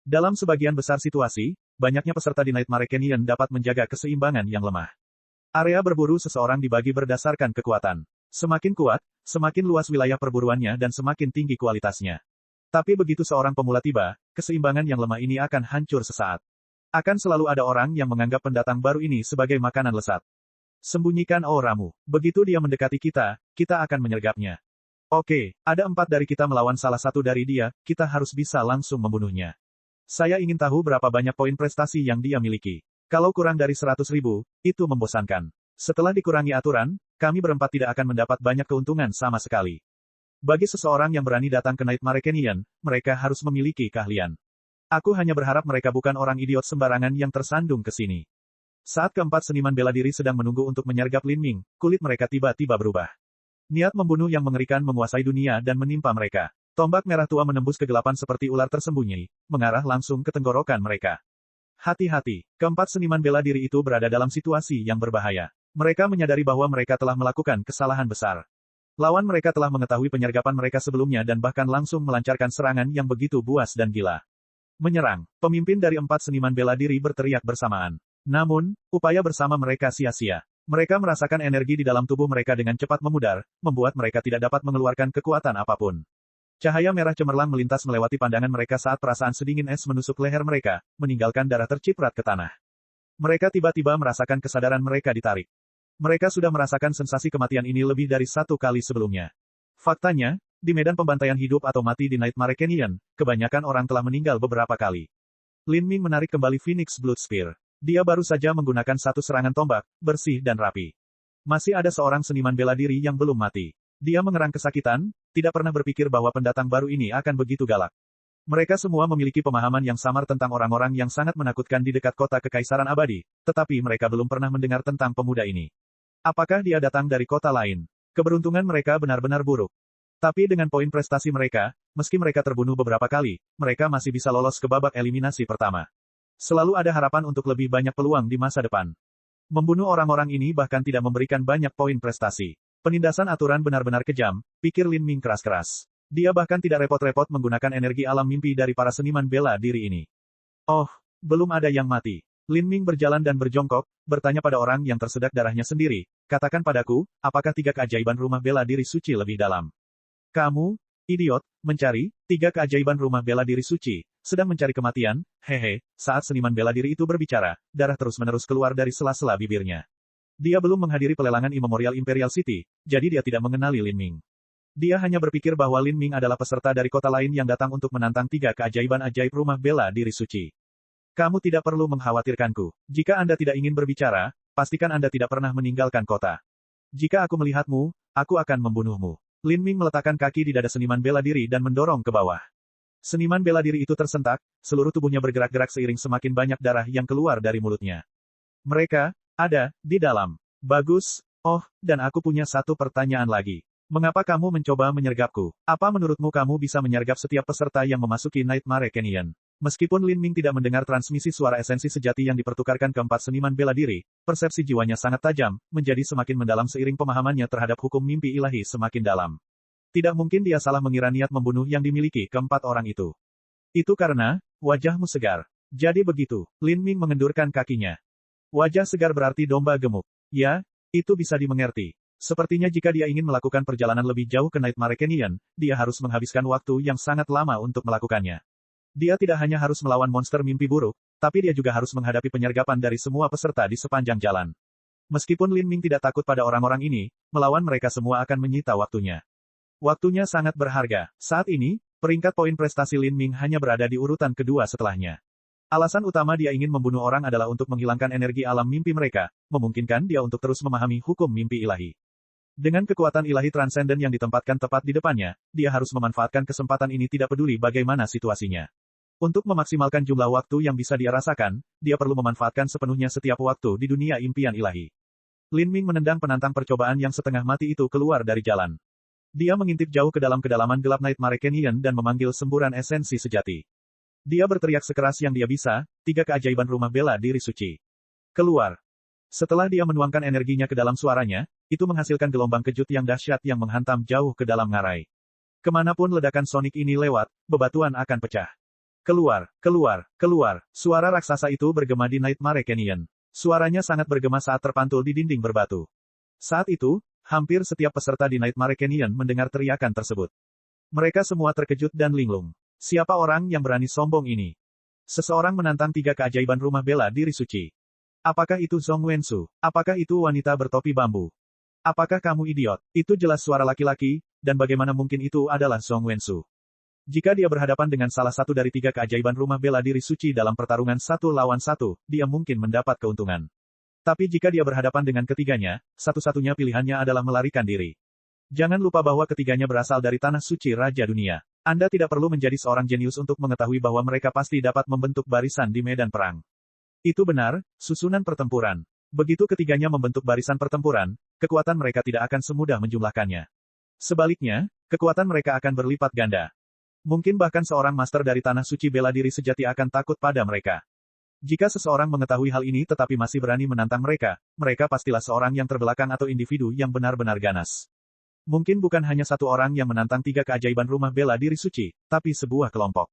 Dalam sebagian besar situasi, banyaknya peserta di Nightmare Canyon dapat menjaga keseimbangan yang lemah. Area berburu seseorang dibagi berdasarkan kekuatan. Semakin kuat, semakin luas wilayah perburuannya dan semakin tinggi kualitasnya. Tapi begitu seorang pemula tiba, keseimbangan yang lemah ini akan hancur sesaat. Akan selalu ada orang yang menganggap pendatang baru ini sebagai makanan lesat. Sembunyikan auramu. Begitu dia mendekati kita, kita akan menyergapnya. Oke, ada 4 dari kita melawan salah satu dari dia, kita harus bisa langsung membunuhnya. Saya ingin tahu berapa banyak poin prestasi yang dia miliki. Kalau kurang dari 100.000, itu membosankan. Setelah dikurangi aturan, kami berempat tidak akan mendapat banyak keuntungan sama sekali. Bagi seseorang yang berani datang ke Nightmare Canyon, mereka harus memiliki keahlian. Aku hanya berharap mereka bukan orang idiot sembarangan yang tersandung ke sini. Saat keempat seniman bela diri sedang menunggu untuk menyergap Lin Ming, kulit mereka tiba-tiba berubah. Niat membunuh yang mengerikan menguasai dunia dan menimpa mereka. Tombak merah tua menembus kegelapan seperti ular tersembunyi, mengarah langsung ke tenggorokan mereka. Hati-hati, keempat seniman bela diri itu berada dalam situasi yang berbahaya. Mereka menyadari bahwa mereka telah melakukan kesalahan besar. Lawan mereka telah mengetahui penyergapan mereka sebelumnya dan bahkan langsung melancarkan serangan yang begitu buas dan gila. Menyerang, pemimpin dari 4 seniman bela diri berteriak bersamaan. Namun, upaya bersama mereka sia-sia. Mereka merasakan energi di dalam tubuh mereka dengan cepat memudar, membuat mereka tidak dapat mengeluarkan kekuatan apapun. Cahaya merah cemerlang melintas melewati pandangan mereka saat perasaan sedingin es menusuk leher mereka, meninggalkan darah terciprat ke tanah. Mereka tiba-tiba merasakan kesadaran mereka ditarik. Mereka sudah merasakan sensasi kematian ini lebih dari 1 kali sebelumnya. Faktanya, di medan pembantaian hidup atau mati di Nightmare Canyon, kebanyakan orang telah meninggal beberapa kali. Lin Ming menarik kembali Phoenix Blood Spear. Dia baru saja menggunakan 1 serangan tombak, bersih dan rapi. Masih ada seorang seniman bela diri yang belum mati. Dia mengerang kesakitan, tidak pernah berpikir bahwa pendatang baru ini akan begitu galak. Mereka semua memiliki pemahaman yang samar tentang orang-orang yang sangat menakutkan di dekat kota Kekaisaran Abadi, tetapi mereka belum pernah mendengar tentang pemuda ini. Apakah dia datang dari kota lain? Keberuntungan mereka benar-benar buruk. Tapi dengan poin prestasi mereka, meski mereka terbunuh beberapa kali, mereka masih bisa lolos ke babak eliminasi pertama. Selalu ada harapan untuk lebih banyak peluang di masa depan. Membunuh orang-orang ini bahkan tidak memberikan banyak poin prestasi. Penindasan aturan benar-benar kejam, pikir Lin Ming keras-keras. Dia bahkan tidak repot-repot menggunakan energi alam mimpi dari para seniman bela diri ini. Oh, belum ada yang mati. Lin Ming berjalan dan berjongkok, bertanya pada orang yang tersedak darahnya sendiri, katakan padaku, apakah 3 keajaiban rumah bela diri suci lebih dalam? Kamu, idiot, mencari 3 keajaiban rumah bela diri suci, sedang mencari kematian, hehe, saat seniman bela diri itu berbicara, darah terus-menerus keluar dari sela-sela bibirnya. Dia belum menghadiri pelelangan Immemorial Imperial City, jadi dia tidak mengenali Lin Ming. Dia hanya berpikir bahwa Lin Ming adalah peserta dari kota lain yang datang untuk menantang 3 keajaiban ajaib rumah bela diri suci. Kamu tidak perlu mengkhawatirkanku. Jika Anda tidak ingin berbicara, pastikan Anda tidak pernah meninggalkan kota. Jika aku melihatmu, aku akan membunuhmu. Lin Ming meletakkan kaki di dada seniman bela diri dan mendorong ke bawah. Seniman bela diri itu tersentak, seluruh tubuhnya bergerak-gerak seiring semakin banyak darah yang keluar dari mulutnya. Mereka ada di dalam. Bagus. Oh, dan aku punya satu pertanyaan lagi. Mengapa kamu mencoba menyergapku? Apa menurutmu kamu bisa menyergap setiap peserta yang memasuki Nightmare Canyon? Meskipun Lin Ming tidak mendengar transmisi suara esensi sejati yang dipertukarkan keempat seniman bela diri, persepsi jiwanya sangat tajam, menjadi semakin mendalam seiring pemahamannya terhadap hukum mimpi ilahi semakin dalam. Tidak mungkin dia salah mengira niat membunuh yang dimiliki keempat orang itu. Itu karena, wajahmu segar. Jadi begitu, Lin Ming mengendurkan kakinya. Wajah segar berarti domba gemuk. Ya, itu bisa dimengerti. Sepertinya jika dia ingin melakukan perjalanan lebih jauh ke Nightmare Canyon, dia harus menghabiskan waktu yang sangat lama untuk melakukannya. Dia tidak hanya harus melawan monster mimpi buruk, tapi dia juga harus menghadapi penyergapan dari semua peserta di sepanjang jalan. Meskipun Lin Ming tidak takut pada orang-orang ini, melawan mereka semua akan menyita waktunya. Waktunya sangat berharga. Saat ini, peringkat poin prestasi Lin Ming hanya berada di urutan kedua setelahnya. Alasan utama dia ingin membunuh orang adalah untuk menghilangkan energi alam mimpi mereka, memungkinkan dia untuk terus memahami hukum mimpi ilahi. Dengan kekuatan ilahi transenden yang ditempatkan tepat di depannya, dia harus memanfaatkan kesempatan ini tidak peduli bagaimana situasinya. Untuk memaksimalkan jumlah waktu yang bisa dia rasakan, dia perlu memanfaatkan sepenuhnya setiap waktu di dunia impian ilahi. Lin Ming menendang penantang percobaan yang setengah mati itu keluar dari jalan. Dia mengintip jauh ke dalam kedalaman gelap Nightmare Canyon dan memanggil semburan esensi sejati. Dia berteriak sekeras yang dia bisa, 3 keajaiban rumah bela diri suci. Keluar. Setelah dia menuangkan energinya ke dalam suaranya, itu menghasilkan gelombang kejut yang dahsyat yang menghantam jauh ke dalam ngarai. Kemanapun ledakan sonik ini lewat, bebatuan akan pecah. Keluar, keluar, keluar. Suara raksasa itu bergema di Nightmare Canyon. Suaranya sangat bergema saat terpantul di dinding berbatu. Saat itu, hampir setiap peserta di Nightmare Canyon mendengar teriakan tersebut. Mereka semua terkejut dan linglung. Siapa orang yang berani sombong ini? Seseorang menantang 3 keajaiban rumah bela diri suci. Apakah itu Zhong Wensu? Apakah itu wanita bertopi bambu? Apakah kamu idiot? Itu jelas suara laki-laki, dan bagaimana mungkin itu adalah Zhong Wensu? Jika dia berhadapan dengan salah satu dari 3 keajaiban rumah bela diri suci dalam pertarungan 1 lawan 1, dia mungkin mendapat keuntungan. Tapi jika dia berhadapan dengan ketiganya, satu-satunya pilihannya adalah melarikan diri. Jangan lupa bahwa ketiganya berasal dari tanah suci Raja Dunia. Anda tidak perlu menjadi seorang jenius untuk mengetahui bahwa mereka pasti dapat membentuk barisan di medan perang. Itu benar, susunan pertempuran. Begitu ketiganya membentuk barisan pertempuran, kekuatan mereka tidak akan semudah menjumlahkannya. Sebaliknya, kekuatan mereka akan berlipat ganda. Mungkin bahkan seorang master dari tanah suci bela diri sejati akan takut pada mereka. Jika seseorang mengetahui hal ini tetapi masih berani menantang mereka, mereka pastilah seorang yang terbelakang atau individu yang benar-benar ganas. Mungkin bukan hanya satu orang yang menantang 3 keajaiban rumah bela diri suci, tapi sebuah kelompok.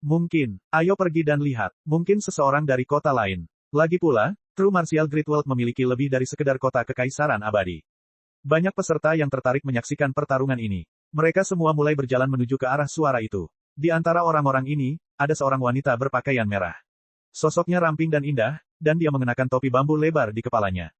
Mungkin, ayo pergi dan lihat, mungkin seseorang dari kota lain. Lagi pula, True Martial Great World memiliki lebih dari sekedar kota kekaisaran abadi. Banyak peserta yang tertarik menyaksikan pertarungan ini. Mereka semua mulai berjalan menuju ke arah suara itu. Di antara orang-orang ini, ada seorang wanita berpakaian merah. Sosoknya ramping dan indah, dan dia mengenakan topi bambu lebar di kepalanya.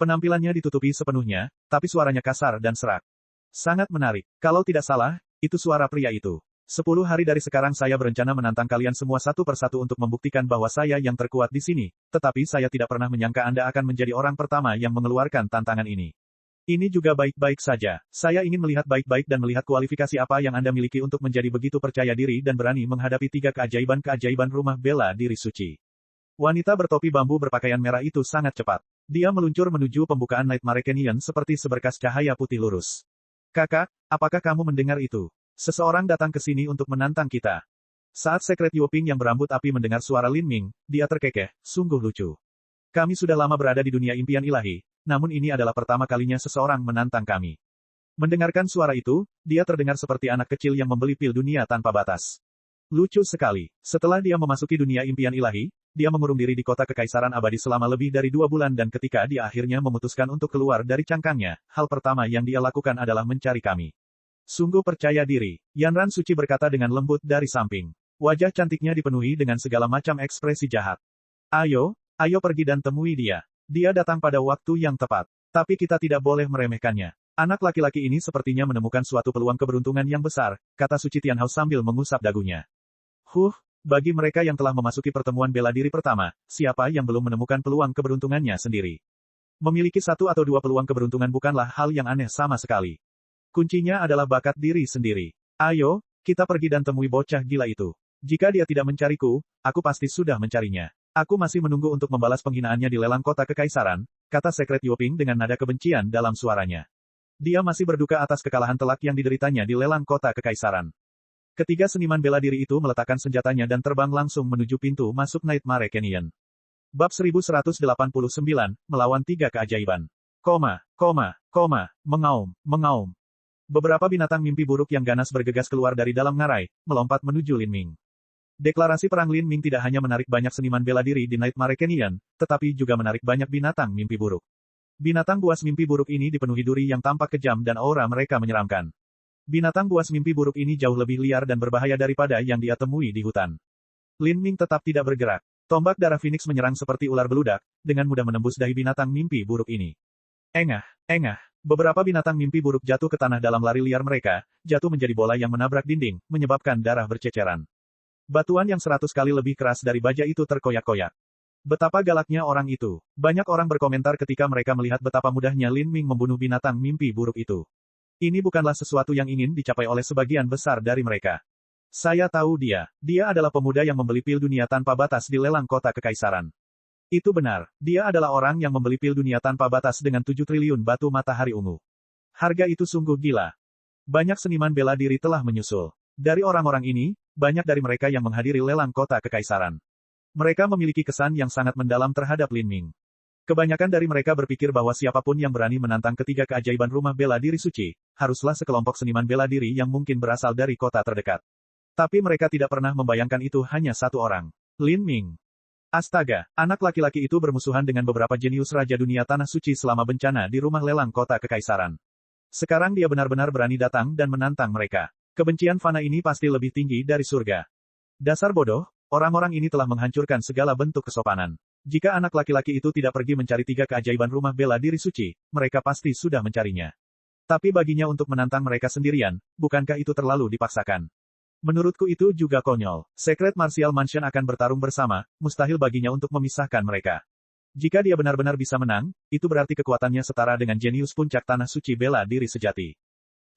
Penampilannya ditutupi sepenuhnya, tapi suaranya kasar dan serak. Sangat menarik. Kalau tidak salah, itu suara pria itu. 10 hari dari sekarang saya berencana menantang kalian semua satu persatu untuk membuktikan bahwa saya yang terkuat di sini, tetapi saya tidak pernah menyangka Anda akan menjadi orang pertama yang mengeluarkan tantangan ini. Ini juga baik-baik saja. Saya ingin melihat baik-baik dan melihat kualifikasi apa yang Anda miliki untuk menjadi begitu percaya diri dan berani menghadapi 3 keajaiban-keajaiban rumah bela diri suci. Wanita bertopi bambu berpakaian merah itu sangat cepat. Dia meluncur menuju pembukaan Nightmare Canyon seperti seberkas cahaya putih lurus. Kakak, apakah kamu mendengar itu? Seseorang datang ke sini untuk menantang kita. Saat Secret Yuping yang berambut api mendengar suara Lin Ming, dia terkekeh, sungguh lucu. Kami sudah lama berada di dunia impian ilahi, namun ini adalah pertama kalinya seseorang menantang kami. Mendengarkan suara itu, dia terdengar seperti anak kecil yang membeli pil dunia tanpa batas. Lucu sekali. Setelah dia memasuki dunia impian ilahi, dia mengurung diri di kota kekaisaran abadi selama lebih dari 2 bulan dan ketika dia akhirnya memutuskan untuk keluar dari cangkangnya, hal pertama yang dia lakukan adalah mencari kami. Sungguh percaya diri, Yanran Suci berkata dengan lembut dari samping. Wajah cantiknya dipenuhi dengan segala macam ekspresi jahat. Ayo pergi dan temui dia. Dia datang pada waktu yang tepat. Tapi kita tidak boleh meremehkannya. Anak laki-laki ini sepertinya menemukan suatu peluang keberuntungan yang besar, kata Suci Tianhao sambil mengusap dagunya. Bagi mereka yang telah memasuki pertemuan bela diri pertama, siapa yang belum menemukan peluang keberuntungannya sendiri? Memiliki 1 atau 2 peluang keberuntungan bukanlah hal yang aneh sama sekali. Kuncinya adalah bakat diri sendiri. Ayo, kita pergi dan temui bocah gila itu. Jika dia tidak mencariku, aku pasti sudah mencarinya. Aku masih menunggu untuk membalas penghinaannya di lelang kota kekaisaran, kata Sekret Yoping dengan nada kebencian dalam suaranya. Dia masih berduka atas kekalahan telak yang dideritanya di lelang kota kekaisaran. Ketiga seniman bela diri itu meletakkan senjatanya dan terbang langsung menuju pintu masuk Nightmare Canyon. Bab 1189, melawan 3 keajaiban. Mengaum. Beberapa binatang mimpi buruk yang ganas bergegas keluar dari dalam ngarai, melompat menuju Lin Ming. Deklarasi perang Lin Ming tidak hanya menarik banyak seniman bela diri di Nightmare Canyon, tetapi juga menarik banyak binatang mimpi buruk. Binatang buas mimpi buruk ini dipenuhi duri yang tampak kejam dan aura mereka menyeramkan. Binatang buas mimpi buruk ini jauh lebih liar dan berbahaya daripada yang dia temui di hutan. Lin Ming tetap tidak bergerak. Tombak darah Phoenix menyerang seperti ular beludak, dengan mudah menembus dahi binatang mimpi buruk ini. Engah. Beberapa binatang mimpi buruk jatuh ke tanah dalam lari liar mereka, jatuh menjadi bola yang menabrak dinding, menyebabkan darah berceceran. Batuan yang 100 kali lebih keras dari baja itu terkoyak-koyak. Betapa galaknya orang itu. Banyak orang berkomentar ketika mereka melihat betapa mudahnya Lin Ming membunuh binatang mimpi buruk itu. Ini bukanlah sesuatu yang ingin dicapai oleh sebagian besar dari mereka. Saya tahu dia. Dia adalah pemuda yang membeli pil dunia tanpa batas di lelang kota kekaisaran. Itu benar. Dia adalah orang yang membeli pil dunia tanpa batas dengan 7 triliun batu matahari ungu. Harga itu sungguh gila. Banyak seniman bela diri telah menyusul. Dari orang-orang ini, banyak dari mereka yang menghadiri lelang kota kekaisaran. Mereka memiliki kesan yang sangat mendalam terhadap Lin Ming. Kebanyakan dari mereka berpikir bahwa siapapun yang berani menantang ketiga keajaiban rumah bela diri suci, haruslah sekelompok seniman bela diri yang mungkin berasal dari kota terdekat. Tapi mereka tidak pernah membayangkan itu hanya satu orang. Lin Ming. Astaga, anak laki-laki itu bermusuhan dengan beberapa jenius Raja Dunia Tanah Suci selama bencana di rumah lelang kota kekaisaran. Sekarang dia benar-benar berani datang dan menantang mereka. Kebencian fana ini pasti lebih tinggi dari surga. Dasar bodoh. Orang-orang ini telah menghancurkan segala bentuk kesopanan. Jika anak laki-laki itu tidak pergi mencari 3 keajaiban rumah bela diri suci, mereka pasti sudah mencarinya. Tapi baginya untuk menantang mereka sendirian, bukankah itu terlalu dipaksakan? Menurutku itu juga konyol. Secret Martial Mansion akan bertarung bersama, mustahil baginya untuk memisahkan mereka. Jika dia benar-benar bisa menang, itu berarti kekuatannya setara dengan jenius puncak tanah suci bela diri sejati.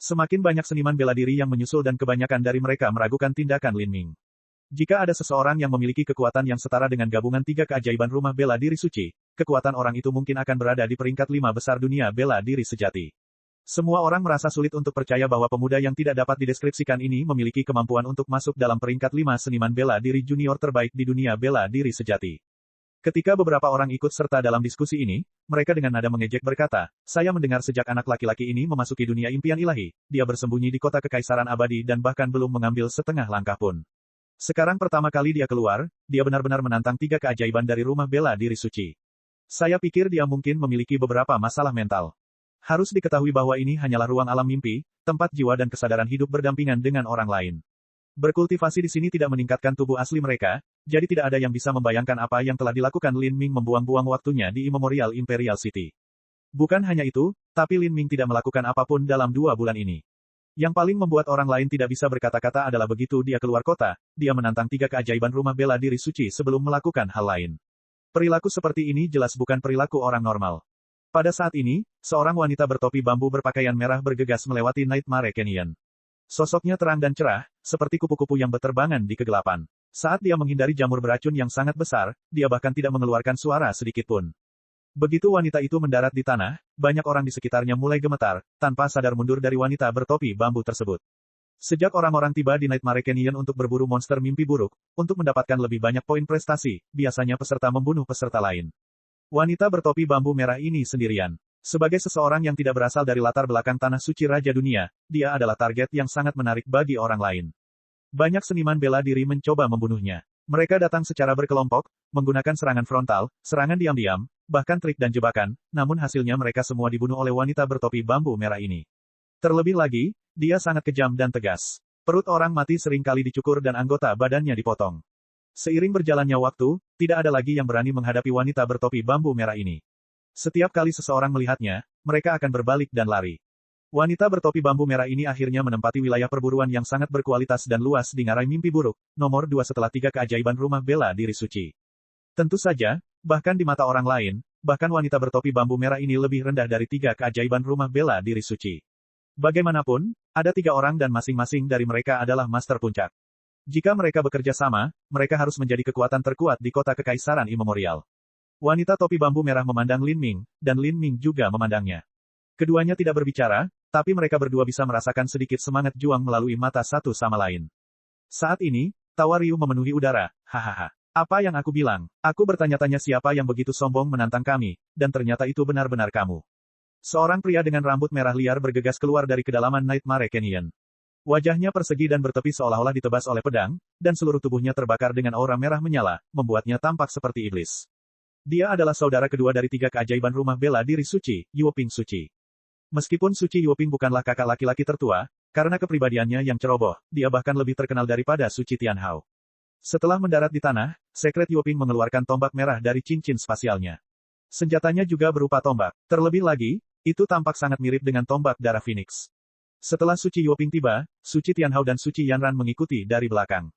Semakin banyak seniman bela diri yang menyusul dan kebanyakan dari mereka meragukan tindakan Lin Ming. Jika ada seseorang yang memiliki kekuatan yang setara dengan gabungan 3 keajaiban rumah bela diri suci, kekuatan orang itu mungkin akan berada di peringkat 5 besar dunia bela diri sejati. Semua orang merasa sulit untuk percaya bahwa pemuda yang tidak dapat dideskripsikan ini memiliki kemampuan untuk masuk dalam peringkat 5 seniman bela diri junior terbaik di dunia bela diri sejati. Ketika beberapa orang ikut serta dalam diskusi ini, mereka dengan nada mengejek berkata, saya mendengar sejak anak laki-laki ini memasuki dunia impian ilahi, dia bersembunyi di kota kekaisaran abadi dan bahkan belum mengambil setengah langkah pun. Sekarang pertama kali dia keluar, dia benar-benar menantang 3 keajaiban dari rumah bela diri suci. Saya pikir dia mungkin memiliki beberapa masalah mental. Harus diketahui bahwa ini hanyalah ruang alam mimpi, tempat jiwa dan kesadaran hidup berdampingan dengan orang lain. Berkultivasi di sini tidak meningkatkan tubuh asli mereka, jadi tidak ada yang bisa membayangkan apa yang telah dilakukan Lin Ming membuang-buang waktunya di Immemorial Imperial City. Bukan hanya itu, tapi Lin Ming tidak melakukan apapun dalam 2 bulan ini. Yang paling membuat orang lain tidak bisa berkata-kata adalah begitu dia keluar kota, dia menantang 3 keajaiban rumah bela diri suci sebelum melakukan hal lain. Perilaku seperti ini jelas bukan perilaku orang normal. Pada saat ini, seorang wanita bertopi bambu berpakaian merah bergegas melewati Nightmare Canyon. Sosoknya terang dan cerah, seperti kupu-kupu yang berterbangan di kegelapan. Saat dia menghindari jamur beracun yang sangat besar, dia bahkan tidak mengeluarkan suara sedikitpun. Begitu wanita itu mendarat di tanah, banyak orang di sekitarnya mulai gemetar, tanpa sadar mundur dari wanita bertopi bambu tersebut. Sejak orang-orang tiba di Nightmare Canyon untuk berburu monster mimpi buruk, untuk mendapatkan lebih banyak poin prestasi, biasanya peserta membunuh peserta lain. Wanita bertopi bambu merah ini sendirian. Sebagai seseorang yang tidak berasal dari latar belakang tanah suci Raja Dunia, dia adalah target yang sangat menarik bagi orang lain. Banyak seniman bela diri mencoba membunuhnya. Mereka datang secara berkelompok, menggunakan serangan frontal, serangan diam-diam, bahkan trik dan jebakan, namun hasilnya mereka semua dibunuh oleh wanita bertopi bambu merah ini. Terlebih lagi, dia sangat kejam dan tegas. Perut orang mati sering kali dicukur dan anggota badannya dipotong. Seiring berjalannya waktu, tidak ada lagi yang berani menghadapi wanita bertopi bambu merah ini. Setiap kali seseorang melihatnya, mereka akan berbalik dan lari. Wanita bertopi bambu merah ini akhirnya menempati wilayah perburuan yang sangat berkualitas dan luas di ngarai mimpi buruk, nomor 2 setelah 3 keajaiban rumah bela diri suci. Tentu saja, bahkan di mata orang lain, bahkan wanita bertopi bambu merah ini lebih rendah dari 3 keajaiban rumah bela diri suci. Bagaimanapun, ada 3 orang dan masing-masing dari mereka adalah master puncak. Jika mereka bekerja sama, mereka harus menjadi kekuatan terkuat di kota kekaisaran imemorial. Wanita topi bambu merah memandang Lin Ming, dan Lin Ming juga memandangnya. Keduanya tidak berbicara, tapi mereka berdua bisa merasakan sedikit semangat juang melalui mata satu sama lain. Saat ini, tawa Ryu memenuhi udara, hahaha. Apa yang aku bilang? Aku bertanya-tanya siapa yang begitu sombong menantang kami, dan ternyata itu benar-benar kamu. Seorang pria dengan rambut merah liar bergegas keluar dari kedalaman Nightmare Canyon. Wajahnya persegi dan bertepi seolah-olah ditebas oleh pedang, dan seluruh tubuhnya terbakar dengan aura merah menyala, membuatnya tampak seperti iblis. Dia adalah saudara kedua dari 3 keajaiban rumah bela diri suci, Yuoping Suci. Meskipun Suci Yuoping bukanlah kakak laki-laki tertua, karena kepribadiannya yang ceroboh, dia bahkan lebih terkenal daripada Suci Tianhao. Setelah mendarat di tanah, Secret Yuoping mengeluarkan tombak merah dari cincin spasialnya. Senjatanya juga berupa tombak. Terlebih lagi, itu tampak sangat mirip dengan tombak darah Phoenix. Setelah Suci Yuoping tiba, Suci Tianhao dan Suci Yanran mengikuti dari belakang.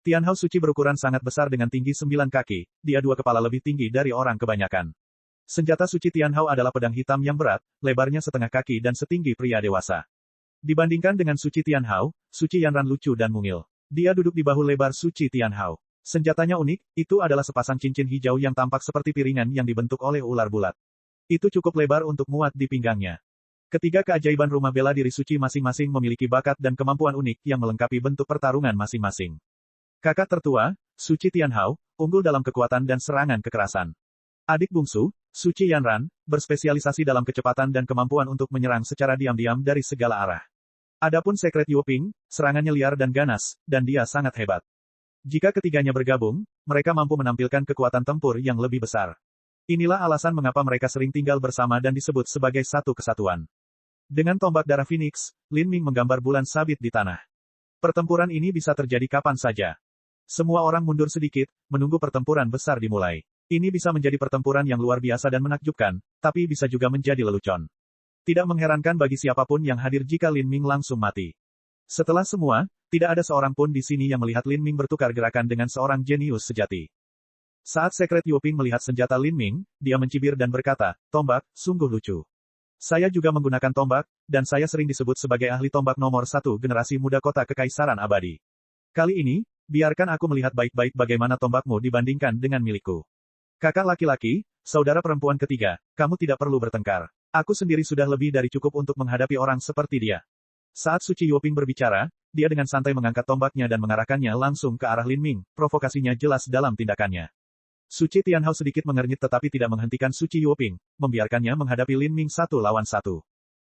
Tianhao Suci berukuran sangat besar dengan tinggi 9 kaki, dia 2 kepala lebih tinggi dari orang kebanyakan. Senjata Suci Tianhao adalah pedang hitam yang berat, lebarnya setengah kaki dan setinggi pria dewasa. Dibandingkan dengan Suci Tianhao, Suci Yanran lucu dan mungil. Dia duduk di bahu lebar Suci Tianhao. Senjatanya unik, itu adalah sepasang cincin hijau yang tampak seperti piringan yang dibentuk oleh ular bulat. Itu cukup lebar untuk muat di pinggangnya. Ketiga keajaiban rumah bela diri suci masing-masing memiliki bakat dan kemampuan unik yang melengkapi bentuk pertarungan masing-masing. Kakak tertua, Suci Tianhao, unggul dalam kekuatan dan serangan kekerasan. Adik bungsu, Suci Yanran, berspesialisasi dalam kecepatan dan kemampuan untuk menyerang secara diam-diam dari segala arah. Adapun Secret Yuoping, serangannya liar dan ganas, dan dia sangat hebat. Jika ketiganya bergabung, mereka mampu menampilkan kekuatan tempur yang lebih besar. Inilah alasan mengapa mereka sering tinggal bersama dan disebut sebagai satu kesatuan. Dengan tombak darah Phoenix, Lin Ming menggambar bulan sabit di tanah. Pertempuran ini bisa terjadi kapan saja. Semua orang mundur sedikit, menunggu pertempuran besar dimulai. Ini bisa menjadi pertempuran yang luar biasa dan menakjubkan, tapi bisa juga menjadi lelucon. Tidak mengherankan bagi siapapun yang hadir jika Lin Ming langsung mati. Setelah semua, tidak ada seorang pun di sini yang melihat Lin Ming bertukar gerakan dengan seorang jenius sejati. Saat Secret Yuoping melihat senjata Lin Ming, dia mencibir dan berkata, tombak, sungguh lucu. Saya juga menggunakan tombak, dan saya sering disebut sebagai ahli tombak nomor 1 generasi muda kota kekaisaran abadi. Kali ini, biarkan aku melihat baik-baik bagaimana tombakmu dibandingkan dengan milikku. Kakak laki-laki, saudara perempuan ketiga, kamu tidak perlu bertengkar. Aku sendiri sudah lebih dari cukup untuk menghadapi orang seperti dia. Saat Suci Yuoping berbicara, dia dengan santai mengangkat tombaknya dan mengarahkannya langsung ke arah Lin Ming, provokasinya jelas dalam tindakannya. Suci Tianhao sedikit mengernyit tetapi tidak menghentikan Suci Yuoping, membiarkannya menghadapi Lin Ming 1 lawan 1.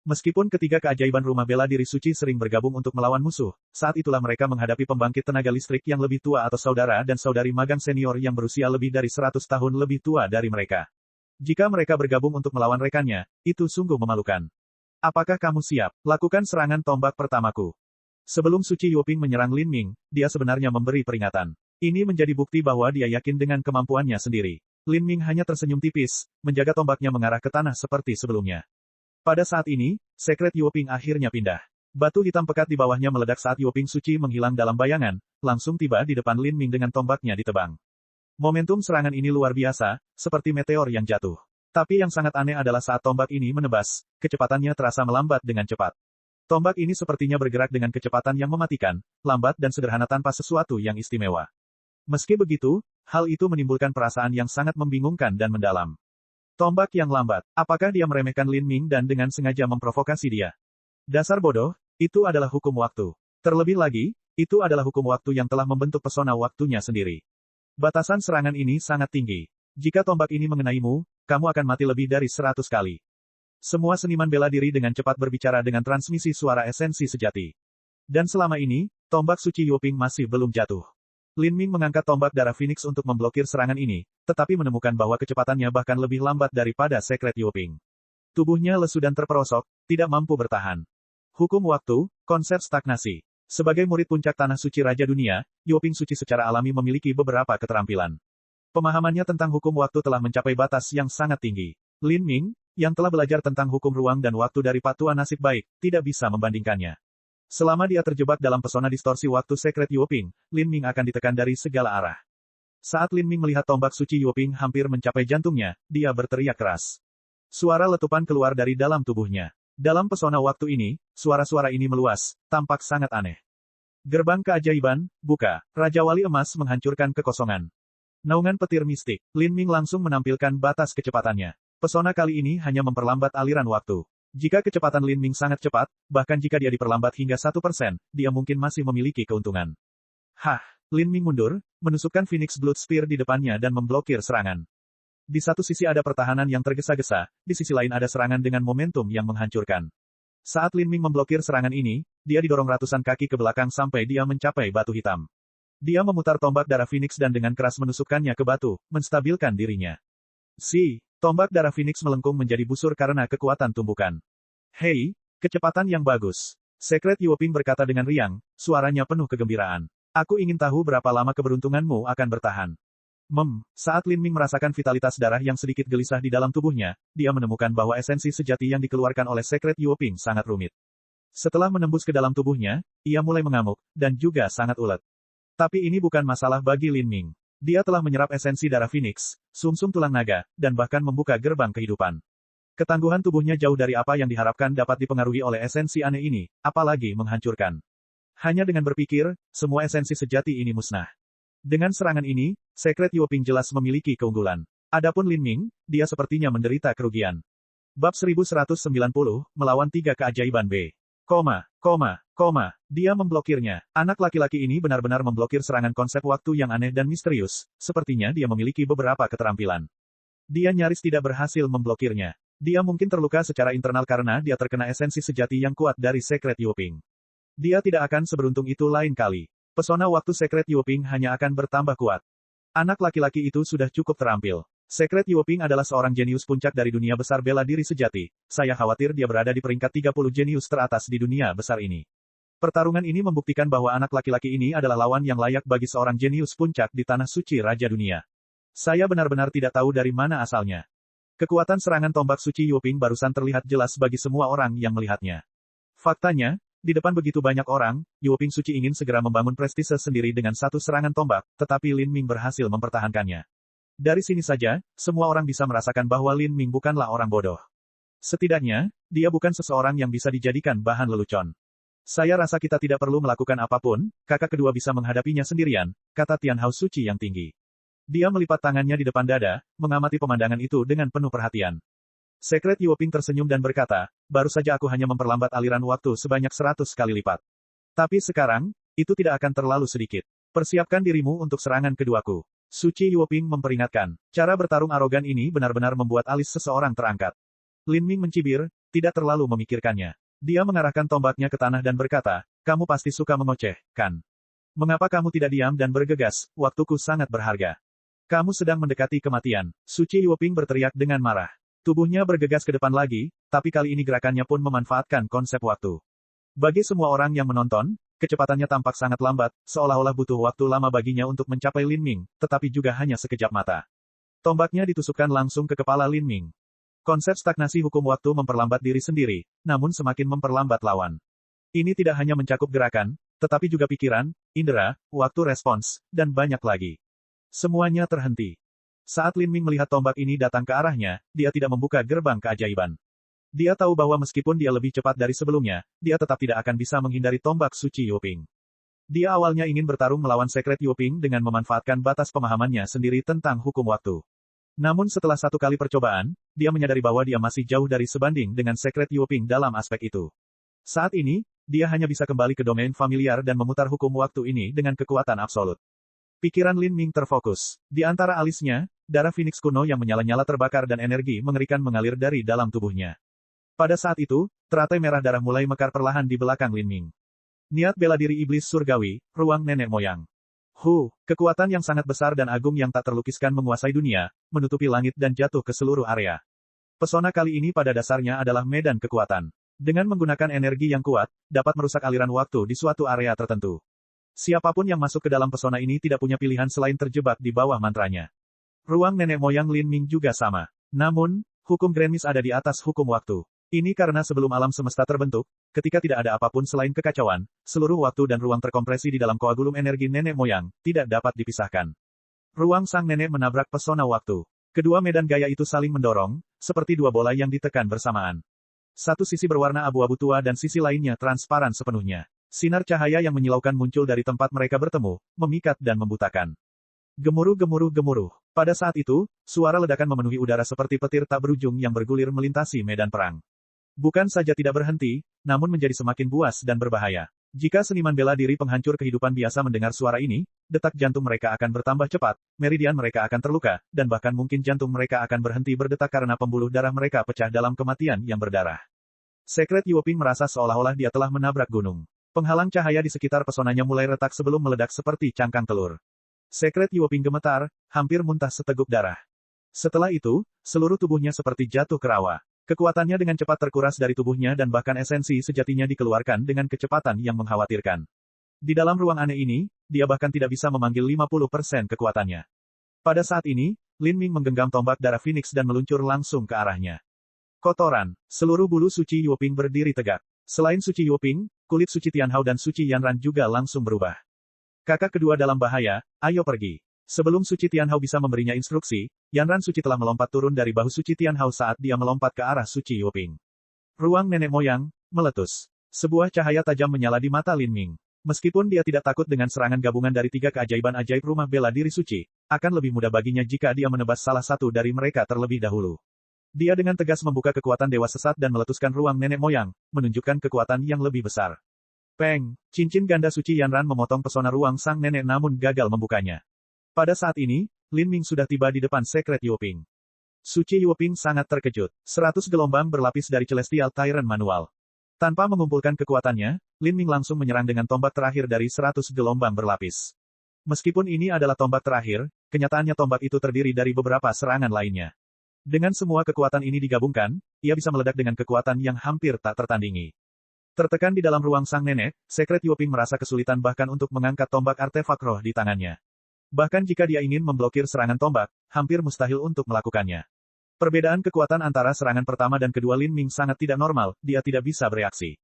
Meskipun ketiga keajaiban rumah bela diri suci sering bergabung untuk melawan musuh, saat itulah mereka menghadapi pembangkit tenaga listrik yang lebih tua atau saudara dan saudari magang senior yang berusia lebih dari 100 tahun lebih tua dari mereka. Jika mereka bergabung untuk melawan rekannya, itu sungguh memalukan. Apakah kamu siap? Lakukan serangan tombak pertamaku. Sebelum Suci Yuoping menyerang Lin Ming, dia sebenarnya memberi peringatan. Ini menjadi bukti bahwa dia yakin dengan kemampuannya sendiri. Lin Ming hanya tersenyum tipis, menjaga tombaknya mengarah ke tanah seperti sebelumnya. Pada saat ini, Secret Yuoping akhirnya pindah. Batu hitam pekat di bawahnya meledak saat Yuoping Suci menghilang dalam bayangan, langsung tiba di depan Lin Ming dengan tombaknya ditebang. Momentum serangan ini luar biasa, seperti meteor yang jatuh. Tapi yang sangat aneh adalah saat tombak ini menebas, kecepatannya terasa melambat dengan cepat. Tombak ini sepertinya bergerak dengan kecepatan yang mematikan, lambat dan sederhana tanpa sesuatu yang istimewa. Meski begitu, hal itu menimbulkan perasaan yang sangat membingungkan dan mendalam. Tombak yang lambat. Apakah dia meremehkan Lin Ming dan dengan sengaja memprovokasi dia? Dasar bodoh, itu adalah hukum waktu. Terlebih lagi, itu adalah hukum waktu yang telah membentuk pesona waktunya sendiri. Batasan serangan ini sangat tinggi. Jika tombak ini mengenaimu, kamu akan mati lebih dari 100 kali. Semua seniman bela diri dengan cepat berbicara dengan transmisi suara esensi sejati. Dan selama ini, tombak Suci Yuoping masih belum jatuh. Lin Ming mengangkat tombak darah Phoenix untuk memblokir serangan ini, tetapi menemukan bahwa kecepatannya bahkan lebih lambat daripada Secret Yuping. Tubuhnya lesu dan terperosok, tidak mampu bertahan. Hukum waktu, konsep stagnasi. Sebagai murid puncak Tanah Suci Raja Dunia, Yuping Suci secara alami memiliki beberapa keterampilan. Pemahamannya tentang hukum waktu telah mencapai batas yang sangat tinggi. Lin Ming, yang telah belajar tentang hukum ruang dan waktu dari Patua Nasib Baik, tidak bisa membandingkannya. Selama dia terjebak dalam pesona distorsi waktu Secret Yuping, Lin Ming akan ditekan dari segala arah. Saat Lin Ming melihat tombak suci Yuping hampir mencapai jantungnya, dia berteriak keras. Suara letupan keluar dari dalam tubuhnya. Dalam pesona waktu ini, suara-suara ini meluas, tampak sangat aneh. Gerbang keajaiban, buka. Raja Wali Emas menghancurkan kekosongan. Naungan petir mistik. Lin Ming langsung menampilkan batas kecepatannya. Pesona kali ini hanya memperlambat aliran waktu. Jika kecepatan Lin Ming sangat cepat, bahkan jika dia diperlambat hingga 1%, dia mungkin masih memiliki keuntungan. Hah! Lin Ming mundur, menusukkan Phoenix Blood Spear di depannya dan memblokir serangan. Di satu sisi ada pertahanan yang tergesa-gesa, di sisi lain ada serangan dengan momentum yang menghancurkan. Saat Lin Ming memblokir serangan ini, dia didorong ratusan kaki ke belakang sampai dia mencapai batu hitam. Dia memutar tombak darah Phoenix dan dengan keras menusukkannya ke batu, menstabilkan dirinya. Tombak darah Phoenix melengkung menjadi busur karena kekuatan tumbukan. Hei, kecepatan yang bagus. Secret Yuping berkata dengan riang, suaranya penuh kegembiraan. Aku ingin tahu berapa lama keberuntunganmu akan bertahan. Saat Lin Ming merasakan vitalitas darah yang sedikit gelisah di dalam tubuhnya, dia menemukan bahwa esensi sejati yang dikeluarkan oleh Secret Yuping sangat rumit. Setelah menembus ke dalam tubuhnya, ia mulai mengamuk, dan juga sangat ulet. Tapi ini bukan masalah bagi Lin Ming. Dia telah menyerap esensi darah Phoenix, sumsum tulang naga, dan bahkan membuka gerbang kehidupan. Ketangguhan tubuhnya jauh dari apa yang diharapkan dapat dipengaruhi oleh esensi aneh ini, apalagi menghancurkan. Hanya dengan berpikir, semua esensi sejati ini musnah. Dengan serangan ini, Secret Yuping jelas memiliki keunggulan. Adapun Lin Ming, dia sepertinya menderita kerugian. Bab 1190, melawan 3 keajaiban B. Dia memblokirnya. Anak laki-laki ini benar-benar memblokir serangan konsep waktu yang aneh dan misterius, sepertinya dia memiliki beberapa keterampilan. Dia nyaris tidak berhasil memblokirnya. Dia mungkin terluka secara internal karena dia terkena esensi sejati yang kuat dari Secret Yuping. Dia tidak akan seberuntung itu lain kali. Pesona waktu Secret Yuping hanya akan bertambah kuat. Anak laki-laki itu sudah cukup terampil. Secret Yuping adalah seorang jenius puncak dari dunia besar bela diri sejati. Saya khawatir dia berada di peringkat 30 jenius teratas di dunia besar ini. Pertarungan ini membuktikan bahwa anak laki-laki ini adalah lawan yang layak bagi seorang jenius puncak di Tanah Suci Raja Dunia. Saya benar-benar tidak tahu dari mana asalnya. Kekuatan serangan tombak suci Yuping barusan terlihat jelas bagi semua orang yang melihatnya. Faktanya, di depan begitu banyak orang, Yuping Suci ingin segera membangun prestise sendiri dengan satu serangan tombak, tetapi Lin Ming berhasil mempertahankannya. Dari sini saja, semua orang bisa merasakan bahwa Lin Ming bukanlah orang bodoh. Setidaknya, dia bukan seseorang yang bisa dijadikan bahan lelucon. Saya rasa kita tidak perlu melakukan apapun, kakak kedua bisa menghadapinya sendirian, kata Tian Hao Suci yang tinggi. Dia melipat tangannya di depan dada, mengamati pemandangan itu dengan penuh perhatian. Secret Yuping tersenyum dan berkata, baru saja aku hanya memperlambat aliran waktu sebanyak 100 kali lipat. Tapi sekarang, itu tidak akan terlalu sedikit. Persiapkan dirimu untuk serangan keduaku. Suci Yuping memperingatkan. Cara bertarung arogan ini benar-benar membuat alis seseorang terangkat. Lin Ming mencibir, tidak terlalu memikirkannya. Dia mengarahkan tombaknya ke tanah dan berkata, kamu pasti suka mengoceh, kan? Mengapa kamu tidak diam dan bergegas, waktuku sangat berharga. Kamu sedang mendekati kematian. Suci Yuping berteriak dengan marah. Tubuhnya bergegas ke depan lagi, tapi kali ini gerakannya pun memanfaatkan konsep waktu. Bagi semua orang yang menonton, kecepatannya tampak sangat lambat, seolah-olah butuh waktu lama baginya untuk mencapai Lin Ming, tetapi juga hanya sekejap mata. Tombaknya ditusukkan langsung ke kepala Lin Ming. Konsep stagnasi hukum waktu memperlambat diri sendiri, namun semakin memperlambat lawan. Ini tidak hanya mencakup gerakan, tetapi juga pikiran, indera, waktu respons, dan banyak lagi. Semuanya terhenti. Saat Lin Ming melihat tombak ini datang ke arahnya, dia tidak membuka gerbang keajaiban. Dia tahu bahwa meskipun dia lebih cepat dari sebelumnya, dia tetap tidak akan bisa menghindari tombak suci Yuping. Dia awalnya ingin bertarung melawan Secret Yuping dengan memanfaatkan batas pemahamannya sendiri tentang hukum waktu. Namun setelah satu kali percobaan, dia menyadari bahwa dia masih jauh dari sebanding dengan Secret Yuping dalam aspek itu. Saat ini, dia hanya bisa kembali ke domain familiar dan memutar hukum waktu ini dengan kekuatan absolut. Pikiran Lin Ming terfokus. Di antara alisnya, darah Phoenix kuno yang menyala-nyala terbakar dan energi mengerikan mengalir dari dalam tubuhnya. Pada saat itu, teratai merah darah mulai mekar perlahan di belakang Lin Ming. Niat bela diri iblis surgawi, ruang nenek moyang. Kekuatan yang sangat besar dan agung yang tak terlukiskan menguasai dunia, menutupi langit dan jatuh ke seluruh area. Pesona kali ini pada dasarnya adalah medan kekuatan. Dengan menggunakan energi yang kuat, dapat merusak aliran waktu di suatu area tertentu. Siapapun yang masuk ke dalam pesona ini tidak punya pilihan selain terjebak di bawah mantranya. Ruang nenek moyang Lin Ming juga sama. Namun, hukum Grand Mist ada di atas hukum waktu. Ini karena sebelum alam semesta terbentuk, ketika tidak ada apapun selain kekacauan, seluruh waktu dan ruang terkompresi di dalam koagulum energi nenek moyang, tidak dapat dipisahkan. Ruang sang nenek menabrak pesona waktu. Kedua medan gaya itu saling mendorong, seperti dua bola yang ditekan bersamaan. Satu sisi berwarna abu-abu tua dan sisi lainnya transparan sepenuhnya. Sinar cahaya yang menyilaukan muncul dari tempat mereka bertemu, memikat dan membutakan. Gemuruh. Pada saat itu, suara ledakan memenuhi udara seperti petir tak berujung yang bergulir melintasi medan perang. Bukan saja tidak berhenti, namun menjadi semakin buas dan berbahaya. Jika seniman bela diri penghancur kehidupan biasa mendengar suara ini, detak jantung mereka akan bertambah cepat, meridian mereka akan terluka, dan bahkan mungkin jantung mereka akan berhenti berdetak karena pembuluh darah mereka pecah dalam kematian yang berdarah. Secret Yuping merasa seolah-olah dia telah menabrak gunung. Penghalang cahaya di sekitar pesonanya mulai retak sebelum meledak seperti cangkang telur. Secret Yuping gemetar, hampir muntah seteguk darah. Setelah itu, seluruh tubuhnya seperti jatuh ke rawa. Kekuatannya dengan cepat terkuras dari tubuhnya dan bahkan esensi sejatinya dikeluarkan dengan kecepatan yang mengkhawatirkan. Di dalam ruang aneh ini, dia bahkan tidak bisa memanggil 50% kekuatannya. Pada saat ini, Lin Ming menggenggam tombak darah Phoenix dan meluncur langsung ke arahnya. Kotoran, seluruh bulu suci Yuping berdiri tegak. Selain suci Yuping, kulit suci Tianhao dan suci Yanran juga langsung berubah. Kakak kedua dalam bahaya, ayo pergi. Sebelum suci Tianhao bisa memberinya instruksi, Yanran suci telah melompat turun dari bahu suci Tianhao saat dia melompat ke arah suci Yuping. Ruang nenek moyang, meletus. Sebuah cahaya tajam menyala di mata Lin Ming. Meskipun dia tidak takut dengan serangan gabungan dari tiga keajaiban ajaib rumah bela diri suci, akan lebih mudah baginya jika dia menebas salah satu dari mereka terlebih dahulu. Dia dengan tegas membuka kekuatan dewa sesat dan meletuskan ruang nenek moyang, menunjukkan kekuatan yang lebih besar. Peng, cincin ganda suci Yanran memotong pesona ruang sang nenek namun gagal membukanya. Pada saat ini, Lin Ming sudah tiba di depan Secret Yuping. Suci Yuping sangat terkejut. 100 gelombang berlapis dari Celestial Tyrant manual. Tanpa mengumpulkan kekuatannya, Lin Ming langsung menyerang dengan tombak terakhir dari 100 gelombang berlapis. Meskipun ini adalah tombak terakhir, kenyataannya tombak itu terdiri dari beberapa serangan lainnya. Dengan semua kekuatan ini digabungkan, ia bisa meledak dengan kekuatan yang hampir tak tertandingi. Tertekan di dalam ruang sang nenek, Secret Yuping merasa kesulitan bahkan untuk mengangkat tombak artefak roh di tangannya. Bahkan jika dia ingin memblokir serangan tombak, hampir mustahil untuk melakukannya. Perbedaan kekuatan antara serangan pertama dan kedua Lin Ming sangat tidak normal, dia tidak bisa bereaksi.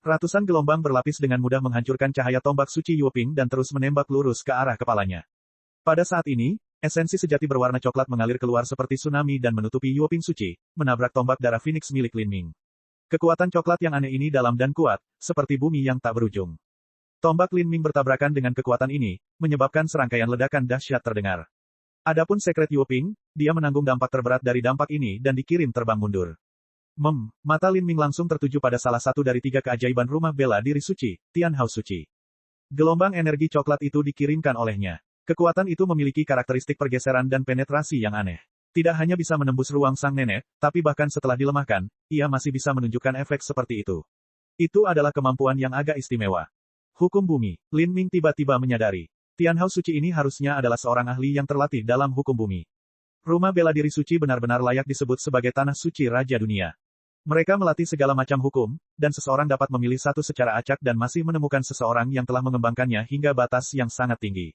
Ratusan gelombang berlapis dengan mudah menghancurkan cahaya tombak suci Yuping dan terus menembak lurus ke arah kepalanya. Pada saat ini, esensi sejati berwarna coklat mengalir keluar seperti tsunami dan menutupi Yuping suci, menabrak tombak darah Phoenix milik Lin Ming. Kekuatan coklat yang aneh ini dalam dan kuat, seperti bumi yang tak berujung. Tombak Lin Ming bertabrakan dengan kekuatan ini, menyebabkan serangkaian ledakan dahsyat terdengar. Adapun Secret Yuping, dia menanggung dampak terberat dari dampak ini dan dikirim terbang mundur. Mata Lin Ming langsung tertuju pada salah satu dari tiga keajaiban rumah bela diri suci, Tianhao Suci. Gelombang energi coklat itu dikirimkan olehnya. Kekuatan itu memiliki karakteristik pergeseran dan penetrasi yang aneh. Tidak hanya bisa menembus ruang sang nenek, tapi bahkan setelah dilemahkan, ia masih bisa menunjukkan efek seperti itu. Itu adalah kemampuan yang agak istimewa. Hukum bumi, Lin Ming tiba-tiba menyadari. Tianhao Suci ini harusnya adalah seorang ahli yang terlatih dalam hukum bumi. Rumah bela diri suci benar-benar layak disebut sebagai tanah suci raja dunia. Mereka melatih segala macam hukum, dan seseorang dapat memilih satu secara acak dan masih menemukan seseorang yang telah mengembangkannya hingga batas yang sangat tinggi.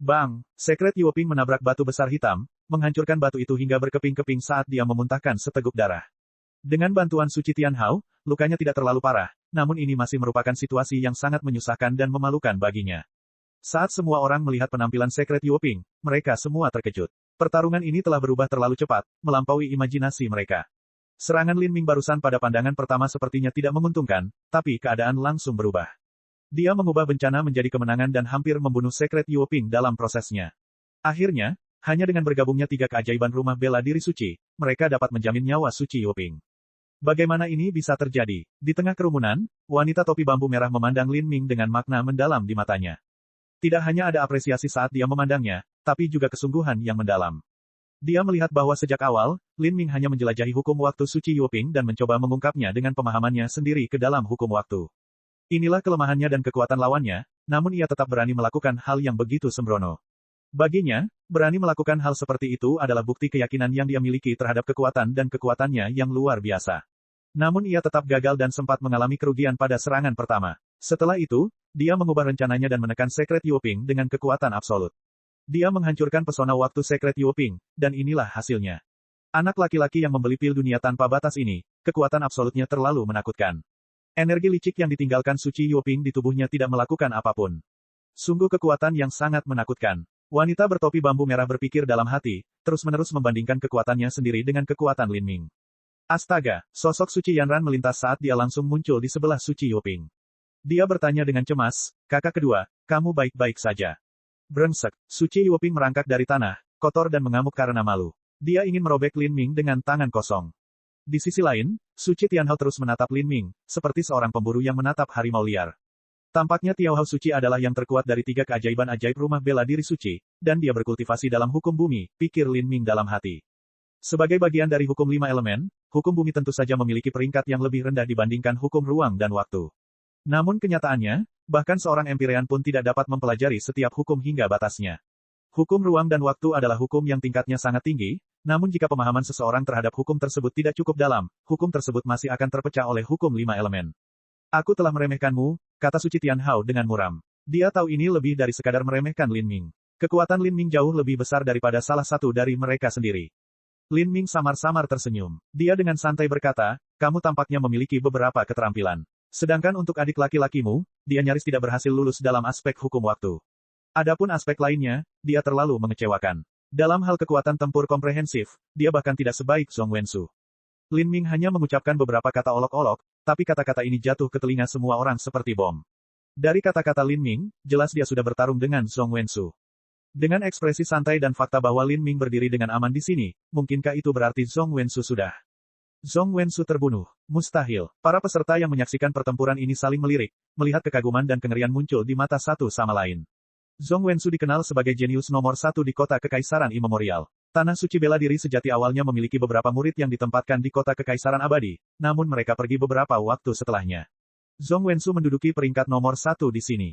Bang! Secret Yuping menabrak batu besar hitam, menghancurkan batu itu hingga berkeping-keping saat dia memuntahkan seteguk darah. Dengan bantuan suci Tianhao, lukanya tidak terlalu parah, namun ini masih merupakan situasi yang sangat menyusahkan dan memalukan baginya. Saat semua orang melihat penampilan Secret Yuping, mereka semua terkejut. Pertarungan ini telah berubah terlalu cepat, melampaui imajinasi mereka. Serangan Lin Ming barusan pada pandangan pertama sepertinya tidak menguntungkan, tapi keadaan langsung berubah. Dia mengubah bencana menjadi kemenangan dan hampir membunuh Secret Yuping dalam prosesnya. Akhirnya, hanya dengan bergabungnya tiga keajaiban rumah bela diri suci, mereka dapat menjamin nyawa suci Yuping. Bagaimana ini bisa terjadi? Di tengah kerumunan, wanita topi bambu merah memandang Lin Ming dengan makna mendalam di matanya. Tidak hanya ada apresiasi saat dia memandangnya, tapi juga kesungguhan yang mendalam. Dia melihat bahwa sejak awal, Lin Ming hanya menjelajahi hukum waktu suci Yuping dan mencoba mengungkapnya dengan pemahamannya sendiri ke dalam hukum waktu. Inilah kelemahannya dan kekuatan lawannya, namun ia tetap berani melakukan hal yang begitu sembrono. Baginya, berani melakukan hal seperti itu adalah bukti keyakinan yang dia miliki terhadap kekuatan dan kekuatannya yang luar biasa. Namun ia tetap gagal dan sempat mengalami kerugian pada serangan pertama. Setelah itu, dia mengubah rencananya dan menekan Sekret Yuping dengan kekuatan absolut. Dia menghancurkan pesona waktu Sekret Yuping, dan inilah hasilnya. Anak laki-laki yang membeli pil dunia tanpa batas ini, kekuatan absolutnya terlalu menakutkan. Energi licik yang ditinggalkan Suci Yuping di tubuhnya tidak melakukan apapun. Sungguh kekuatan yang sangat menakutkan. Wanita bertopi bambu merah berpikir dalam hati, terus-menerus membandingkan kekuatannya sendiri dengan kekuatan Lin Ming. Astaga, sosok Suci Yanran melintas saat dia langsung muncul di sebelah Suci Yuping. Dia bertanya dengan cemas, "Kakak kedua, kamu baik-baik saja?" Brengsek, Suci Yuping merangkak dari tanah, kotor dan mengamuk karena malu. Dia ingin merobek Lin Ming dengan tangan kosong. Di sisi lain, Suci Tianhao terus menatap Lin Ming, seperti seorang pemburu yang menatap harimau liar. Tampaknya Tianhao Suci adalah yang terkuat dari 3 keajaiban ajaib rumah bela diri suci, dan dia berkultivasi dalam hukum bumi, pikir Lin Ming dalam hati. Sebagai bagian dari hukum 5 elemen, hukum bumi tentu saja memiliki peringkat yang lebih rendah dibandingkan hukum ruang dan waktu. Namun kenyataannya, bahkan seorang Empyrean pun tidak dapat mempelajari setiap hukum hingga batasnya. Hukum ruang dan waktu adalah hukum yang tingkatnya sangat tinggi, namun jika pemahaman seseorang terhadap hukum tersebut tidak cukup dalam, hukum tersebut masih akan terpecah oleh hukum 5 elemen. Aku telah meremehkanmu, kata Suci Tianhao dengan muram. Dia tahu ini lebih dari sekadar meremehkan Lin Ming. Kekuatan Lin Ming jauh lebih besar daripada salah satu dari mereka sendiri. Lin Ming samar-samar tersenyum. Dia dengan santai berkata, kamu tampaknya memiliki beberapa keterampilan. Sedangkan untuk adik laki-lakimu, dia nyaris tidak berhasil lulus dalam aspek hukum waktu. Adapun aspek lainnya, dia terlalu mengecewakan. Dalam hal kekuatan tempur komprehensif, dia bahkan tidak sebaik Zhong Wensu. Lin Ming hanya mengucapkan beberapa kata olok-olok, tapi kata-kata ini jatuh ke telinga semua orang seperti bom. Dari kata-kata Lin Ming, jelas dia sudah bertarung dengan Zhong Wensu. Dengan ekspresi santai dan fakta bahwa Lin Ming berdiri dengan aman di sini, mungkinkah itu berarti Zhong Wensu sudah? Zhong Wensu terbunuh. Mustahil. Para peserta yang menyaksikan pertempuran ini saling melirik, melihat kekaguman dan kengerian muncul di mata satu sama lain. Zhong Wensu dikenal sebagai jenius nomor 1 di kota Kekaisaran Imemorial. Tanah suci bela diri sejati awalnya memiliki beberapa murid yang ditempatkan di kota Kekaisaran Abadi, namun mereka pergi beberapa waktu setelahnya. Zhong Wensu menduduki peringkat nomor 1 di sini.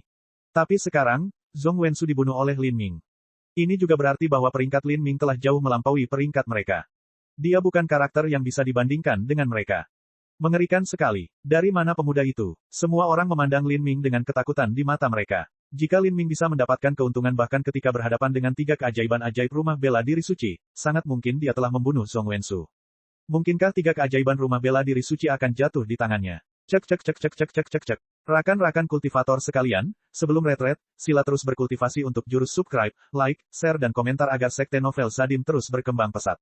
Tapi sekarang, Zhong Wensu dibunuh oleh Lin Ming. Ini juga berarti bahwa peringkat Lin Ming telah jauh melampaui peringkat mereka. Dia bukan karakter yang bisa dibandingkan dengan mereka. Mengerikan sekali. Dari mana pemuda itu? Semua orang memandang Lin Ming dengan ketakutan di mata mereka. Jika Lin Ming bisa mendapatkan keuntungan bahkan ketika berhadapan dengan 3 keajaiban ajaib rumah bela diri suci, sangat mungkin dia telah membunuh Zhong Wensu. Mungkinkah 3 keajaiban rumah bela diri suci akan jatuh di tangannya? Cek cek cek cek cek cek cek cek. Rakan-rakan kultivator sekalian, sebelum retret, sila terus berkultivasi untuk jurus subscribe, like, share dan komentar agar sekte novel Zadim terus berkembang pesat.